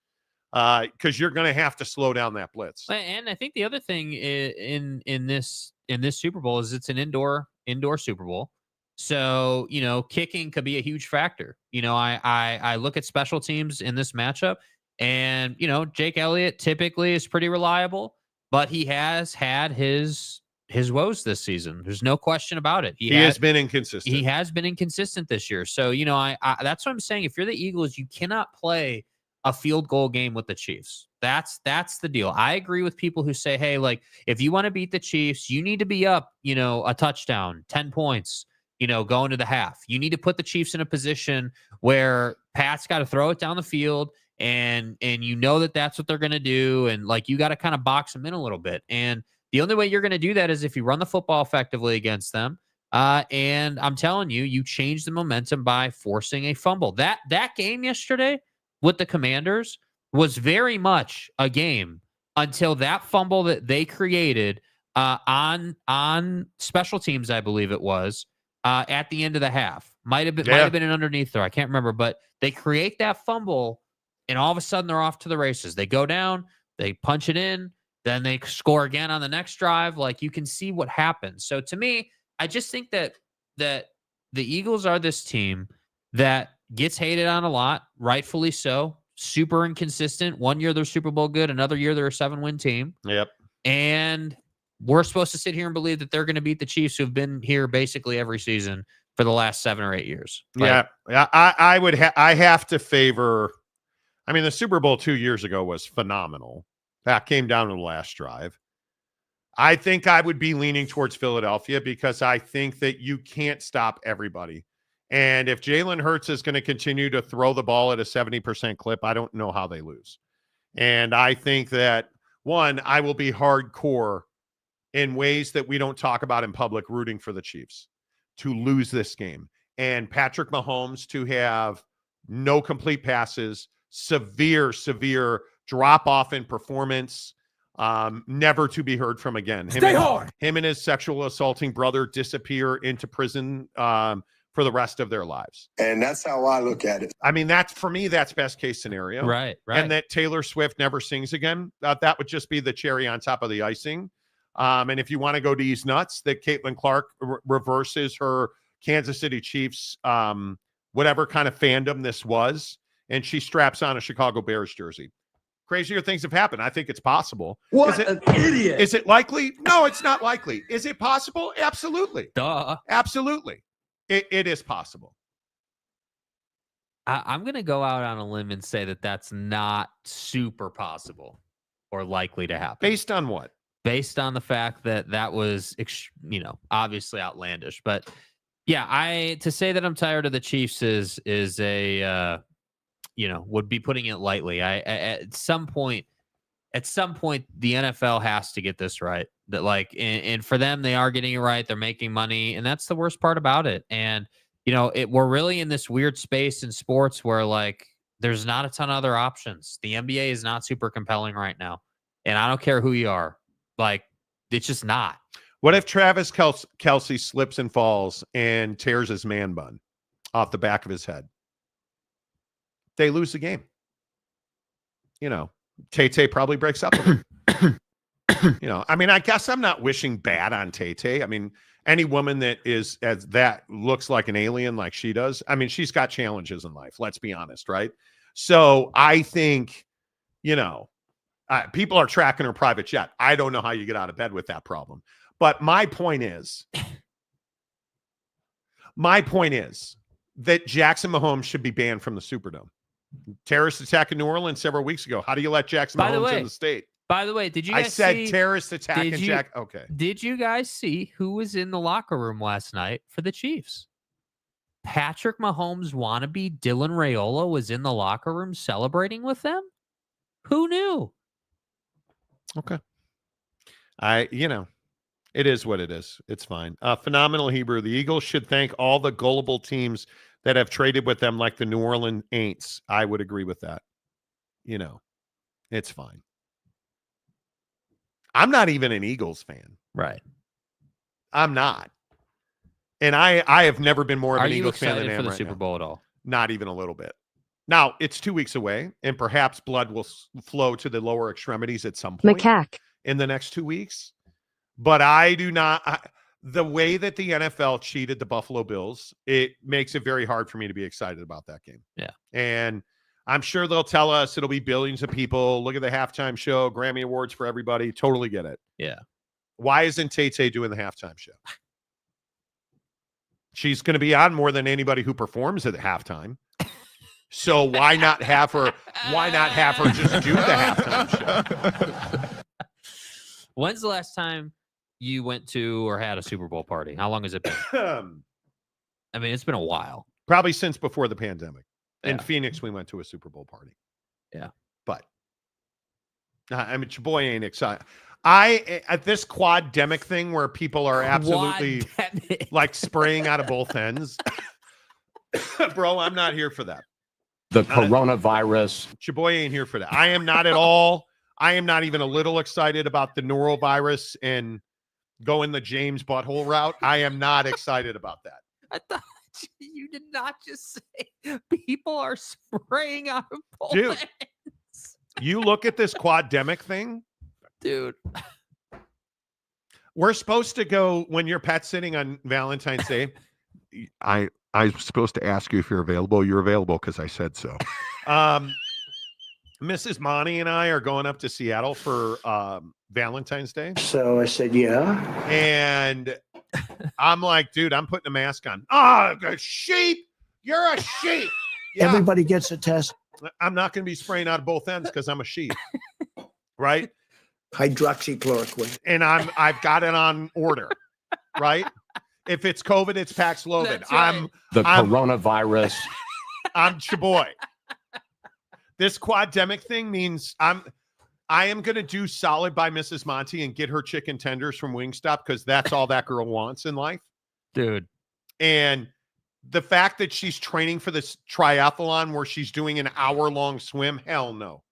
because you're going to have to slow down that blitz. And I think the other thing in this Super Bowl is it's an indoor Super Bowl. So, kicking could be a huge factor. I look at special teams in this matchup, and, Jake Elliott typically is pretty reliable, but he has had his woes this season. There's no question about it. He has been inconsistent. He has been inconsistent this year. So, I that's what I'm saying. If you're the Eagles, you cannot play a field goal game with the Chiefs. That's the deal. I agree with people who say, hey, like, if you want to beat the Chiefs, you need to be up, a touchdown, 10 points. Going to the half. You need to put the Chiefs in a position where Pat's got to throw it down the field, and that's what they're going to do. And like, you got to kind of box them in a little bit. And the only way you're going to do that is if you run the football effectively against them. And I'm telling you, you change the momentum by forcing a fumble. That game yesterday with the Commanders was very much a game until that fumble that they created on special teams, I believe it was. At the end of the half. Might have been an underneath throw. I can't remember, but they create that fumble, and all of a sudden they're off to the races. They go down, they punch it in, then they score again on the next drive. Like, you can see what happens. So to me, I just think that the Eagles are this team that gets hated on a lot, rightfully so. Super inconsistent. One year they're Super Bowl good, another year they're a 7-win team. Yep. And we're supposed to sit here and believe that they're going to beat the Chiefs, who've been here basically every season for the last 7 or 8 years. Right? Yeah. I have to favor. I mean, the Super Bowl 2 years ago was phenomenal. That came down to the last drive. I think I would be leaning towards Philadelphia, because I think that you can't stop everybody. And if Jalen Hurts is going to continue to throw the ball at a 70% clip, I don't know how they lose. And I think that, one, I will be hardcore in ways that we don't talk about in public, rooting for the Chiefs. to lose this game. And Patrick Mahomes to have no complete passes, severe drop off in performance, never to be heard from again. Him and his sexual assaulting brother disappear into prison for the rest of their lives. And that's how I look at it. I mean, that's for me, that's best case scenario. Right. And that Taylor Swift never sings again. That would just be the cherry on top of the icing. And if you want to go to these nuts, that Caitlin Clark reverses her Kansas City Chiefs, whatever kind of fandom this was, and she straps on a Chicago Bears jersey. Crazier things have happened. I think it's possible. What an idiot. Is it likely? No, it's not likely. Is it possible? Absolutely. Duh. Absolutely. It is possible. I'm going to go out on a limb and say that that's not super possible or likely to happen. Based on what? Based on the fact that was, obviously outlandish. But yeah, to say that I'm tired of the Chiefs is a, would be putting it lightly. At some point, the NFL has to get this right. That and for them, they are getting it right. They're making money, and that's the worst part about it. And we're really in this weird space in sports where there's not a ton of other options. The NBA is not super compelling right now, and I don't care who you are. It's just not. What if Travis Kelce slips and falls and tears his man bun off the back of his head? They lose the game. Tay probably breaks up with him. I guess I'm not wishing bad on Tay. I mean, any woman that looks like an alien like she does, I mean, she's got challenges in life. Let's be honest, right? So I think, people are tracking her private jet. I don't know how you get out of bed with that problem. But my point is that Jackson Mahomes should be banned from the Superdome. Terrorist attack in New Orleans several weeks ago. How do you let Jackson Mahomes in the state? By the way, did you guys I said see, terrorist attack in Jack. Okay. Did you guys see who was in the locker room last night for the Chiefs? Patrick Mahomes wannabe Dylan Raiola was in the locker room celebrating with them? Who knew? Okay. It is what it is. It's fine. Phenomenal Hebrew. The Eagles should thank all the gullible teams that have traded with them like the New Orleans Aints. I would agree with that. It's fine. I'm not even an Eagles fan. Right. I'm not. And I have never been more of an Eagles fan than I am for the right Super Bowl at all? Not even a little bit. Now, it's 2 weeks away, and perhaps blood will flow to the lower extremities at some point in the next 2 weeks. But I do not. The way that the NFL cheated the Buffalo Bills, it makes it very hard for me to be excited about that game. Yeah. And I'm sure they'll tell us it'll be billions of people. Look at the halftime show, Grammy Awards for everybody. Totally get it. Yeah. Why isn't Tay doing the halftime show? She's going to be on more than anybody who performs at the halftime. So why not have her? Why not have her just do the halftime show? When's the last time you went to or had a Super Bowl party? How long has it been? I mean, it's been a while. Probably since before the pandemic. In Yeah. Phoenix, we went to a Super Bowl party. Yeah. But I mean, your boy ain't excited. At this quad-demic thing where people are absolutely like spraying out of both ends. Bro, I'm not here for that. The coronavirus. Your boy ain't here for that. I am not at all. I am not even a little excited about the norovirus and going the James butthole route. I am not excited about that. I thought you did not just say people are spraying out of both Dude, ends. You look at this quad-demic thing. Dude. We're supposed to go when you're pet sitting on Valentine's Day. I'm supposed to ask you if you're available. You're available because I said so. Mrs. Monty and I are going up to Seattle for Valentine's Day. So I said, yeah. And I'm like, dude, I'm putting a mask on. Oh, a sheep. You're a sheep. Yeah. Everybody gets a test. I'm not going to be spraying out of both ends because I'm a sheep. Right? Hydroxychloroquine. And I've got it on order. Right? If it's COVID, it's Paxlovid. Right. I'm Coronavirus. I'm your boy. This quad-demic thing means I am going to do solid by Mrs. Monty and get her chicken tenders from Wingstop because that's all that girl wants in life. Dude. And the fact that she's training for this triathlon where she's doing an hour-long swim, hell no.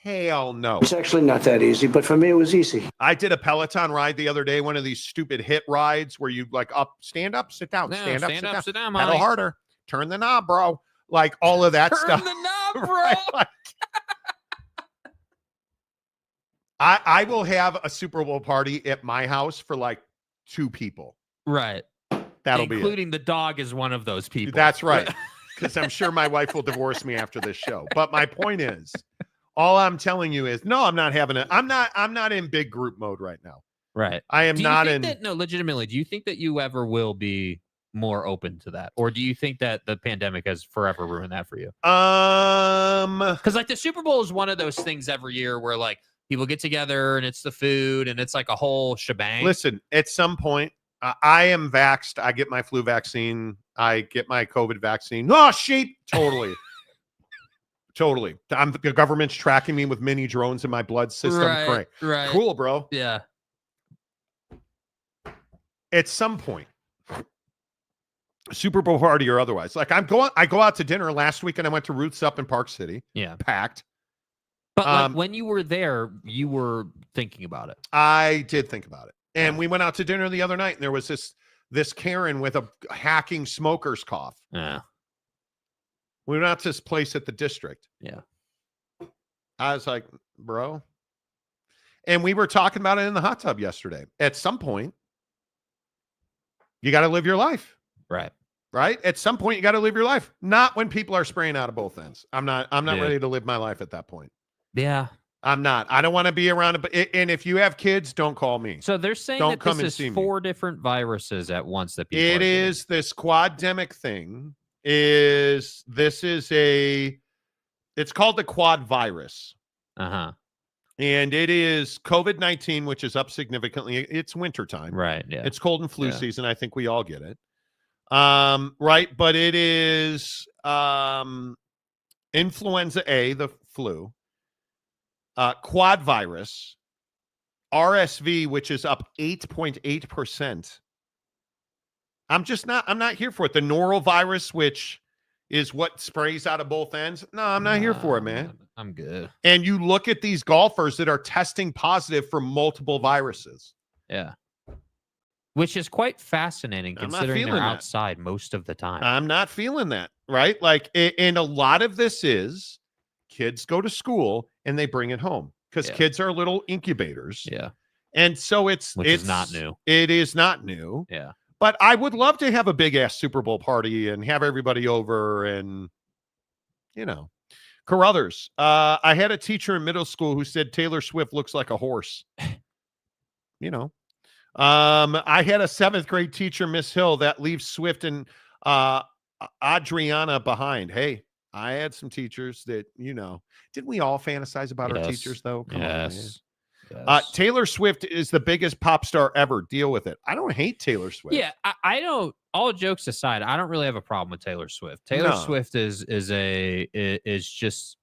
Hell no. It's actually not that easy, but for me, it was easy. I did a Peloton ride the other day, one of these stupid hit rides where you like stand up, sit down, stand up, sit down. Pedal harder, turn the knob, bro. Like all of that stuff. Turn the knob, bro. Right? Like, I will have a Super Bowl party at my house for like 2 people. Right. That'll be it. Including the dog is one of those people. That's right. Because I'm sure my wife will divorce me after this show. But my point is, all I'm telling you is, no, I'm not having I'm not in big group mode right now. Right. I am not in. No, legitimately, do you think that you ever will be more open to that? Or do you think that the pandemic has forever ruined that for you? Because like the Super Bowl is one of those things every year where like people get together and it's the food and it's like a whole shebang. Listen, at some point, I am vaxxed. I get my flu vaccine. I get my COVID vaccine. Oh, sheep. Totally. Totally. The government's tracking me with mini drones in my blood system. Right, right. Cool, bro. Yeah. At some point, Super Bowl party or otherwise, like I go out to dinner last week and I went to Roots up in Park City. Yeah. Packed. But like when you were there, you were thinking about it. I did think about it. And we went out to dinner the other night and there was this Karen with a hacking smoker's cough. Yeah. We went out to this place at the district. Yeah. I was like, bro. And we were talking about it in the hot tub yesterday. At some point, you got to live your life. Right. Right? At some point, you got to live your life. Not when people are spraying out of both ends. I'm not ready to live my life at that point. Yeah. I'm not. I don't want to be around it. And if you have kids, don't call me. So they're saying don't that this is 4 different viruses at once that people It is this quaddemic thing. It's called the quad virus. Uh-huh. And it is COVID-19, which is up significantly. It's wintertime. Right. Yeah. It's cold and flu season. I think we all get it. Right. But it is influenza A, the flu, quad virus, RSV, which is up 8.8%. I'm not here for it. The norovirus, which is what sprays out of both ends. No, I'm not here for it, man. I'm good. And you look at these golfers that are testing positive for multiple viruses. Yeah. Which is quite fascinating considering they're outside most of the time. I'm not feeling that, right? Like, and a lot of this is kids go to school and they bring it home because kids are little incubators. Yeah. And so it's not new. It is not new. Yeah. But I would love to have a big ass Super Bowl party and have everybody over and, Carruthers. I had a teacher in middle school who said Taylor Swift looks like a horse. I had a 7th grade teacher, Miss Hill, that leaves Swift and Adriana behind. Hey, I had some teachers that, didn't we all fantasize about our teachers though? Come on, man. Yes. Taylor Swift is the biggest pop star ever. Deal with it. I don't hate Taylor Swift. Yeah, I don't. All jokes aside, I don't really have a problem with Taylor Swift. Taylor Swift is just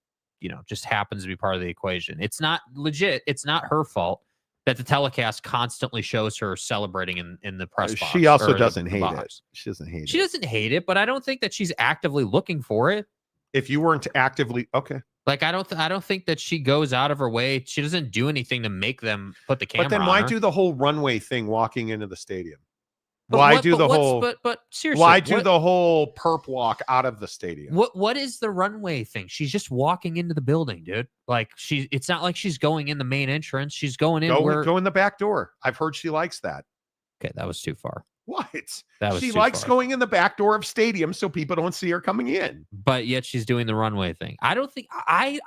just happens to be part of the equation. It's not legit. It's not her fault that the telecast constantly shows her celebrating in the press box. She also doesn't hate it. She doesn't hate it. She doesn't hate it, but I don't think that she's actively looking for it. If you weren't actively Like I don't think that she goes out of her way. She doesn't do anything to make them put the camera on. But then why her. do the whole runway thing walking into the stadium? But seriously, why do the whole perp walk out of the stadium? What is the runway thing? She's just walking into the building, dude. Like it's not like she's going in the main entrance. She's going in go in the back door. I've heard she likes that. Okay, that was too far. What? She likes going in the back door of stadiums so people don't see her coming in. But yet she's doing the runway thing. I don't think that I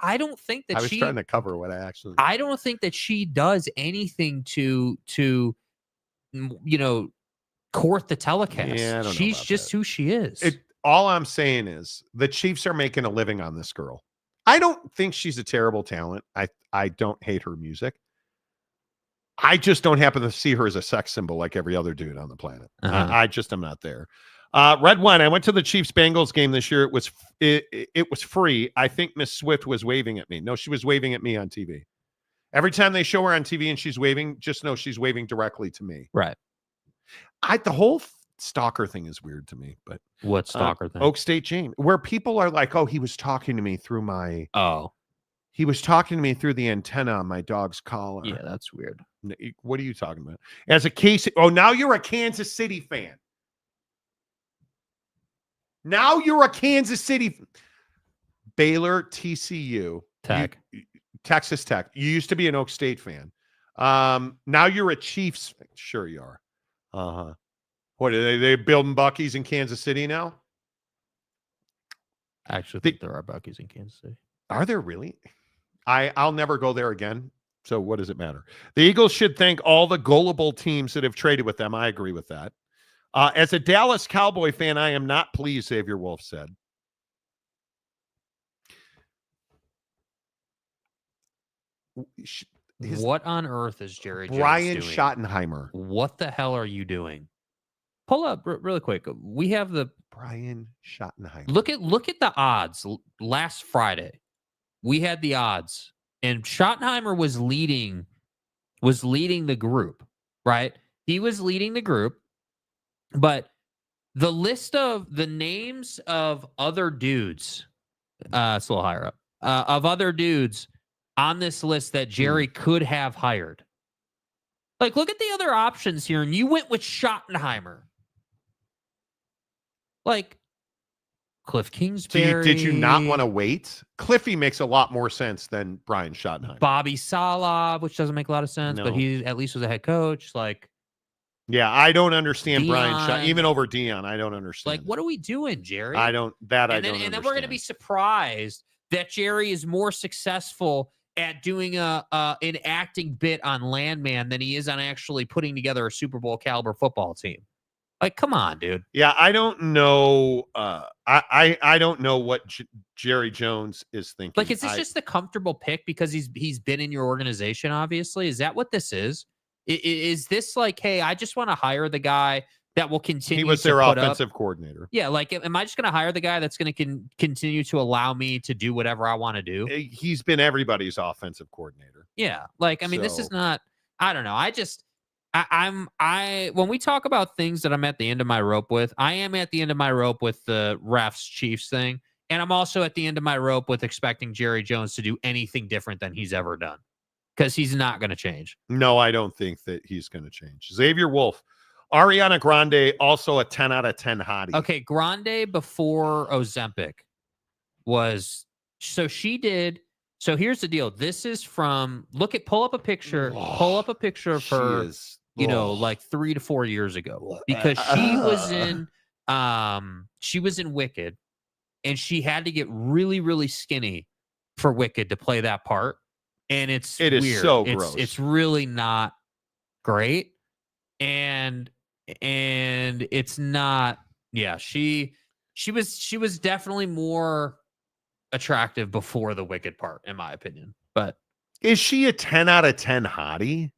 was trying to cover what I don't think that she does anything to court the telecast. Yeah, she's just who she is. All I'm saying is the Chiefs are making a living on this girl. I don't think she's a terrible talent. I don't hate her music. I just don't happen to see her as a sex symbol like every other dude on the planet. I just am not there. Red Wine, I went to the Chiefs-Bengals game this year. It was free. I think Miss Swift was waving at me. No, she was waving at me on TV. Every time they show her on TV and she's waving, just know she's waving directly to me. Right. The whole stalker thing is weird to me, but What stalker thing? Oak State Jane, where people are like, oh, he was talking to me through my, Oh, he was talking to me through the antenna on my dog's collar. yeah, that's weird. What are you talking about? As a case, oh, now you're a Kansas City fan. Now you're a Kansas City Baylor, TCU, Tech. Texas Tech. You used to be an Oak State fan. Now you're a Chiefs fan. Sure you are. Uh-huh. What are they building Buc-ee's in Kansas City now? I actually think there are Buc-ee's in Kansas City. Are there really? I'll never go there again. So what does it matter? The Eagles should thank all the gullible teams that have traded with them. I agree with that. As a Dallas Cowboy fan, I am not pleased, Xavier Wolf said. What on earth is Jerry Brian Jones doing? Schottenheimer. What the hell are you doing? Pull up really quick. We have the Brian Schottenheimer. Look at the odds. Last Friday, we had the odds, and Schottenheimer was leading the group, right? He was leading the group, but the list of the names of other dudes, it's a little higher up, of other dudes on this list that Jerry could have hired. Like, look at the other options here, and you went with Schottenheimer. Like, Cliff Kingsbury. Did you not want to wait? Cliffy makes a lot more sense than Brian Schottenheimer. Bobby Saleh, which doesn't make a lot of sense, No. but he at least was a head coach. Like, yeah, I don't understand Deion. Brian Schottenheimer. Even over Dion, I don't understand. what are we doing, Jerry? I don't understand. And then we're going to be surprised that Jerry is more successful at doing an acting bit on Landman than he is on actually putting together a Super Bowl caliber football team. Like, come on, dude. Yeah, I don't know. I don't know what Jerry Jones is thinking. Like, is this just the comfortable pick because he's been in your organization? Obviously, is that what this is? Is this like, hey, I just want to hire the guy that will continue? He was their offensive coordinator. Yeah, like, am I just going to hire the guy that's going to continue to allow me to do whatever I want to do? He's been everybody's offensive coordinator. Yeah, like, I mean, this is not. I don't know. I when we talk about things that I'm at the end of my rope with, I am at the end of my rope with the refs Chiefs thing, and I'm also at the end of my rope with expecting Jerry Jones to do anything different than he's ever done, because he's not going to change. No, I don't think that he's going to change. Xavier Wolf, Ariana Grande, also a 10 out of 10 hottie. Okay, Grande before Ozempic was she did. So here's the deal. This is from pull up a picture of her. Like 3 to 4 years ago, because she was in Wicked, and she had to get really, really skinny for Wicked to play that part. And it is weird. So gross. It's really not great. And it's not, yeah, she was definitely more attractive before the Wicked part, in my opinion. But is she a 10 out of 10 hottie?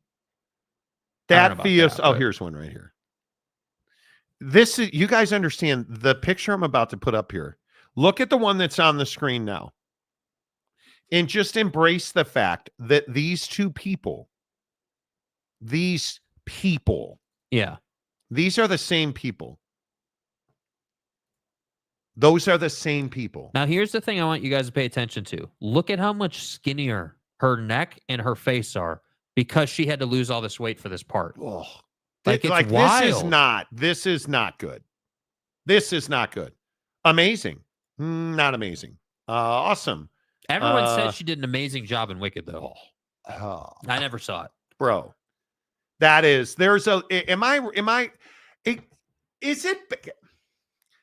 That feels. Here's one right here. This is, you guys understand the picture I'm about to put up here. Look at the one that's on the screen now, and just embrace the fact that these people, yeah, these are the same people. Those are the same people. Now, here's the thing I want you guys to pay attention to. Look at how much skinnier her neck and her face are, because she had to lose all this weight for this part. Oh, like wild. This is not good. This is not good. Amazing. Not amazing. Awesome. Everyone said she did an amazing job in Wicked, though. I never saw it. Bro. Is it,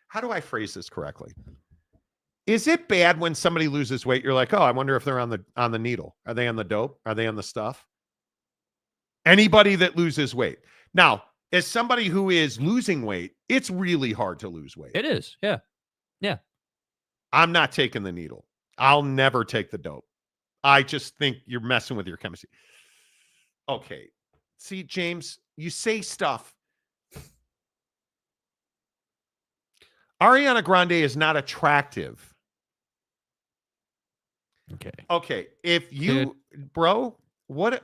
how do I phrase this correctly? Is it bad when somebody loses weight? You're like, oh, I wonder if they're on the needle. Are they on the dope? Are they on the stuff? Anybody that loses weight. Now, as somebody who is losing weight, it's really hard to lose weight. It is. Yeah. Yeah. I'm not taking the needle. I'll never take the dope. I just think you're messing with your chemistry. Okay. See, James, you say stuff. Ariana Grande is not attractive. Okay. If you, bro, what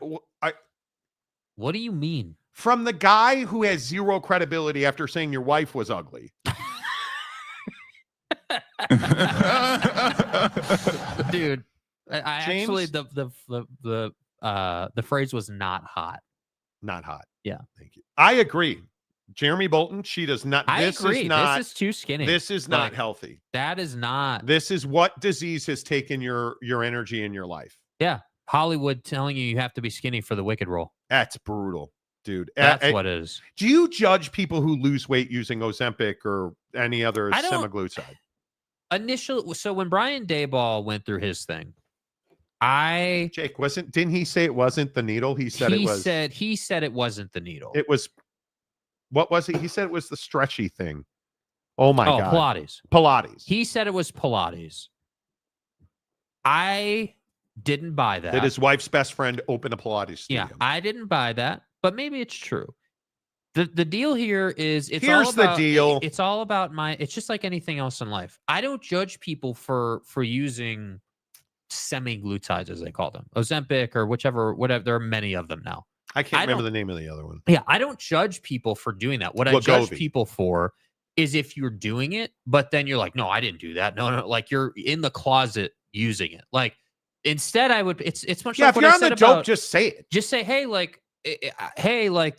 do you mean? From the guy who has zero credibility after saying your wife was ugly. Dude, I James? actually the phrase was not hot. Not hot. Yeah. Thank you. I agree. Jeremy Bolton, she does not. I This agree. is not. This is too skinny. This is not healthy. That is not. This is what disease has taken your energy in your life. Yeah. Hollywood telling you have to be skinny for the Wicked role. That's brutal, dude. That's what it is. Do you judge people who lose weight using Ozempic or any other semaglutide? Initially, so when Brian Dayball went through his thing, Jake, didn't he say it wasn't the needle? He said it was. He said it wasn't the needle. It was. What was it? He said it was the stretchy thing. Oh my God. Pilates. He said it was Pilates. I didn't buy that. That his wife's best friend opened a Pilates studio. Yeah, I didn't buy that, but maybe it's true. The deal here is it's all about it's just like anything else in life. I don't judge people for using semi-glutides, as they call them, Ozempic or whatever. There are many of them now. I can't remember the name of the other one. Yeah, I don't judge people for doing that. What I judge people for is if you're doing it, but then you're like, no, I didn't do that. No, like you're in the closet using it. Like instead, it's much like if you're on the dope, just say it. Just say, hey, like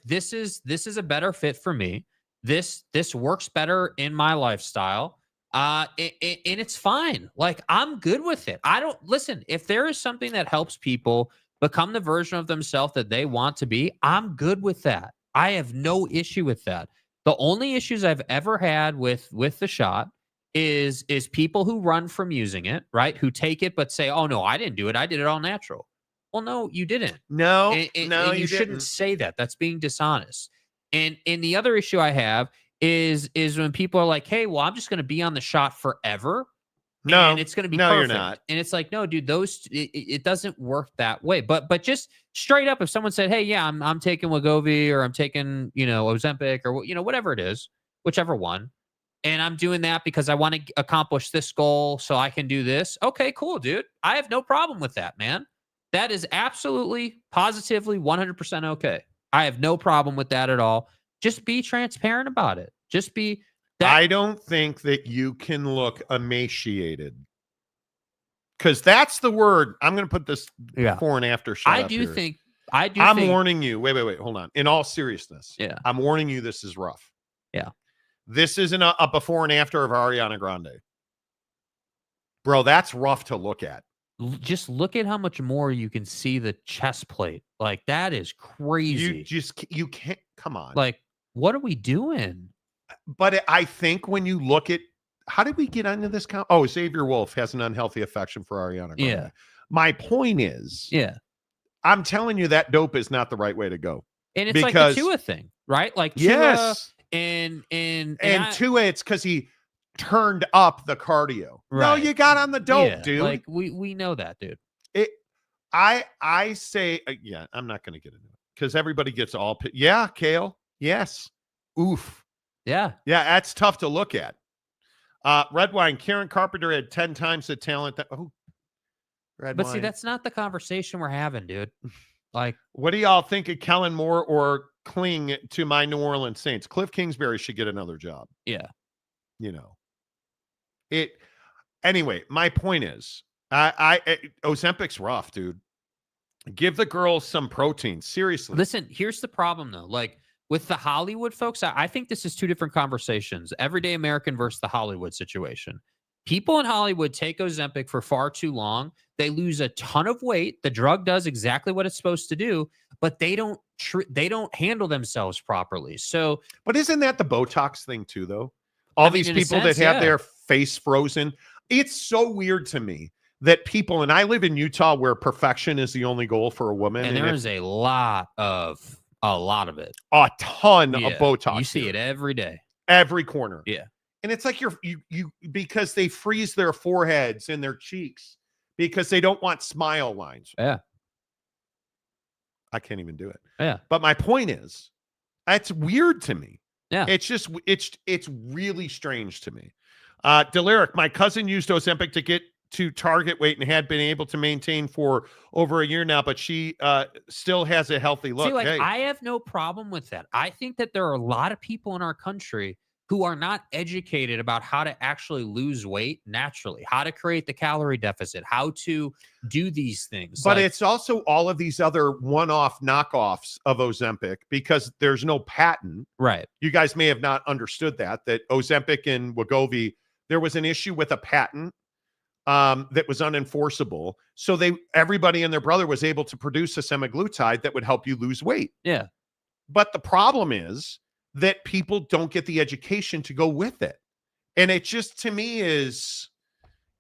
this is a better fit for me. This works better in my lifestyle. And it's fine. Like I'm good with it. I don't listen. If there is something that helps people become the version of themselves that they want to be, I'm good with that. I have no issue with that. The only issues I've ever had with the shot is people who run from using it, right? Who take it but say, "Oh no, I didn't do it. I did it all natural." Well, no, you didn't. No, no, you shouldn't say that. That's being dishonest. And the other issue I have is when people are like, "Hey, well, I'm just going to be on the shot forever." No, and it's going to be no, perfect. You're not. And it's like, no, dude, it doesn't work that way. But just straight up, if someone said, hey, yeah, I'm taking Wegovy or I'm taking, Ozempic or, whatever it is, whichever one. And I'm doing that because I want to accomplish this goal so I can do this. Okay, cool, dude. I have no problem with that, man. That is absolutely, positively, 100% okay. I have no problem with that at all. Just be transparent about it. Just be... I don't think that you can look emaciated, because that's the word. I'm going to put this before and after shot. I'm warning you. Wait. Hold on. In all seriousness, I'm warning you. This is rough. Yeah. This isn't a before and after of Ariana Grande, bro. That's rough to look at. Just look at how much more you can see the chest plate. Like that is crazy. You can't. Come on. Like, what are we doing? But I think when you look at, how did we get into this? Oh, Xavier Wolf has an unhealthy affection for Ariana Grande. Yeah. My point is, I'm telling you that dope is not the right way to go. And it's like the Tua thing, right? Like Tua and Tua, it's because he turned up the cardio. Right. No, you got on the dope, dude. Like we know that, dude. I say, I'm not going to get into it because everybody gets all. Yeah, Kale. Yes. Oof. Yeah, that's tough to look at. Red Wine, Karen Carpenter had 10 times the talent. Red Wine. See, that's not the conversation we're having, dude. Like, what do y'all think of Kellen Moore or cling to my New Orleans Saints? Cliff Kingsbury should get another job. Yeah. Anyway, my point is, Ozempic's rough, dude. Give the girls some protein. Seriously. Listen, here's the problem, though. Like, with the Hollywood folks, I think this is two different conversations. Everyday American versus the Hollywood situation. People in Hollywood take Ozempic for far too long. They lose a ton of weight. The drug does exactly what it's supposed to do, but they don't handle themselves properly. So, but isn't that the Botox thing too, though? All these people that have their face frozen. It's so weird to me that people, and I live in Utah where perfection is the only goal for a woman. And there is a lot of it. A ton of Botox. You see it every day. Every corner. Yeah. And it's like you because they freeze their foreheads and their cheeks because they don't want smile lines. Yeah. I can't even do it. Yeah. But my point is, that's weird to me. Yeah. It's just it's really strange to me. Deliric, my cousin used Ozempic to get to target weight and had been able to maintain for over a year now, but she still has a healthy look. See, like, Hey, I have no problem with that. I think that there are a lot of people in our country who are not educated about how to actually lose weight naturally, how to create the calorie deficit, how to do these things. but it's also all of these other one-off knockoffs of Ozempic because there's no patent. Right. You guys may have not understood that Ozempic and Wegovy, there was an issue with a patent that was unenforceable. So everybody and their brother was able to produce a semaglutide that would help you lose weight. Yeah. But the problem is that people don't get the education to go with it. And it just, to me, is,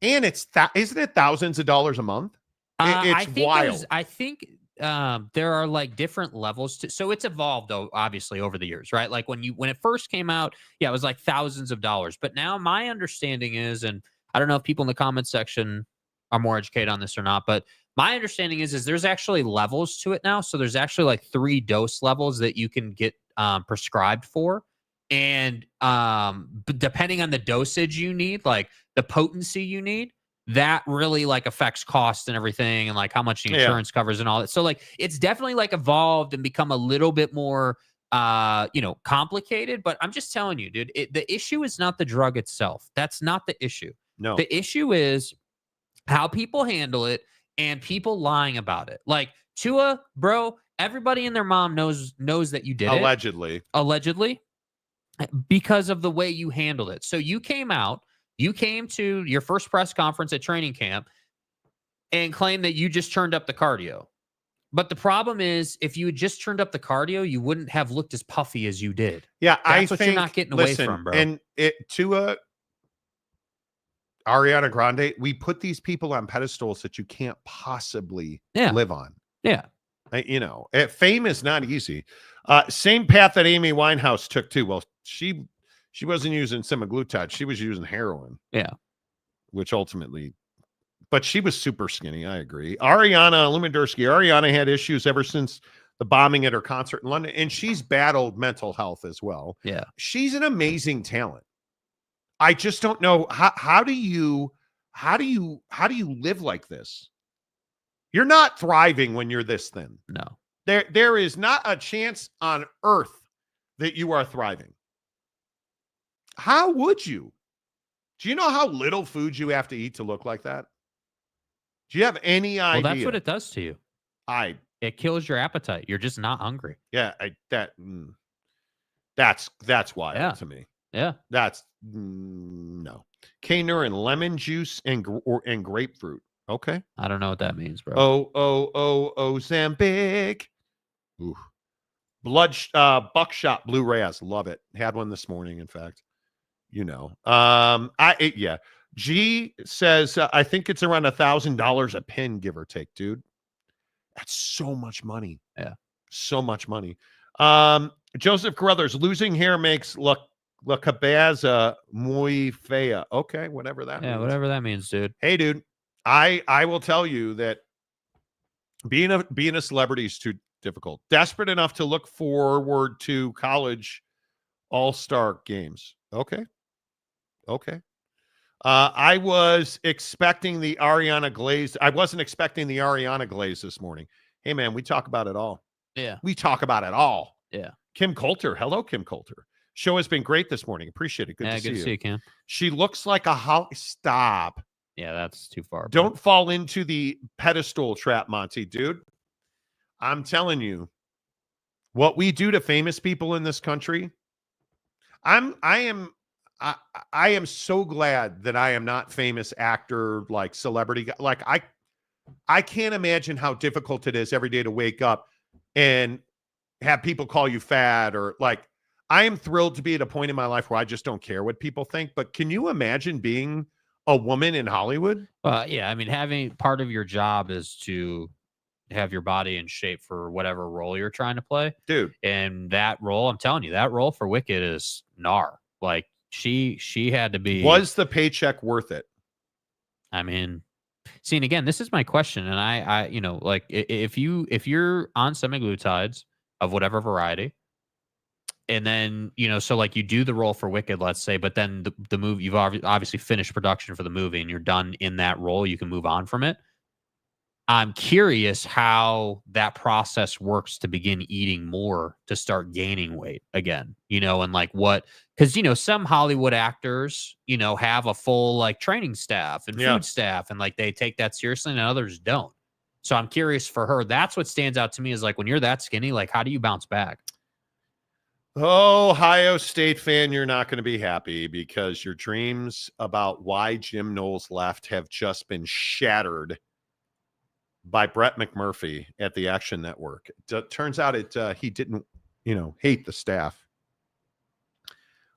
and isn't it thousands of dollars a month? It's wild. I think there are like different levels to, so it's evolved though, obviously over the years, right? Like when it first came out, yeah, it was like thousands of dollars. But now my understanding is, and I don't know if people in the comments section are more educated on this or not, but my understanding is there's actually levels to it now. So there's actually like 3 dose levels that you can get prescribed for. And depending on the dosage you need, like the potency you need, that really like affects cost and everything and like how much the insurance covers and all that. So like it's definitely like evolved and become a little bit more complicated. But I'm just telling you, dude, the issue is not the drug itself. That's not the issue. No. The issue is how people handle it and people lying about it. Like Tua, bro, everybody and their mom knows that you did Allegedly. Allegedly, because of the way you handled it. So you came to your first press conference at training camp and claimed that you just turned up the cardio. But the problem is, if you had just turned up the cardio, you wouldn't have looked as puffy as you did. Yeah, That's what you're not getting away from, bro. And Tua, Ariana Grande, we put these people on pedestals that you can't possibly live on. Yeah. Fame is not easy. Same path that Amy Winehouse took too. Well, she wasn't using semaglutide. She was using heroin. Yeah. Which ultimately, but she was super skinny. I agree. Ariana Lumindursky had issues ever since the bombing at her concert in London, and she's battled mental health as well. Yeah. She's an amazing talent. I just don't know how do you live like this? You're not thriving when you're this thin. No. There is not a chance on earth that you are thriving. How would you? Do you know how little food you have to eat to look like that? Do you have any idea? Well, that's what it does to you. It kills your appetite. You're just not hungry. Yeah, that's wild to me. Yeah. That's no. Caneur and lemon juice and grapefruit. Okay. I don't know what that means, bro. Ozempic. Ooh. Buckshot Blue Raz. Love it. Had one this morning, in fact. G says, I think it's around $1,000 a pin, give or take, dude. That's so much money. Yeah. So much money. Joseph Carruthers, losing hair makes la cabeza muy fea. Okay, whatever that means. Yeah, whatever that means, dude. Hey, dude, I will tell you that being a celebrity is too difficult. Desperate enough to look forward to college all-star games. Okay. I was expecting the Ariana Glaze. I wasn't expecting the Ariana Glaze this morning. Hey, man, we talk about it all. Yeah. We talk about it all. Yeah. Kim Coulter. Hello, Kim Coulter. Show has been great this morning. Appreciate it. Good to see you. Kim. She looks like a stop. Yeah, that's too far. Don't fall into the pedestal trap, Monty, dude. I'm telling you, what we do to famous people in this country, I am so glad that I am not famous actor, like celebrity. Like I can't imagine how difficult it is every day to wake up and have people call you fat or like, I am thrilled to be at a point in my life where I just don't care what people think. But can you imagine being a woman in Hollywood? Yeah. I mean, having part of your job is to have your body in shape for whatever role you're trying to play. Dude. And that role, I'm telling you, that role for Wicked is gnar. Like she had to be. Was the paycheck worth it? I mean, see, and again, this is my question. And I like if you're on semaglutides of whatever variety, And then, so like you do the role for Wicked, let's say, but then the movie, you've obviously finished production for the movie and you're done in that role. You can move on from it. I'm curious how that process works to begin eating more to start gaining weight again, and like because, some Hollywood actors, have a full like training staff and food staff and like they take that seriously and others don't. So I'm curious for her. That's what stands out to me is like when you're that skinny, like how do you bounce back? Oh, Ohio State fan, you're not going to be happy because your dreams about why Jim Knowles left have just been shattered by Brett McMurphy at the Action Network. Turns out he didn't, hate the staff.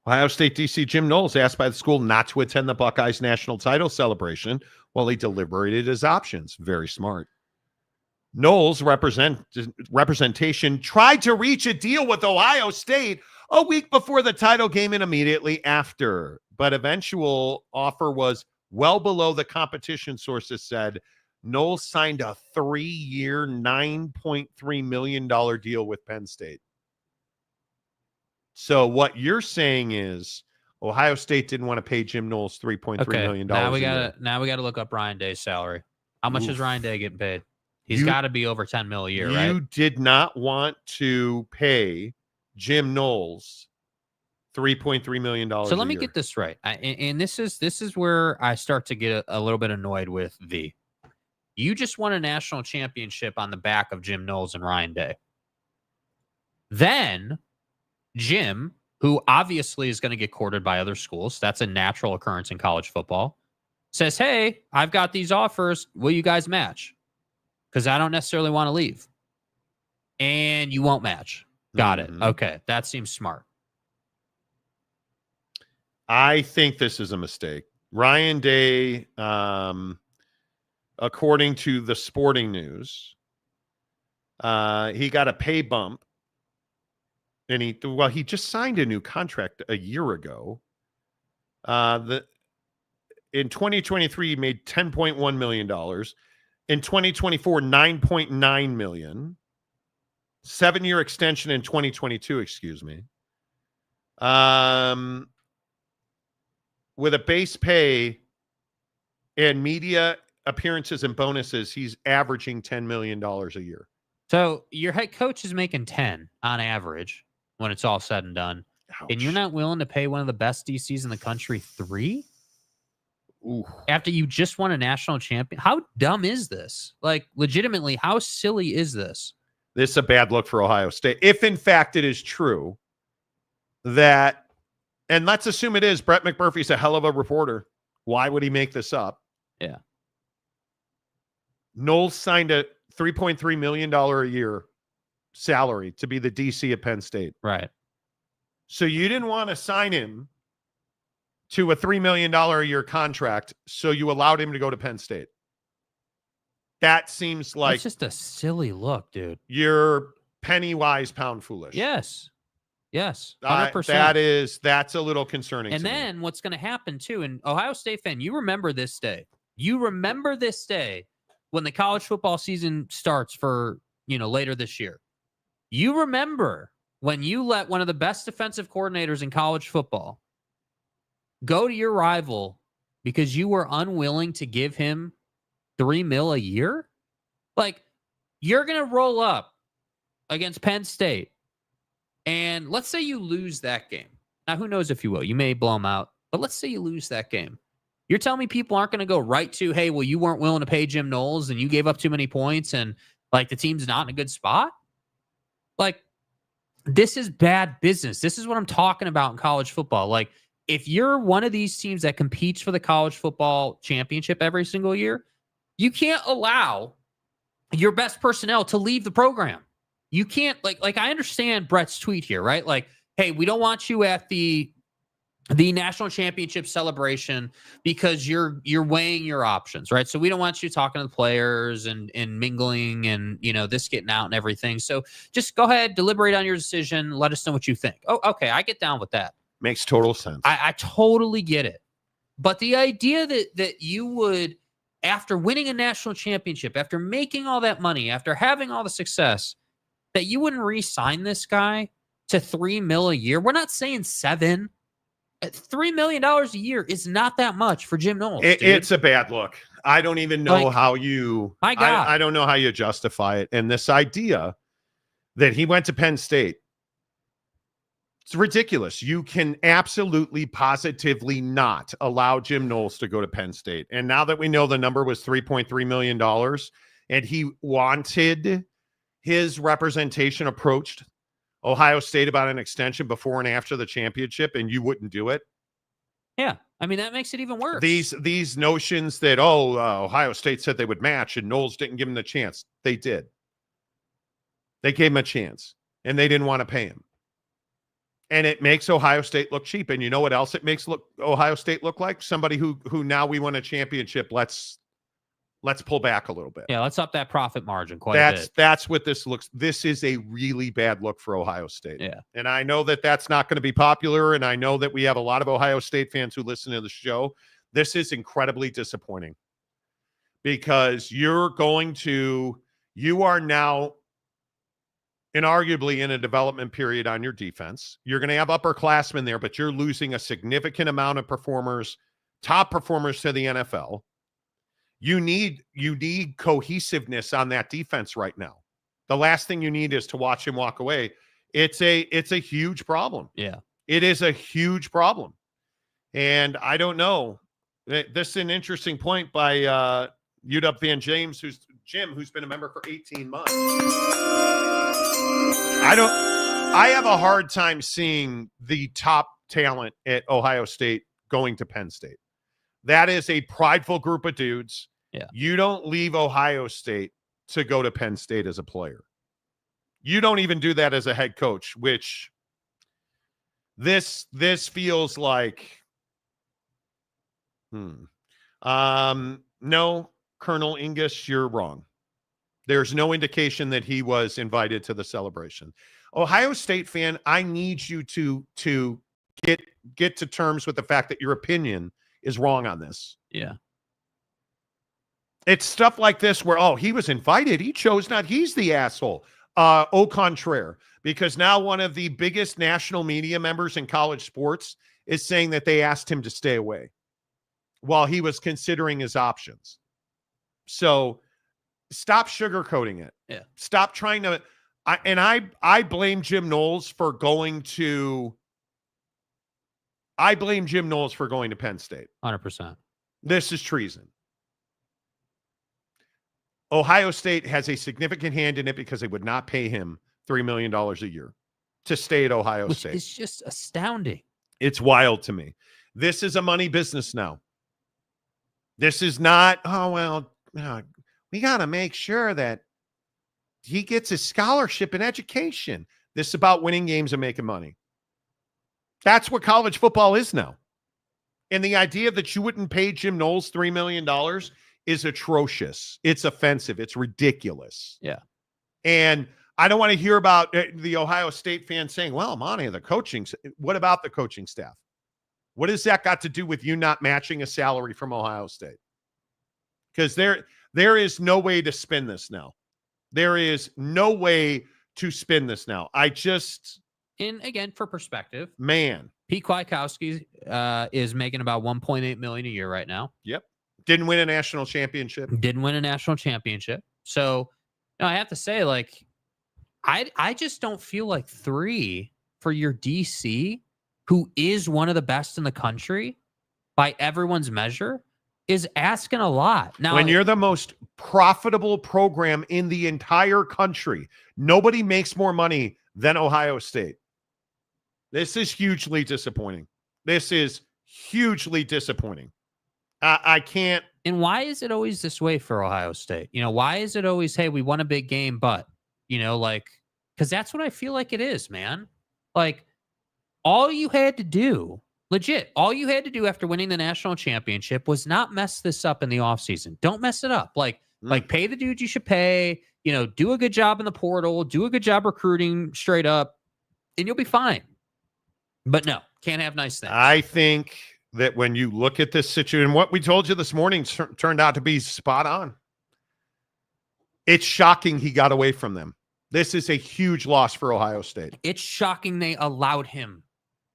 Ohio State DC Jim Knowles asked by the school not to attend the Buckeyes national title celebration while he deliberated his options. Very smart. Knowles' representation tried to reach a deal with Ohio State a week before the title game and immediately after, but eventual offer was well below the competition, sources said. Knowles signed a 3-year, $9.3 million deal with Penn State. So what you're saying is Ohio State didn't want to pay Jim Knowles $3.3 million. Now we gotta look up Ryan Day's salary. How much is Ryan Day getting paid? He's got to be over 10 mil a year, right? You did not want to pay Jim Knowles $3.3 million. So let me get this right. And this is where I start to get a little bit annoyed with V. You just won a national championship on the back of Jim Knowles and Ryan Day. Then Jim, who obviously is going to get courted by other schools, that's a natural occurrence in college football, says, hey, I've got these offers. Will you guys match? Because I don't necessarily want to leave. And you won't match. Got it. Okay. That seems smart. I think this is a mistake. Ryan Day, according to the Sporting News, he got a pay bump. And he just signed a new contract a year ago. In 2023, he made $10.1 million. In 2024, $9.9 million. 7-year extension in 2022, excuse me. With a base pay and media appearances and bonuses, he's averaging $10 million a year. So your head coach is making 10 on average when it's all said and done. Ouch. And you're not willing to pay one of the best DCs in the country 3? Ooh. After you just won a national champion? How dumb is this? Like, legitimately, how silly is this? This is a bad look for Ohio State. If, in fact, it is true that, and let's assume it is, Brett McMurphy's a hell of a reporter. Why would he make this up? Yeah. Knowles signed a $3.3 million a year salary to be the DC at Penn State. Right. So you didn't want to sign him to a $3 million a year contract, so you allowed him to go to Penn State. That seems like it's just a silly look, dude. You're penny wise, pound foolish. Yes. 100%. That's a little concerning. And then what's going to happen too, and Ohio State fan, you remember this day. You remember this day when the college football season starts for, later this year. You remember when you let one of the best defensive coordinators in college football go to your rival because you were unwilling to give him $3 million a year? Like, you're going to roll up against Penn State, and let's say you lose that game. Now, who knows if you will? You may blow them out, but let's say you lose that game. You're telling me people aren't going to go right to, hey, well, you weren't willing to pay Jim Knowles and you gave up too many points and, like, the team's not in a good spot? Like, this is bad business. This is what I'm talking about in college football. Like, if you're one of these teams that competes for the college football championship every single year, you can't allow your best personnel to leave the program. You can't, like I understand Brett's tweet here, right? Like, hey, we don't want you at the national championship celebration because you're weighing your options, right? So we don't want you talking to the players and mingling and, this getting out and everything. So just go ahead, deliberate on your decision. Let us know what you think. Oh, okay. I get down with that. Makes total sense. I totally get it. But the idea that you would, after winning a national championship, after making all that money, after having all the success, that you wouldn't re-sign this guy to $3 million a year. We're not saying $7 million. $3 million a year is not that much for Jim Knowles. It's a bad look. I don't even know how you. My God, I don't know how you justify it. And this idea that he went to Penn State, it's ridiculous. You can absolutely, positively not allow Jim Knowles to go to Penn State. And now that we know the number was $3.3 million, and he wanted his representation approached Ohio State about an extension before and after the championship, and you wouldn't do it. Yeah, I mean, that makes it even worse. These notions that, Ohio State said they would match and Knowles didn't give him the chance. They did. They gave him a chance, and they didn't want to pay him. And it makes Ohio State look cheap. And you know what else it makes Ohio State look like? Somebody who now we won a championship. Let's pull back a little bit. Yeah, let's up that profit margin quite a bit. That's what this looks. This is a really bad look for Ohio State. Yeah. And I know that that's not going to be popular. And I know that we have a lot of Ohio State fans who listen to the show. This is incredibly disappointing because you are now inarguably in a development period on your defense. You're going to have upperclassmen there, but you're losing a significant amount of top performers to the NFL. You need cohesiveness on that defense right now. The last thing you need is to watch him walk away. It's a huge problem. Yeah. It is a huge problem. And I don't know. This is an interesting point by UW Van James, who's been a member for 18 months. I have a hard time seeing the top talent at Ohio State going to Penn State. That is a prideful group of dudes. Yeah. You don't leave Ohio State to go to Penn State as a player. You don't even do that as a head coach, which this feels like no, Colonel Ingus, you're wrong. There's no indication that he was invited to the celebration. Ohio State fan, I need you to get to terms with the fact that your opinion is wrong on this. Yeah. It's stuff like this where, he was invited. He chose not. He's the asshole. Au contraire, because now one of the biggest national media members in college sports is saying that they asked him to stay away while he was considering his options. So stop sugarcoating it. Yeah. Stop trying to. I blame Jim Knowles for going to. I blame Jim Knowles for going to Penn State. 100%. This is treason. Ohio State has a significant hand in it because they would not pay him $3 million a year to stay at Ohio State. It's just astounding. It's wild to me. This is a money business now. This is not, we got to make sure that he gets his scholarship and education. This is about winning games and making money. That's what college football is now. And the idea that you wouldn't pay Jim Knowles $3 million is atrocious. It's offensive. It's ridiculous. Yeah. And I don't want to hear about the Ohio State fans saying, well, Monty, what about the coaching staff? What has that got to do with you not matching a salary from Ohio State? Because there is no way to spin this now. There is no way to spin this now. And again, for perspective, man, Pete Kwiatkowski is making about $1.8 million a year right now. Yep. Didn't win a national championship. So I have to say, I just don't feel like 3 for your DC, who is one of the best in the country by everyone's measure, is asking a lot. Now, when you're the most profitable program in the entire country, nobody makes more money than Ohio State. This is hugely disappointing. I can't. And why is it always this way for Ohio State? Why is it always, hey, we won a big game, but, because that's what I feel like it is, man. All you had to do after winning the national championship was not mess this up in the offseason. Don't mess it up. Pay the dude you should pay, do a good job in the portal, do a good job recruiting straight up, and you'll be fine. But no, can't have nice things. I think that when you look at this situation, what we told you this morning turned out to be spot on. It's shocking he got away from them. This is a huge loss for Ohio State. It's shocking they allowed him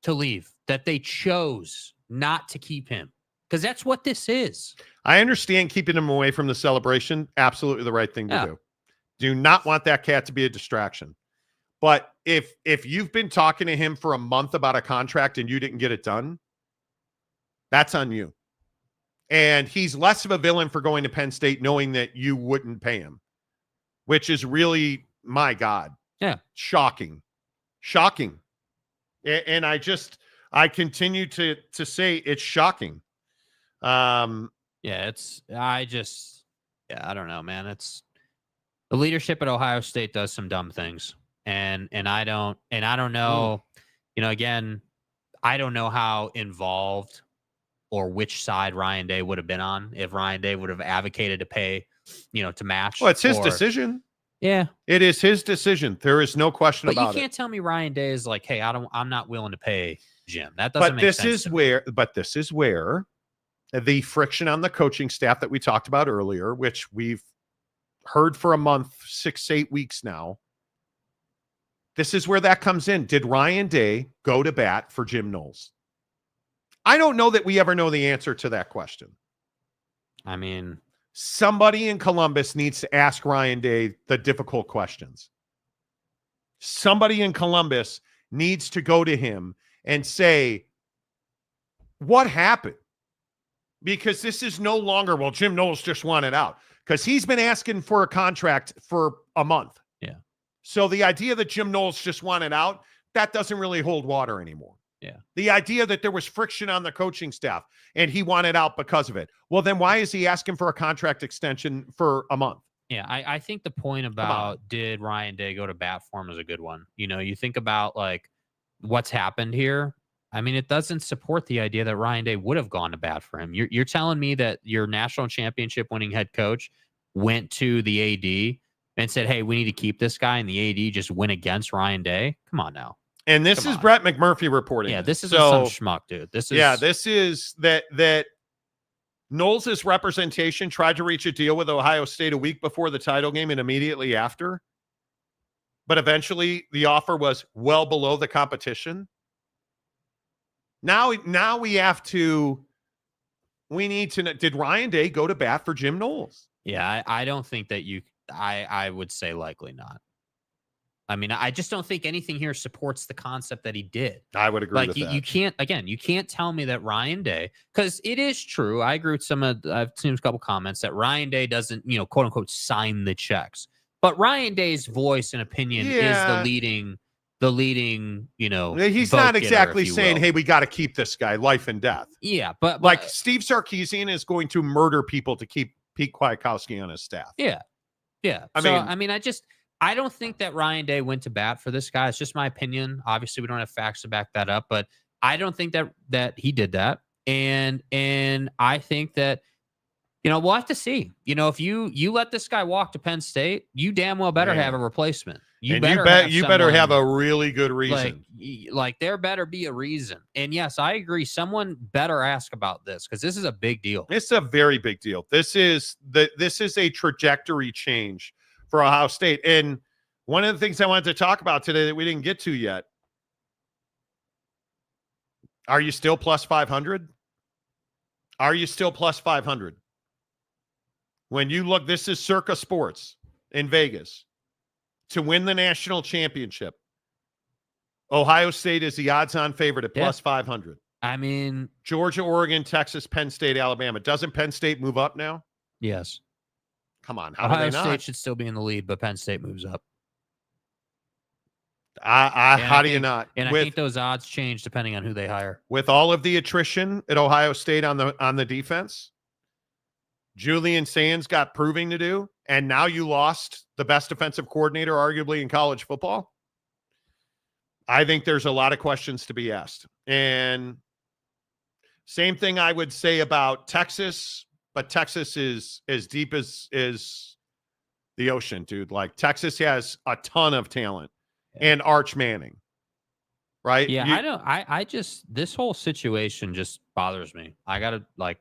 to leave, that they chose not to keep him, because that's what this is. I understand keeping him away from the celebration. Absolutely the right thing to do. Do not want that cat to be a distraction. But if you've been talking to him for a month about a contract and you didn't get it done, that's on you. And he's less of a villain for going to Penn State knowing that you wouldn't pay him, which is really, my God. Yeah. Shocking. And I continue to say it's shocking. I don't know, man. It's the leadership at Ohio State does some dumb things. And I don't know, again, I don't know how involved or which side Ryan Day would have been on if Ryan Day would have advocated to pay, to match. Well, it's his decision. Yeah. It is his decision. There is no question about it. But you can't tell me Ryan Day is like, hey, I'm not willing to pay Jim. That doesn't make sense. But this is where the friction on the coaching staff that we talked about earlier, which we've heard for a month, 6, 8 weeks now. This is where that comes in. Did Ryan Day go to bat for Jim Knowles? I don't know that we ever know the answer to that question. I mean, somebody in Columbus needs to ask Ryan Day the difficult questions. Somebody in Columbus needs to go to him and say, what happened? Because this is no longer, well, Jim Knowles just wanted out. Because he's been asking for a contract for a month. Yeah. So the idea that Jim Knowles just wanted out, that doesn't really hold water anymore. Yeah. The idea that there was friction on the coaching staff and he wanted out because of it. Well, then why is he asking for a contract extension for a month? Yeah, I think the point about did Ryan Day go to bat for him is a good one. You think about like what's happened here. I mean, it doesn't support the idea that Ryan Day would have gone to bat for him. You're telling me that your national championship winning head coach went to the AD and said, hey, we need to keep this guy, and the AD just went against Ryan Day? Come on now. And this is Brett McMurphy reporting. Yeah, this isn't some schmuck, dude. This is that Knowles' representation tried to reach a deal with Ohio State a week before the title game and immediately after. But eventually the offer was well below the competition. Now we need to know, did Ryan Day go to bat for Jim Knowles? Yeah, I don't think that I would say likely not. I mean, I just don't think anything here supports the concept that he did. I would agree with that. You can't tell me that Ryan Day, because it is true. I agree with I've seen a couple comments that Ryan Day doesn't, quote unquote, sign the checks. But Ryan Day's voice and opinion is the leading, he's not exactly saying, hey, we got to keep this guy, life and death. Yeah. But like Steve Sarkisian is going to murder people to keep Pete Kwiatkowski on his staff. Yeah. Yeah. I don't think that Ryan Day went to bat for this guy. It's just my opinion. Obviously, we don't have facts to back that up, but I don't think that he did that. And I think that, we'll have to see. If you let this guy walk to Penn State, you damn well better have a replacement. You better have a really good reason. Like there better be a reason. And yes, I agree. Someone better ask about this because this is a big deal. It's a very big deal. This is a trajectory change for Ohio State. And one of the things I wanted to talk about today that we didn't get to yet, are you still plus 500? Are you still plus 500? When you look, this is Circa Sports in Vegas. To win the national championship, Ohio State is the odds-on favorite at plus 500. I mean, Georgia, Oregon, Texas, Penn State, Alabama. Doesn't Penn State move up now? Yes. Come on. How Ohio do they not? State should still be in the lead, but Penn State moves up. How do you not? And I think those odds change depending on who they hire. With all of the attrition at Ohio State on the defense, Julian Sands got proving to do, and now you lost the best defensive coordinator arguably in college football. I think there's a lot of questions to be asked. And same thing I would say about Texas, but Texas is as deep as the ocean, dude. Like Texas has a ton of talent and Arch Manning, right? Yeah, I just, this whole situation just bothers me. I got to like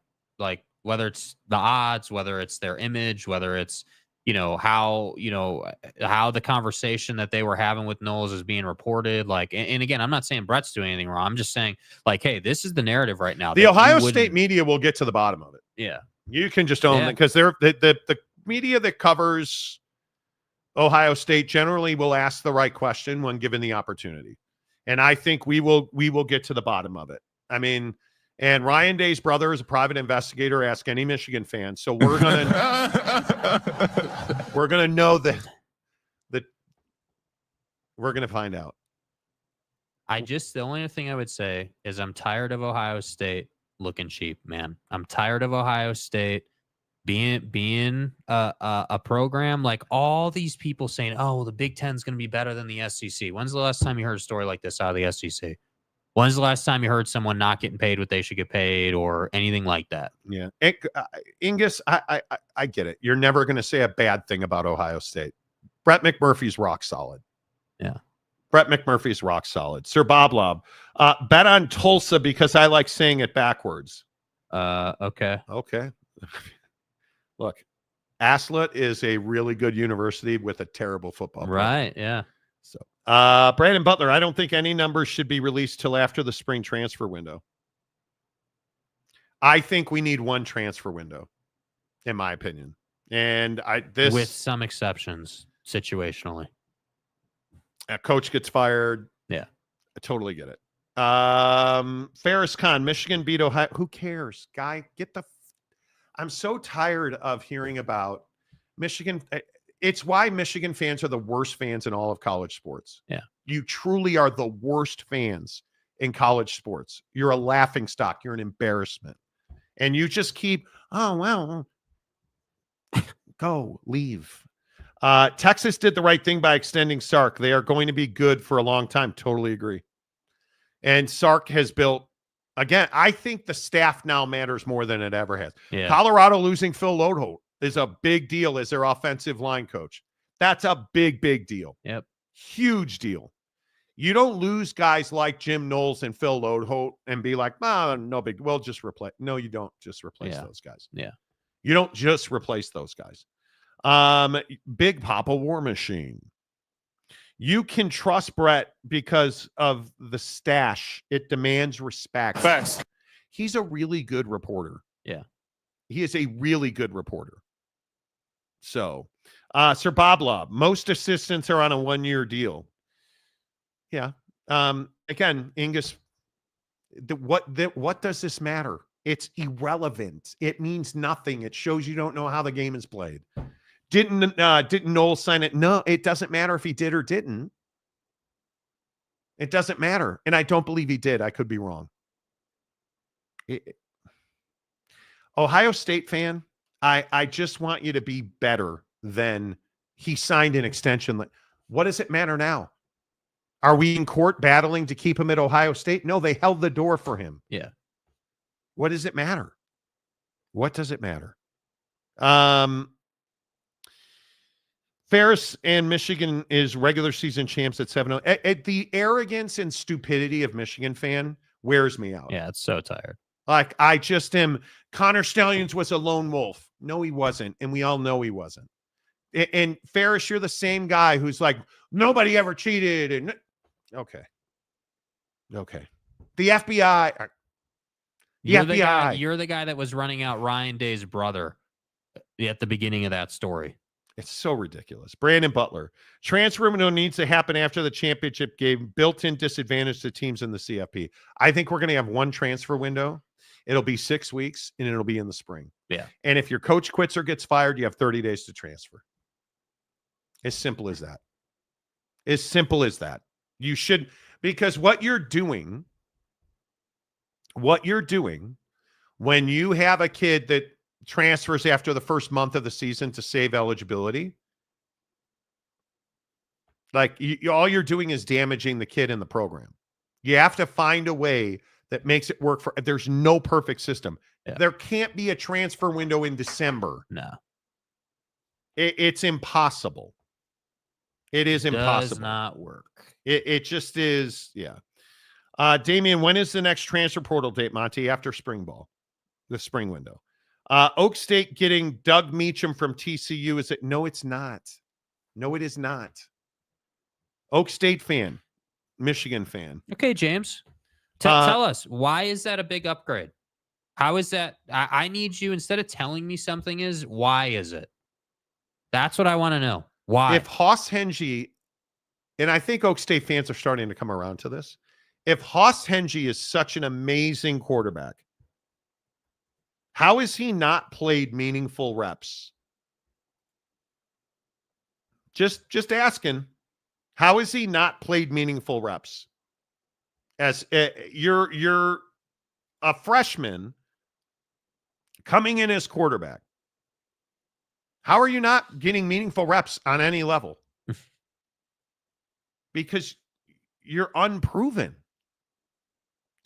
whether it's the odds, whether it's their image, whether it's, how the conversation that they were having with Knowles is being reported. Like, and again, I'm not saying Brett's doing anything wrong. I'm just saying, like, hey, this is the narrative right now. The Ohio State media will get to the bottom of it. Yeah. You can just own it because the media that covers Ohio State generally will ask the right question when given the opportunity. And I think we will get to the bottom of it. I mean, and Ryan Day's brother is a private investigator. Ask any Michigan fan. So we're gonna know that we're gonna find out. The only thing I would say is I'm tired of Ohio State looking cheap, man. I'm tired of Ohio State being a program like all these people saying, oh, well, the Big Ten is going to be better than the SEC. When's the last time you heard a story like this out of the SEC? When's the last time you heard someone not getting paid what they should get paid or anything like that? Yeah. Ingus, I get it. You're never going to say a bad thing about Ohio State. Brett McMurphy's rock solid. Yeah. Brett McMurphy's rock solid. Sir Bob Lob. Bet on Tulsa because I like saying it backwards. Okay. Look, Aslett is a really good university with a terrible football program. Right, yeah. So, Brandon Butler, I don't think any numbers should be released till after the spring transfer window. I think we need one transfer window, in my opinion. And with some exceptions, situationally. A coach gets fired. Yeah. I totally get it. Ferris Khan, Michigan beat Ohio. Who cares? Guy, I'm so tired of hearing about Michigan. It's why Michigan fans are the worst fans in all of college sports. Yeah. You truly are the worst fans in college sports. You're a laughingstock. You're an embarrassment. And you just keep, oh, well, go, leave. Texas did the right thing by extending Sark. They are going to be good for a long time. Totally agree. And Sark has built, again, I think the staff now matters more than it ever has. Yeah. Colorado losing Phil Lodeholt is a big deal as their offensive line coach. That's a big, big deal. Yep. Huge deal. You don't lose guys like Jim Knowles and Phil Lodeholt and be like, no big, well, just replace. No, you don't just replace those guys. Yeah. You don't just replace those guys. Big Papa War Machine. You can trust Brett because of the stash. It demands respect. Facts. He's a really good reporter. Yeah. He is a really good reporter. So, Sir Bob Lob, most assistants are on a 1-year deal. Yeah. Again, Ingus, what does this matter? It's irrelevant. It means nothing. It shows you don't know how the game is played. Didn't Knowles sign it? No, it doesn't matter if he did or didn't. It doesn't matter. And I don't believe he did. I could be wrong. Ohio State fan, I just want you to be better than he signed an extension. What does it matter now? Are we in court battling to keep him at Ohio State? No, they held the door for him. Yeah. What does it matter? What does it matter? Ferris and Michigan is regular season champs at 7-0. The arrogance and stupidity of Michigan fan wears me out. Yeah, it's so tired. Like, I just am. Connor Stallions was a lone wolf. No, he wasn't. And we all know he wasn't. And Ferris, you're the same guy who's like, nobody ever cheated. And okay. The FBI. You're the guy that was running out Ryan Day's brother at the beginning of that story. It's so ridiculous. Brandon Butler. Transfer window needs to happen after the championship game. Built-in disadvantage to teams in the CFP. I think we're going to have one transfer window. It'll be 6 weeks, and it'll be in the spring. Yeah. And if your coach quits or gets fired, you have 30 days to transfer. As simple as that. As simple as that. You should, because what you're doing when you have a kid that transfers after the first month of the season to save eligibility, like all you're doing is damaging the kid in the program. You have to find a way that makes it work for. There's no perfect system. Yeah. There can't be a transfer window in December. No, it's impossible. It is impossible. Does not work. It just is. Yeah. Damian, when is the next transfer portal date, Monty? After spring ball, the spring window. Oak State getting Doug Meacham from TCU. Is it? No, it's not. No, it is not. Oak State fan, Michigan fan. Okay, James. Tell us, why is that a big upgrade? How is that? I need you, instead of telling me something why is it? That's what I want to know. Why? If Haas Hengy, and I think Oak State fans are starting to come around to this, if Haas Hengy is such an amazing quarterback, how has he not played meaningful reps? Just asking. How has he not played meaningful reps? As you're a freshman coming in as quarterback. How are you not getting meaningful reps on any level? Because you're unproven.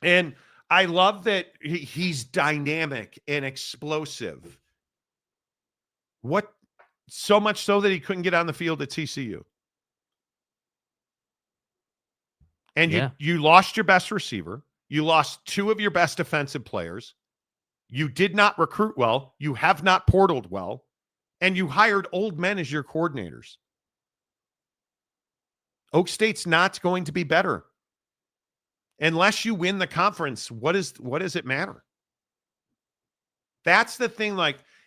And I love that he's dynamic and explosive. What? So much so that he couldn't get on the field at TCU. And you lost your best receiver. You lost two of your best defensive players. You did not recruit well. You have not portaled well. And you hired old men as your coordinators. Oak State's not going to be better. Unless you win the conference, what does it matter? That's the thing.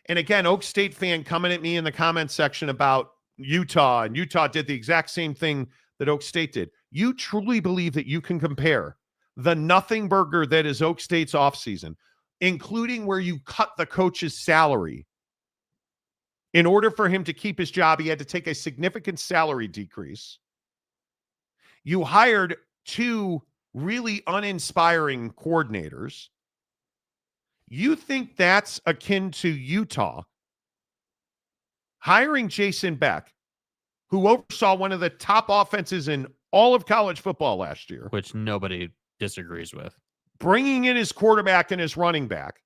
And again, Oak State fan coming at me in the comments section about Utah, and Utah did the exact same thing that Oak State did. You truly believe that you can compare the nothing burger that is Oak State's offseason, including where you cut the coach's salary. In order for him to keep his job, he had to take a significant salary decrease. You hired two really uninspiring coordinators. You think that's akin to Utah hiring Jason Beck, who oversaw one of the top offenses in all of college football last year, which nobody disagrees with, bringing in his quarterback and his running back,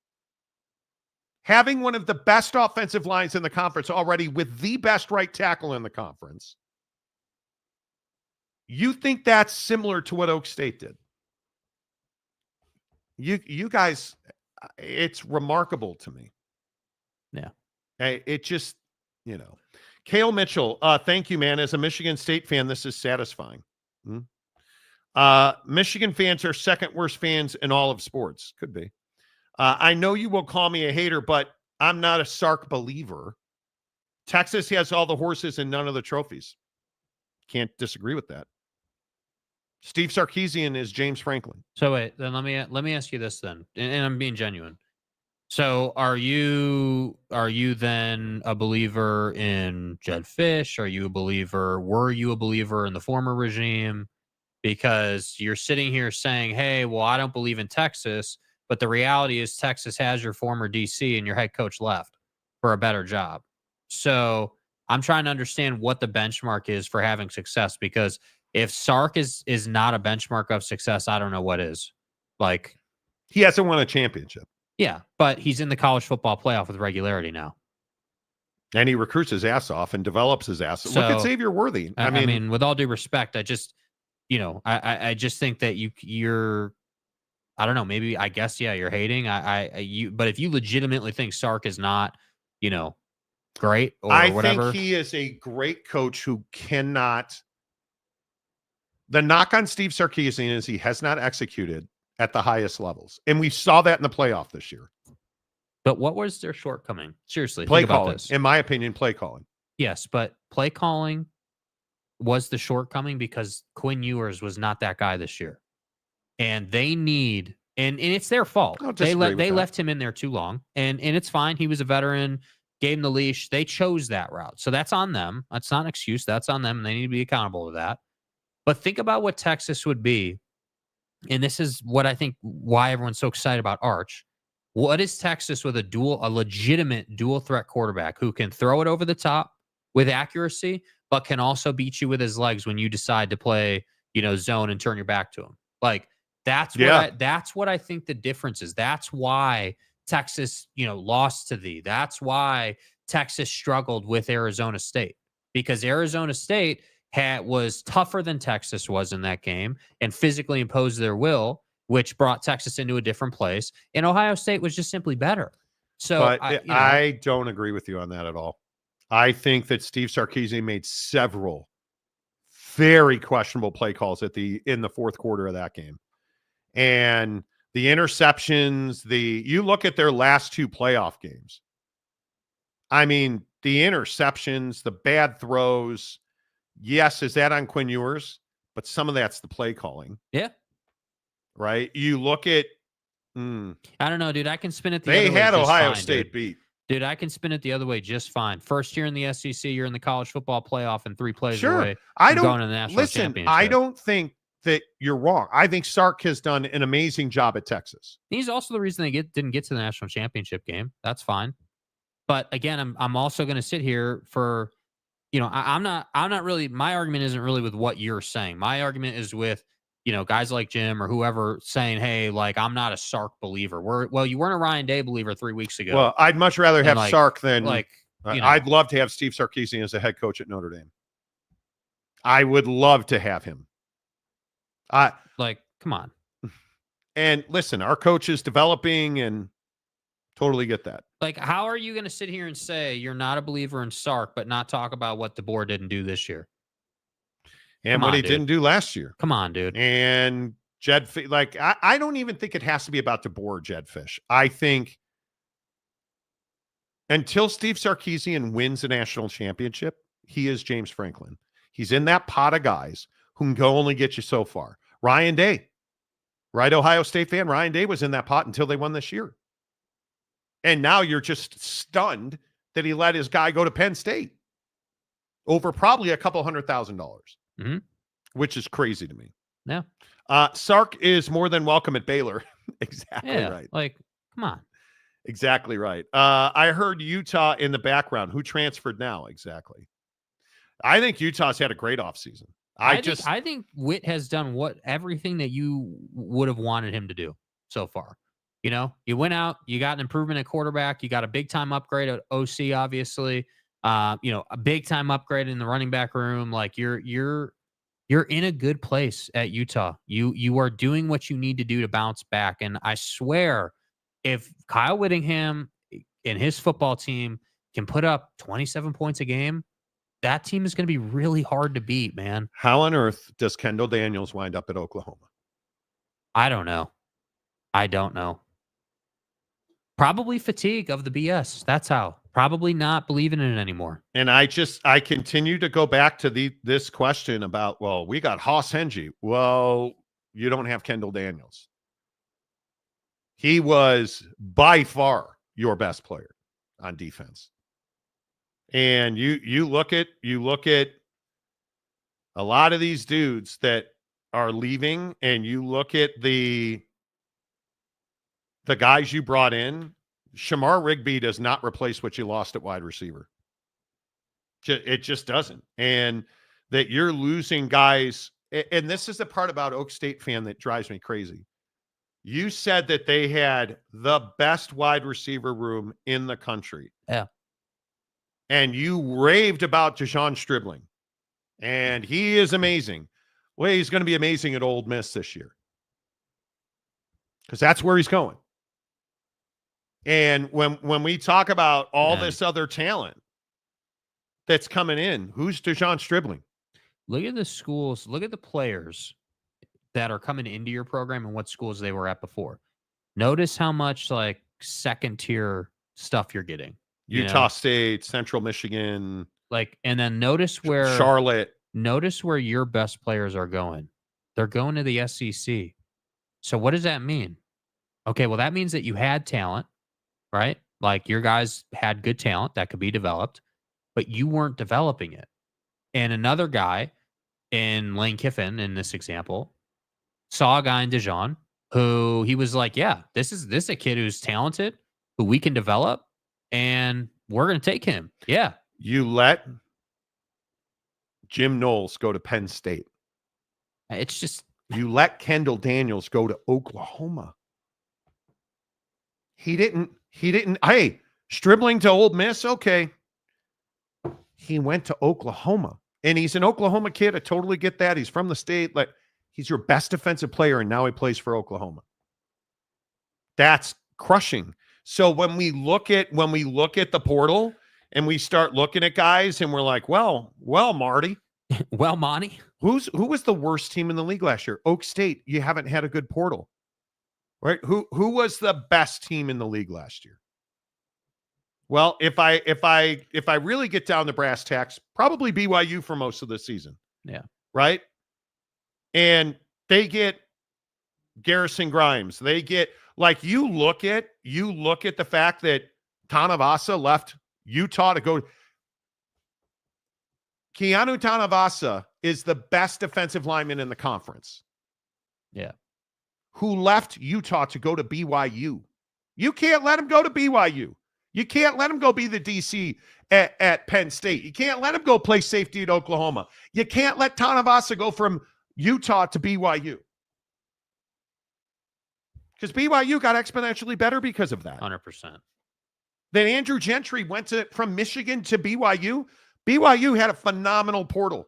having one of the best offensive lines in the conference already with the best right tackle in the conference. You think that's similar to what Oak State did? You guys, it's remarkable to me. Yeah. It just, Cale Mitchell, thank you, man. As a Michigan State fan, this is satisfying. Michigan fans are second worst fans in all of sports. Could be. I know you will call me a hater, but I'm not a Sark believer. Texas has all the horses and none of the trophies. Can't disagree with that. Steve Sarkisian is James Franklin. So wait, then let me ask you this then, and I'm being genuine. So are you then a believer in Jed Fish? Were you a believer in the former regime? Because you're sitting here saying, hey, well, I don't believe in Texas, but the reality is Texas has your former DC and your head coach left for a better job. So I'm trying to understand what the benchmark is for having success, because if Sark is not a benchmark of success, I don't know what is. Like, he hasn't won a championship. Yeah, but he's in the college football playoff with regularity now. And he recruits his ass off and develops his ass. Look at Xavier Worthy. I mean, with all due respect, I just, I just think that you're, I don't know, maybe, I guess, yeah, you're hating. But if you legitimately think Sark is not, great or whatever. I think he is a great coach who cannot. The knock on Steve Sarkisian is he has not executed at the highest levels. And we saw that in the playoff this year. But what was their shortcoming? Seriously, play think about calling. this. In my opinion, play calling. Yes, but play calling was the shortcoming because Quinn Ewers was not that guy this year. And they need, and it's their fault. They left him in there too long. And it's fine. He was a veteran, gave him the leash. They chose that route. So that's on them. That's not an excuse. That's on them. And they need to be accountable to that. But think about what Texas would be. And this is what I think why everyone's so excited about Arch. What is Texas with a legitimate dual threat quarterback who can throw it over the top with accuracy, but can also beat you with his legs when you decide to play, zone and turn your back to him? Like that's what I think the difference is. That's why Texas, lost to thee. That's why Texas struggled with Arizona State, because Arizona State was tougher than Texas was in that game and physically imposed their will, which brought Texas into a different place. And Ohio State was just simply better. So But I don't agree with you on that at all. I think that Steve Sarkisian made several very questionable play calls in the fourth quarter of that game. And the interceptions, you look at their last two playoff games. I mean, the interceptions, the bad throws. Yes, is that on Quinn Ewers? But some of that's the play calling. Yeah. Right? You look at I don't know, dude. I can spin it the they other way. had just Ohio fine, State dude. beat. Dude, I can spin it the other way just fine. First year in the SEC, you're in the college football playoff and 3 plays away from going to the national championship. I don't think that you're wrong. I think Sark has done an amazing job at Texas. He's also the reason they didn't get to the national championship game. That's fine. But again, I'm also going to sit here for, I'm not really, my argument isn't really with what you're saying. My argument is with, guys like Jim or whoever saying, hey, like, I'm not a Sark believer. You weren't a Ryan Day believer 3 weeks ago. Well, I'd much rather have Sark than I'd love to have Steve Sarkisian as a head coach at Notre Dame. I would love to have him. Come on. And listen, our coach is developing and totally get that. Like, how are you going to sit here and say you're not a believer in Sark, but not talk about what DeBoer didn't do this year? And what he didn't do last year. Come on, dude. And Jed, I don't even think it has to be about DeBoer or Jed Fish. I think until Steve Sarkisian wins a national championship, he is James Franklin. He's in that pot of guys who can only get you so far. Ryan Day, right? Ohio State fan. Ryan Day was in that pot until they won this year. And now you're just stunned that he let his guy go to Penn State over probably $200,000, which is crazy to me. Yeah. Sark is more than welcome at Baylor. Exactly right. Like, come on. Exactly right. I heard Utah in the background. Who transferred now? Exactly. I think Utah's had a great offseason. I think Witt has done everything that you would have wanted him to do so far. You went out, you got an improvement at quarterback, you got a big time upgrade at OC, obviously. A big time upgrade in the running back room. Like you're in a good place at Utah. You are doing what you need to do to bounce back. And I swear, if Kyle Whittingham and his football team can put up 27 points a game, that team is going to be really hard to beat, man. How on earth does Kendall Daniels wind up at Oklahoma? I don't know. Probably fatigue of the BS. That's how. Probably not believing in it anymore. And I continue to go back to this question about, well, we got Haas Hengy. Well, you don't have Kendall Daniels. He was by far your best player on defense. And you look at a lot of these dudes that are leaving, and you look at the guys you brought in. Shamar Rigby does not replace what you lost at wide receiver. It just doesn't. And that you're losing guys, and this is the part about Oak State fan that drives me crazy. You said that they had the best wide receiver room in the country. Yeah. And you raved about Dejon Stribling. And he is amazing. Well, he's going to be amazing at Ole Miss this year. Because that's where he's going. And when we talk about all this other talent that's coming in, who's Dejon Stribling? Look at the schools. Look at the players that are coming into your program and what schools they were at before. Notice how much like second tier stuff you're getting. Utah State, Central Michigan. And then notice where Charlotte. Notice where your best players are going. They're going to the SEC. So what does that mean? Okay, well, that means that you had talent, right? Like your guys had good talent that could be developed, but you weren't developing it. And another guy in Lane Kiffin, in this example, saw a guy in Dejon who he was like, yeah, this is a kid who's talented, who we can develop, and we're going to take him. Yeah. You let Jim Knowles go to Penn State. It's just... You let Kendall Daniels go to Oklahoma. He didn't. Hey, Stribling to Ole Miss. Okay. He went to Oklahoma, and he's an Oklahoma kid. I totally get that. He's from the state. Like, he's your best defensive player, and now he plays for Oklahoma. That's crushing. So when we look at the portal and we start looking at guys and we're like, well, Marty, well, Monty, who was the worst team in the league last year? Oak State. You haven't had a good portal, right? Who was the best team in the league last year? Well, if I really get down to brass tacks, probably BYU for most of the season. Yeah. Right. And they get Garrison Grimes. They get, like, you look at the fact that Tanavasa left Utah to go. Keanu Tanavasa is the best defensive lineman in the conference. Yeah. Who left Utah to go to BYU. You can't let him go to BYU. You can't let him go be the DC at Penn State. You can't let him go play safety at Oklahoma. You can't let Tanavasa go from Utah to BYU. Because BYU got exponentially better because of that. 100%. Then Andrew Gentry went from Michigan to BYU. BYU had a phenomenal portal.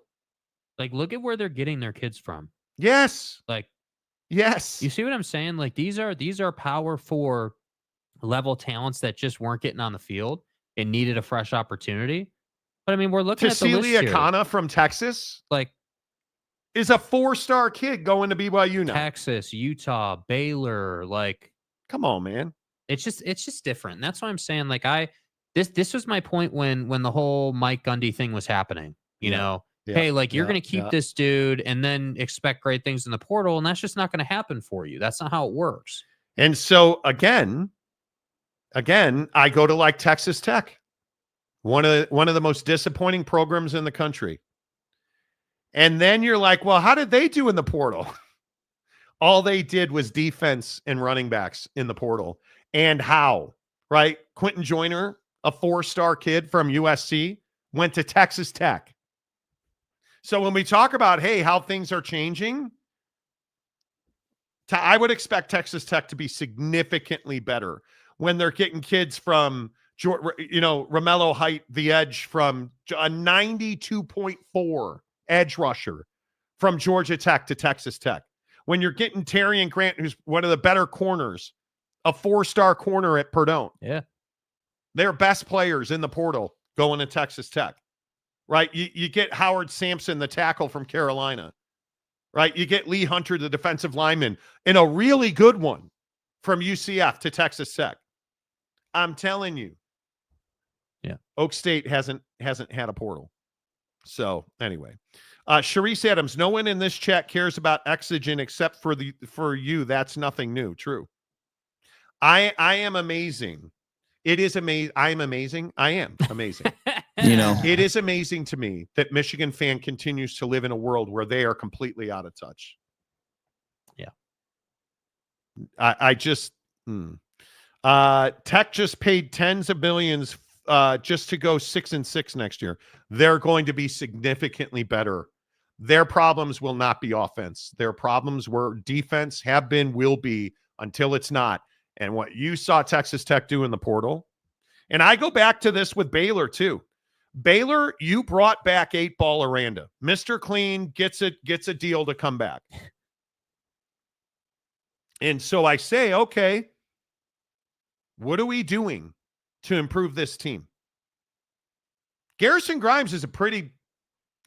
Like, look at where they're getting their kids from. Yes. Like, yes. You see what I'm saying? Like, these are Power 4 level talents that just weren't getting on the field and needed a fresh opportunity. But I mean, we're looking at the list here. Akana from Texas, like, is a 4-star kid going to BYU now. Texas, Utah, Baylor, like, come on, man. It's just different. And that's why I'm saying, like, this was my point when the whole Mike Gundy thing was happening. You know, hey, like, you're going to keep this dude and then expect great things in the portal, and that's just not going to happen for you. That's not how it works. And so again, I go to, like, Texas Tech, one of the most disappointing programs in the country. And then you're like, well, how did they do in the portal? All they did was defense and running backs in the portal. And how, right? Quentin Joyner, a 4-star kid from USC, went to Texas Tech. So when we talk about, hey, how things are changing, I would expect Texas Tech to be significantly better when they're getting kids from, Romello Height, the edge, from a 92.4 edge rusher from Georgia Tech to Texas Tech. When you're getting Terry and Grant, who's one of the better corners, a 4-star corner at Purdue. Yeah. They're best players in the portal going to Texas Tech, right? You get Howard Sampson, the tackle from Carolina, right? You get Lee Hunter, the defensive lineman, and a really good one from UCF to Texas Tech. I'm telling you. Yeah. Oak State hasn't had a portal. So anyway, Sharice Adams, no one in this chat cares about Exogen except for you. That's nothing new. True. I am amazing. It is amazing. I am amazing. I am amazing. It is amazing to me that Michigan fan continues to live in a world where they are completely out of touch. Yeah. I just, Tech just paid tens of millions just to go 6-6 next year. They're going to be significantly better. Their problems will not be offense. Their problems were defense, have been, will be, until it's not. And what you saw Texas Tech do in the portal, and I go back to this with Baylor too. Baylor, you brought back 8-Ball Aranda. Mr. Clean gets a deal to come back. And so I say, okay, what are we doing to improve this team? Garrison Grimes is a pretty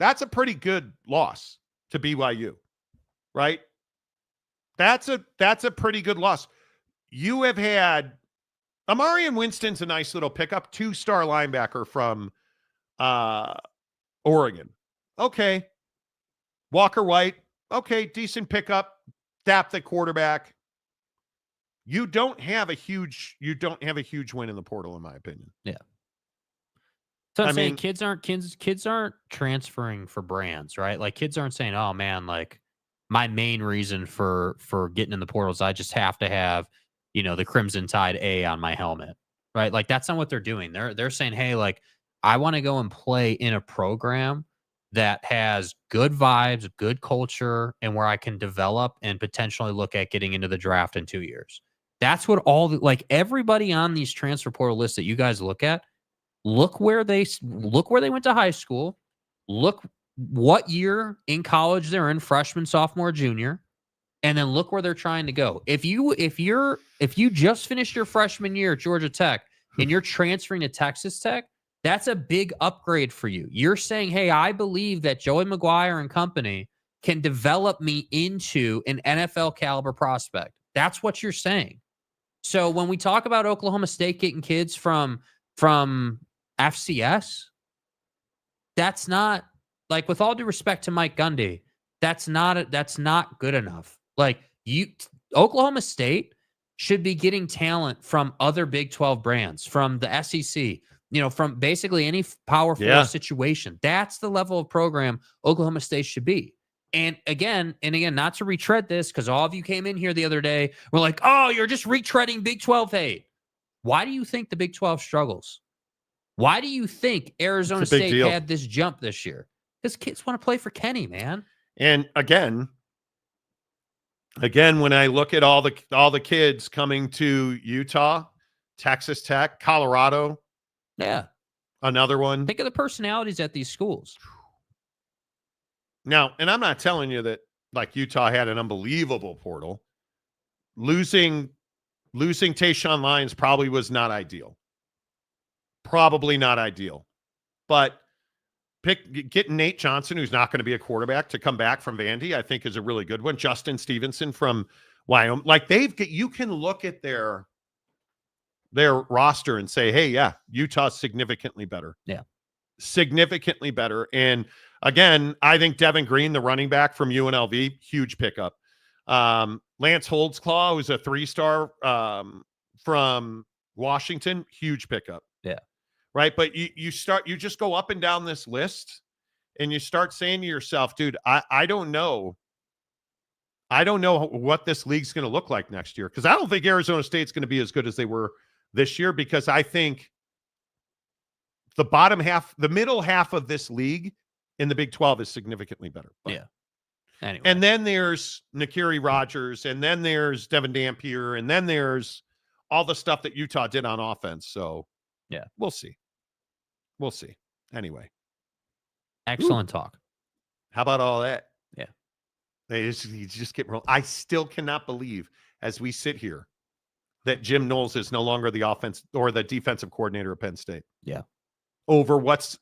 good loss to BYU, right? That's a pretty good loss. You have had Amarian Winston's a nice little pickup, 2-star linebacker from Oregon. Okay. Walker White, okay, decent pickup, depth at quarterback. You don't have a huge win in the portal, in my opinion. Yeah. So I'm saying kids aren't transferring for brands, right? Like, kids aren't saying, oh man, like, my main reason for getting in the portal is I just have to have, the Crimson Tide A on my helmet, right? Like, that's not what they're doing. They're saying, hey, like, I want to go and play in a program that has good vibes, good culture, and where I can develop and potentially look at getting into the draft in 2 years. That's what everybody on these transfer portal lists that you guys look at, look where they went to high school, look what year in college they're in, freshman, sophomore, junior, and then look where they're trying to go. If you just finished your freshman year at Georgia Tech and you're transferring to Texas Tech, that's a big upgrade for you. You're saying, hey, I believe that Joey McGuire and company can develop me into an NFL caliber prospect. That's what you're saying. So when we talk about Oklahoma State getting kids from FCS, that's not, like, with all due respect to Mike Gundy, that's not good enough. Like, Oklahoma State should be getting talent from other Big 12 brands, from the SEC, from basically any Power 4 situation. That's the level of program Oklahoma State should be. And again, not to retread this, because all of you came in here the other day, we're like, oh, you're just retreading Big 12 hate. Why do you think the Big 12 struggles? Why do you think Arizona State had this jump this year? Because kids want to play for Kenny, man. And again, when I look at all the kids coming to Utah, Texas Tech, Colorado, another one. Think of the personalities at these schools. Now, and I'm not telling you that like Utah had an unbelievable portal. Losing Tayshaun Lyons probably was not ideal. Probably not ideal. But getting Nate Johnson, who's not going to be a quarterback, to come back from Vandy, I think is a really good one. Justin Stevenson from Wyoming. Like, you can look at their roster and say, hey, yeah, Utah's significantly better. Yeah. Significantly better. And again, I think Devin Green, the running back from UNLV, huge pickup. Lance Holdsclaw, who's a 3-star from Washington, huge pickup. Yeah. Right. But you just go up and down this list and you start saying to yourself, dude, I don't know. I don't know what this league's going to look like next year, because I don't think Arizona State's going to be as good as they were this year, because I think the bottom half, the middle half of this league in the Big 12 is significantly better. But, yeah. Anyway. And then there's Nakiri Rogers, and then there's Devin Dampier, and then there's all the stuff that Utah did on offense. So, yeah, we'll see. We'll see. Anyway. Excellent talk. How about all that? Yeah. You just get rolling. I still cannot believe, as we sit here, that Jim Knowles is no longer the offense or the defensive coordinator of Penn State. Yeah. Over what's,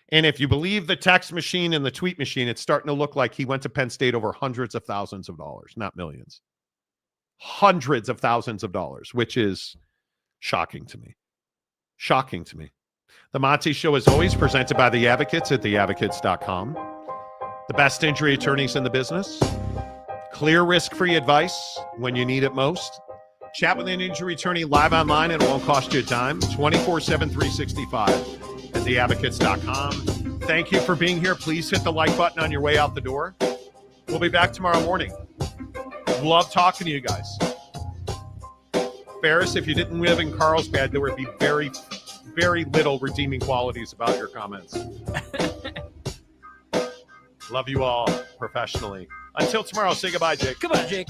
and if you believe the text machine and the tweet machine, it's starting to look like he went to Penn State over hundreds of thousands of dollars, not millions. Hundreds of thousands of dollars, which is shocking to me. Shocking to me. The Monty Show is always presented by The Advocates at theadvocates.com. The best injury attorneys in the business. Clear, risk-free advice when you need it most. Chat with an injury attorney live online, and it won't cost you a dime. 24/7, 365 at theadvocates.com. Thank you for being here. Please hit the like button on your way out the door. We'll be back tomorrow morning. Love talking to you guys. Ferris, if you didn't live in Carlsbad, there would be very, very little redeeming qualities about your comments. Love you all professionally. Until tomorrow, say goodbye, Jake. Goodbye, Jake.